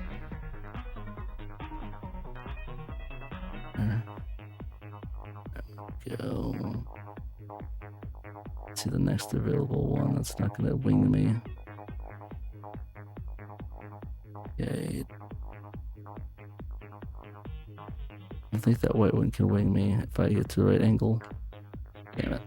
There we go. Let's see the next available one that's not going to wing me. Okay. I think that white one can wing me if I get to the right angle. Damn it.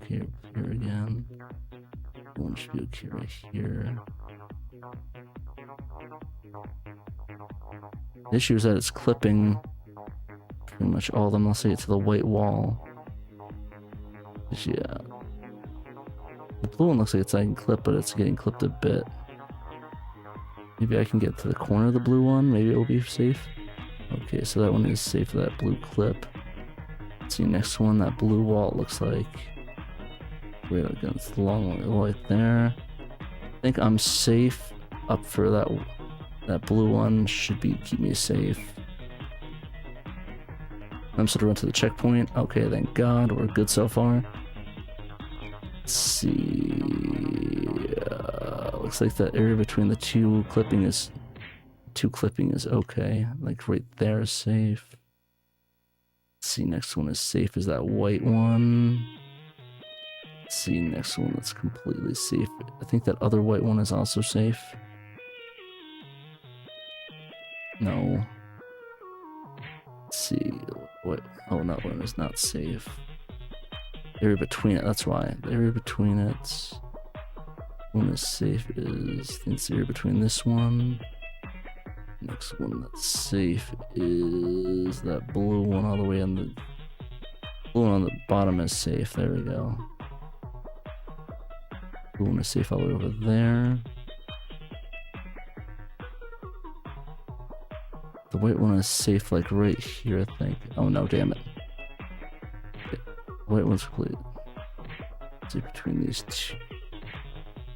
okay here again. One should be okay right here. The issue is that it's clipping pretty much all of them. I'll say it to the white wall. Yeah. The blue one looks like it's getting clipped, but it's getting clipped a bit. Maybe I can get to the corner of the blue one. Maybe it will be safe. Okay, so that one is safe for that blue clip. Let's see, next one, that blue wall, it looks like. Wait, against the long one right there. I think I'm safe up for that. That blue one should be keep me safe. I'm sort of run to the checkpoint. Okay, thank God, we're good so far. Let's see. Looks like that area between the two clipping is okay. Like right there is safe. Let's see, next one is safe is that white one. Let's see, next one that's completely safe. I think that other white one is also safe. No. Let's see. What? Oh, that one is not safe. The area between it, that's why. The area between it. One is safe is, I think it's the area between this one. Next one that's safe is that blue one all the way on the blue one on the bottom is safe. There we go. Blue one is safe all the way over there. The white one is safe like right here, I think. Oh no, damn it. Okay. The white one's complete. Let's see between these two.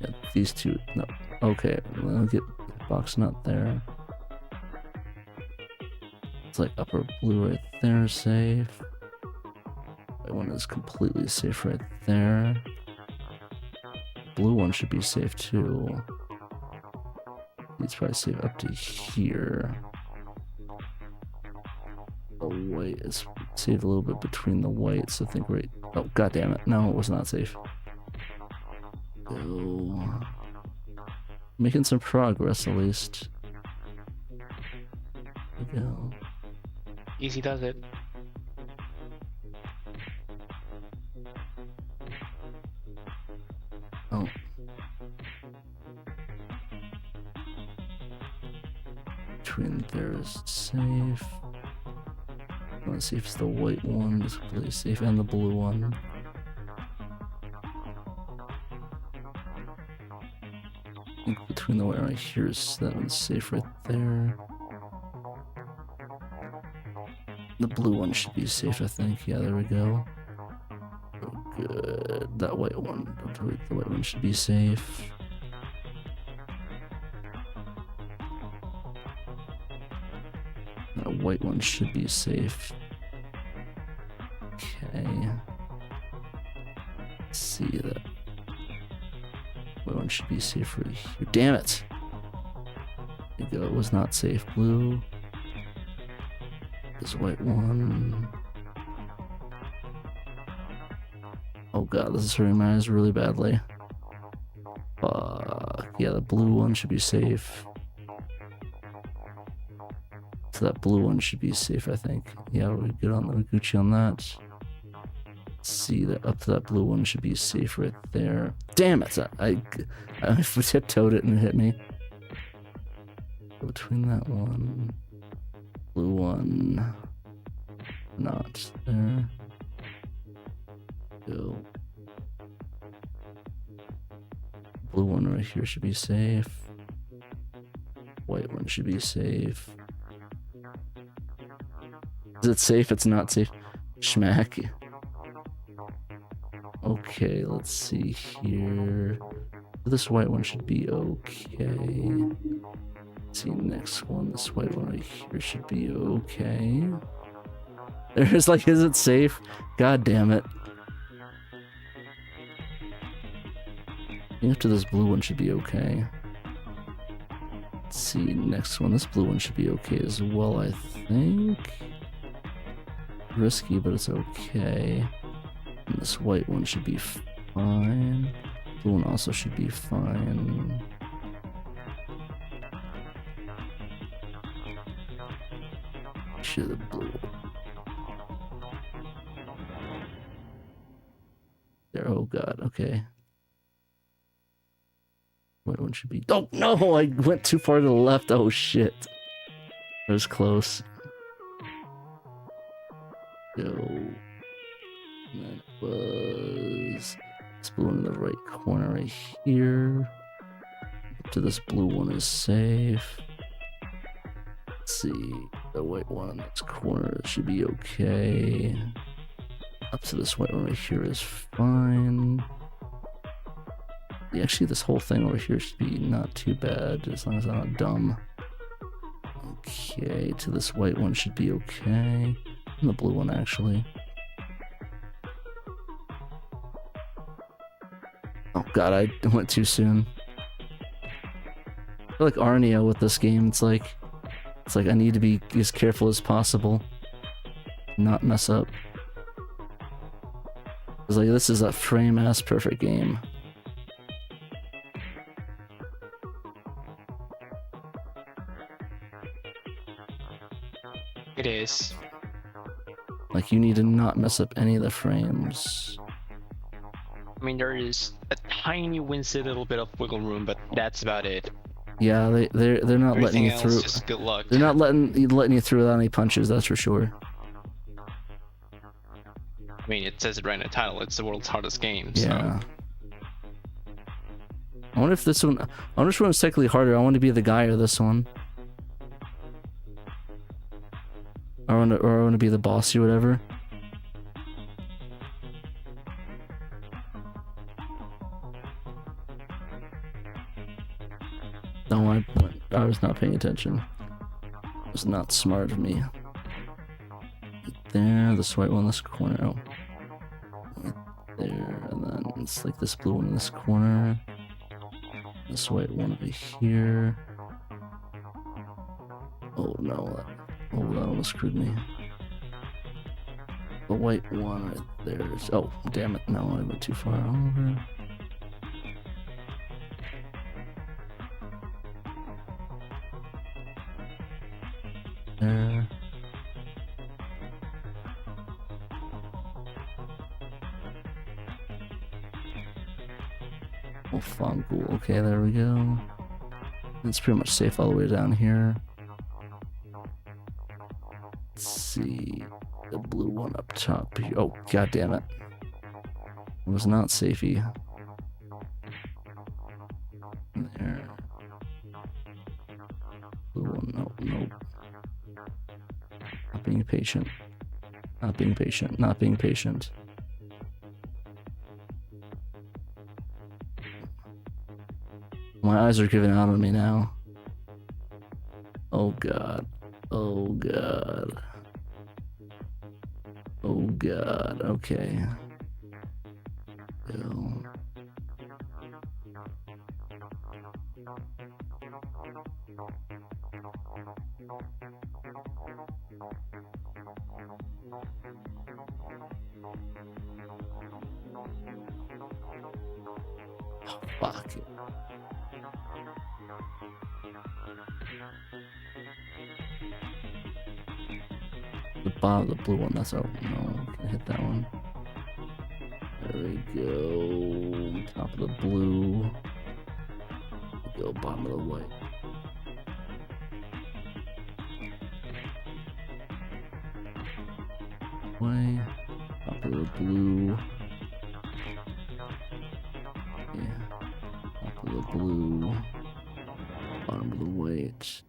Yeah, these two. No. Okay, let me get the box not there. It's like upper blue right there, safe. White one is completely safe right there. Blue one should be safe too. It's probably safe up to here. The white is safe a little bit between the whites, I think right. Oh, god damn it. No, it was not safe. Go. Making some progress at least. There we go. Easy does it. Oh. Between there is safe. I want to see if it's the white one is completely safe and the blue one. I think between the white right here is that one's safe right there. The blue one should be safe, I think. Yeah, there we go. Oh, good. That white one. The white one should be safe. That white one should be safe. Okay. Let's see that. White one should be safe right here. Damn it! There you go. It was not safe. Blue. This white one. Oh god, this is hurting my eyes really badly. Fuck. Yeah, the blue one should be safe. So that blue one should be safe, I think. Yeah, we're good on the Gucci on that. Let's see that up to that blue one should be safe right there. Damn it! I tiptoed it and it hit me. Between that one. Blue one, not there. Go. Blue one right here should be safe. White one should be safe. Is it safe? It's not safe. Schmack. Okay, let's see here. This white one should be okay. See, next one, this white one right here should be okay. There's like, is it safe? God damn it. After this blue one should be okay. Let's see, next one, this blue one should be okay as well, I think. Risky, but it's okay. And this white one should be fine. Blue one also should be fine. The blue. There there. Oh god, okay. White one should be... Oh no, I went too far to the left. Oh shit. That was close. Go. That was... This blue one in the right corner right here. Up to this blue one is safe. Let's see. The white one in this corner should be okay. Up to this white one right here is fine. Yeah, actually, this whole thing over here should be not too bad, as long as I'm not dumb. Okay, to this white one should be okay. And the blue one, actually. Oh god, I went too soon. I feel like Arneo with this game. It's like I need to be as careful as possible, not mess up. It's like this is a frame-ass perfect game. It is. Like, you need to not mess up any of the frames. I mean, there is a tiny winsy little bit of wiggle room, but that's about it. Yeah, they're not letting you through. Just good luck. They're not letting you through without any punches. That's for sure. I mean, it says it right in the title. It's the world's hardest game. Yeah. So. I wonder if this one. I wonder which one's technically harder. I want to be the guy or this one. Or I want to be the bossy or whatever. No, I was not paying attention. It was not smart of me. Right there, this white one in this corner. Oh. Right there, and then it's like this blue one in this corner. This white one over here. Oh no, that almost screwed me. The white one right there is... Oh, damn it, no, I went too far over. There. Oh, Fungal. Okay, there we go. It's pretty much safe all the way down here. Let's see. The blue one up top. Oh, god damn it. It was not safey. There. Blue one, nope. Not being patient. Not being patient. Not being patient. My eyes are giving out on me now. Oh god. Oh god. Oh god. Okay. Go. Oh, fuck it. The bottom of the blue one, that's out. No, can hit that one. There we go. Top of the blue. Go bottom of the white. Way. Top of the blue. Yeah. Top of the blue. Bottom of the white.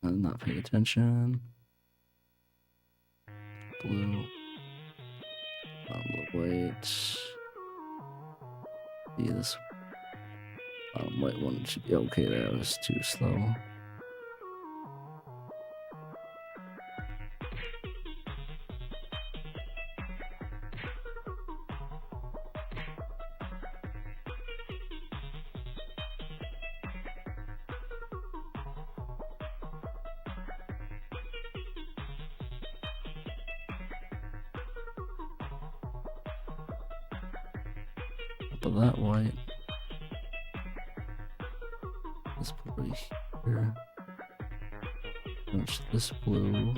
I'm not paying attention. Blue. Bottom of the white. Yeah, this bottom white one should be okay there. I was too slow. Of that white. This blue right here. Finish this blue.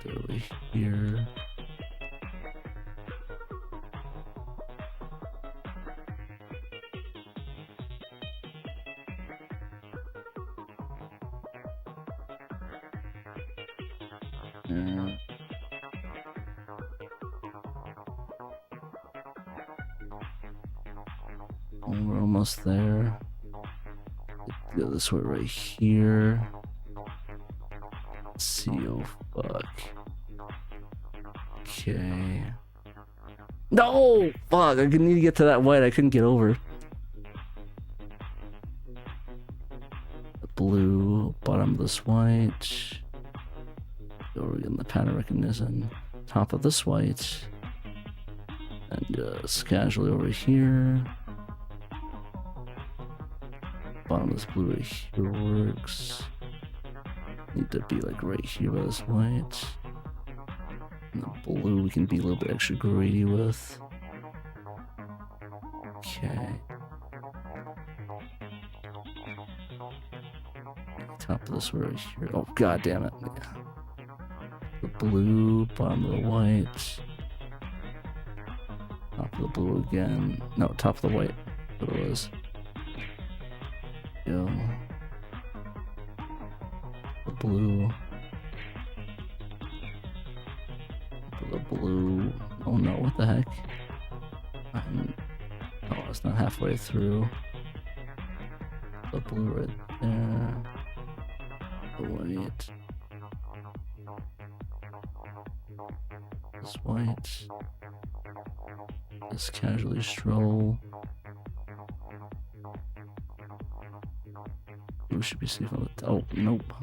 Over here. Oh, we're almost there. Go this way right here. Let's see, oh fuck. Okay. No! Fuck, I need to get to that white. I couldn't get over. The blue, bottom of this white. Over in the pattern recognition. Top of this white. And just casually over here. Bottom of this blue right here works. Need to be like right here by this white. And the blue we can be a little bit extra greedy with. Okay. Top of this right here. Oh god damn it. Yeah. The blue, bottom of the white. Top of the blue again. No, top of the white. What it was. Go. The blue. The blue. Oh no, what the heck? Oh, it's not halfway through. The blue right there. The white. This white. Just casually stroll. Blue should be safe on the oh nope.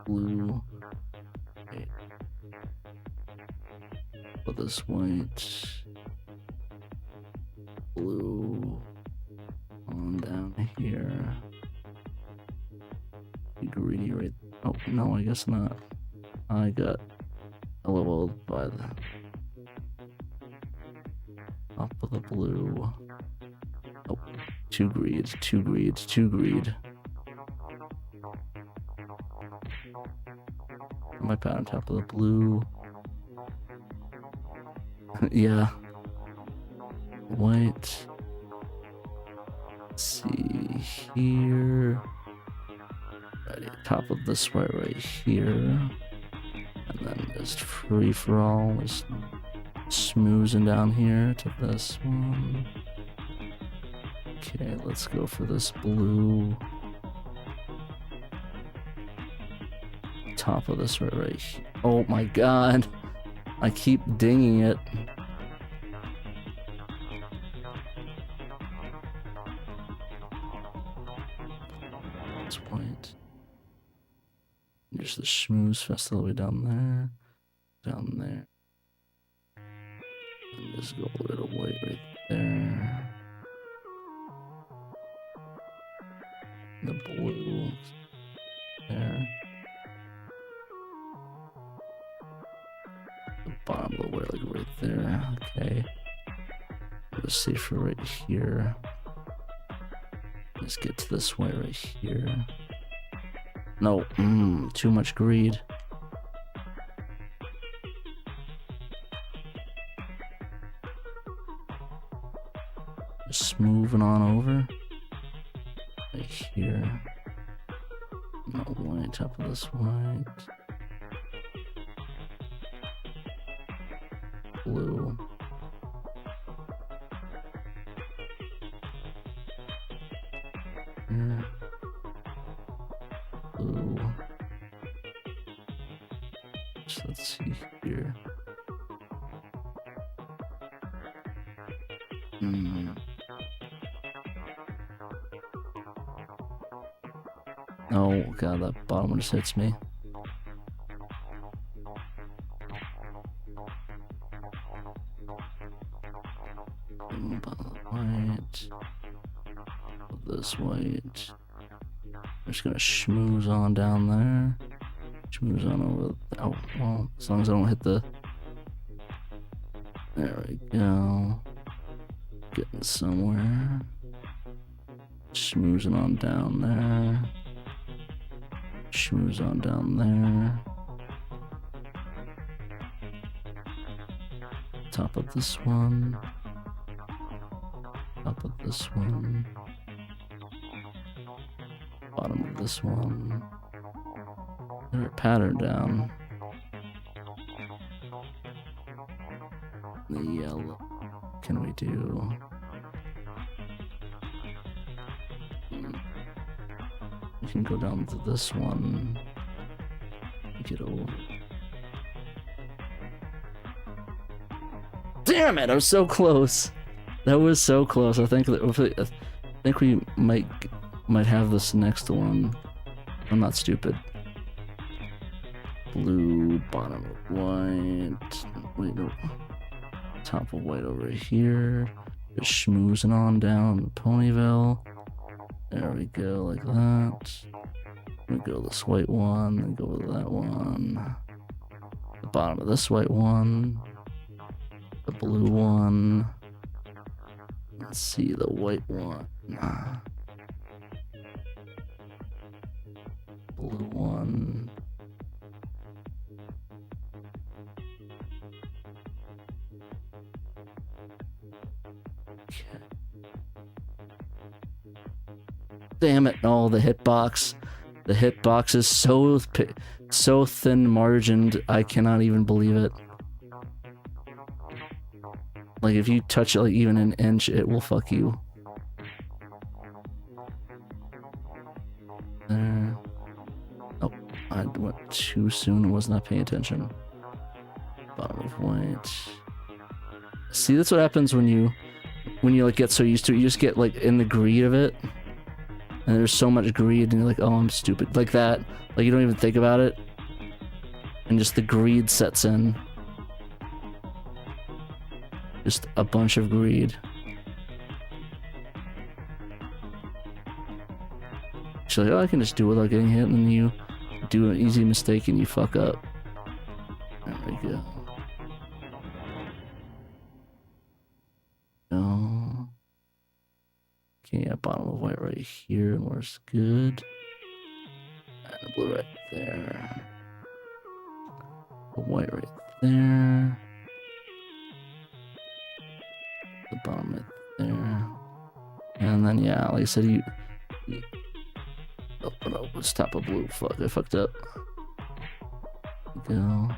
Blue. Okay. Put this white. Blue. On down here. Be greedy right. Oh no, I guess not. I got a little by the top of the blue. Oh, two greed, two greed, two greed. My pattern top of the blue. Yeah. White. Let's see here. Ready, top of this white right here. And then just free for all, just smoozing down here to this one. Okay, let's go for this blue. Top of this right here. Oh my god. I keep dinging it. It's white. There's the schmooze fest all the way down there. Down there. And just go a little white right there. The blue there. The bottom of the white, like right there. Okay. Just safer right here. Let's get to this white right here. No, too much greed. Just moving on over. Right here. No white, top of this white. Blue. Here. Blue. So let's see here. Oh god, that bottom one just hits me. White. This white. I'm just gonna schmooze on down there. Schmooze on over. Oh, well, as long as I don't hit the. There we go. Getting somewhere. Schmoozing on down there. Schmooze on down there. top of this one. Top of this one. Bottom of this one. Put our pattern down. The yellow. Can we do? We can go down to this one. Get over. Damn it! I was so close. That was so close. I think we might have this next one. I'm not stupid. Blue, bottom of white. Wait, no. Top of white over here. Just schmoozing on down Ponyville. There we go, like that. We go this white one, then go with that one. The bottom of this white one. The blue one. Let's see the white one. Blue one. Okay. Damn it! No, the hitbox. The hitbox is so thin margined. I cannot even believe it. Like if you touch it like even an inch, it will fuck you. There. Oh, I went too soon. I was not paying attention. Bottom of white. See, that's what happens when you like get so used to it. You just get like in the greed of it. And there's so much greed, and you're like, oh, I'm stupid. Like that. Like, you don't even think about it. And just the greed sets in. Just a bunch of greed. So like, oh, I can just do it without getting hit, and then you do an easy mistake and you fuck up. There we go. No. Okay, yeah, bottom of white right here, and where's good. And the blue right there. The white right there. The bottom right there. And then, yeah, like I said, oh no, let's top of blue. Fuck, I fucked up. Go.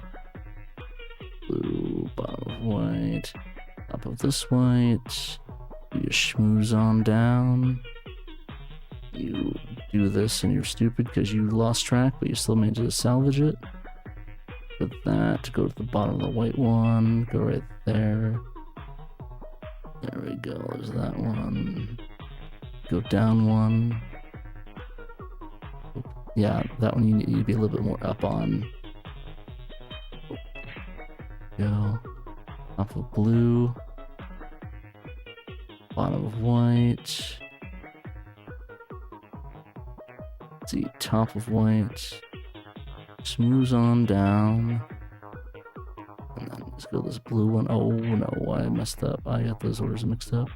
Blue, bottom of white. Top of this white. You schmooze on down. You do this and you're stupid because you lost track, but you still managed to salvage it. With that, go to the bottom of the white one. Go right there. There we go. There's that one. Go down one. Yeah, that one you need to be a little bit more up on. Go. Top of blue. Bottom of white. Let's see, top of white. Smooth on down. And then let's go this blue one. Oh no, I messed up. I got those orders mixed up.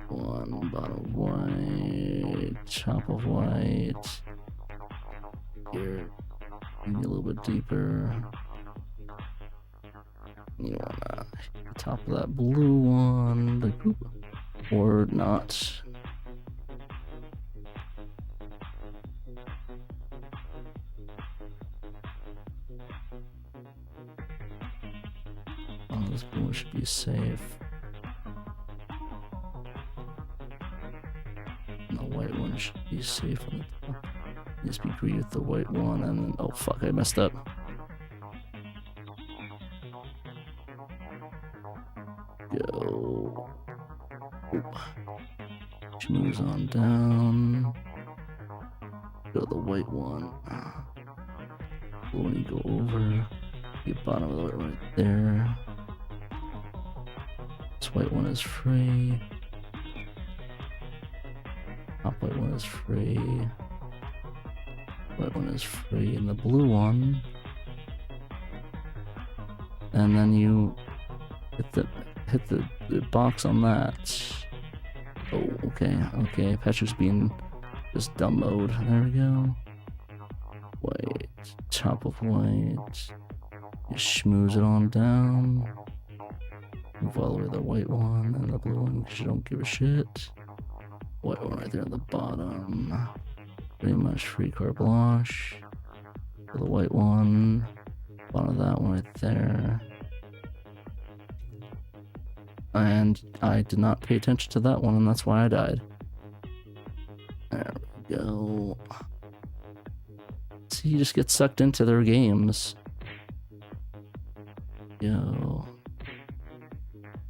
One, bottom of white. Top of white. Here. Maybe a little bit deeper. You wanna top of that blue one. Like, or not. Oh, this blue one should be safe. And the white one should be safe on the top. Just be greedy with the white one, and then oh fuck, I messed up. Go. She moves on down. Go to the white one. When you go over, the bottom of the white right there. This white one is free. Top white one is free. White one is free, and the blue one. And then you hit the box on that. Oh, okay. Patrick's being just dumb mode. There we go. White, top of white. You schmooze it on down. Move all the way to the white one and the blue one because you don't give a shit. White one right there at the bottom. Pretty much free carte blanche. For the white one. Bottom of that one right there. And I did not pay attention to that one, and that's why I died. There we go. See, you just get sucked into their games. Yo.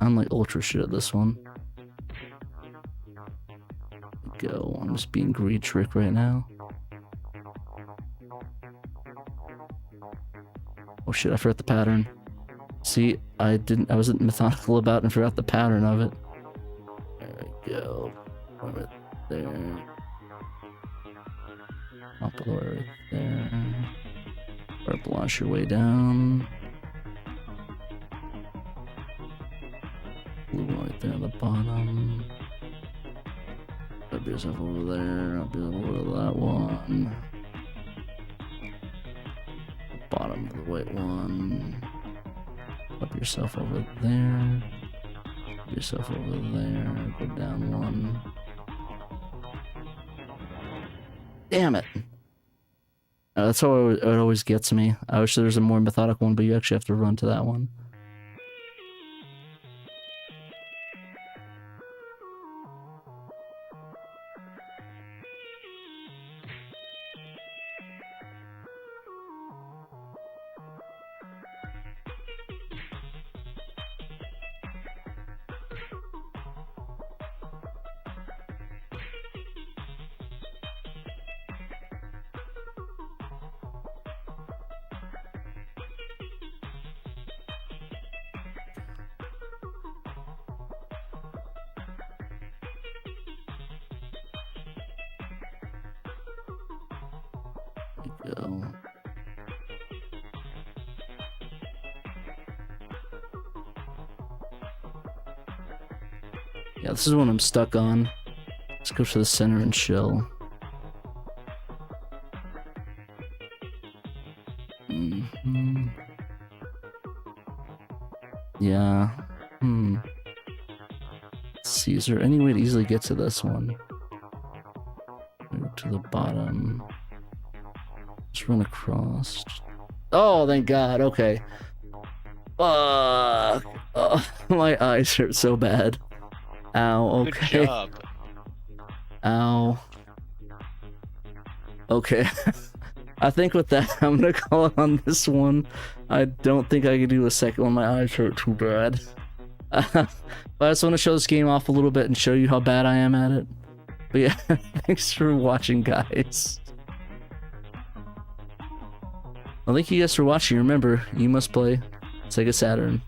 I'm like ultra shit at this one. Go. I'm just being greed trick right now. Oh shit, I forgot the pattern. See, I wasn't methodical about it and forgot the pattern of it. There we go. Right there. Up the way right there. Or blanch your way down. Blue one right there at the bottom. Up yourself over there. Up yourself over to that one. Bottom of the white one. Up yourself over there. Up yourself over there. Go down one. Damn it. That's how it always gets me. I wish there was a more methodical one, but you actually have to run to that one. Go. Yeah, this is one I'm stuck on. Let's go to the center and chill. Yeah. Let's see, is there any way to easily get to this one? Go to the bottom. Just run across. Oh, thank God. Okay. Fuck. Oh, my eyes hurt so bad. Ow. Okay. Good job. Ow. Okay. I think with that, I'm gonna call it on this one. I don't think I can do a second one. My eyes hurt too bad. But I just want to show this game off a little bit and show you how bad I am at it. But yeah, thanks for watching, guys. Well, thank you guys for watching. Remember, you must play Sega Saturn.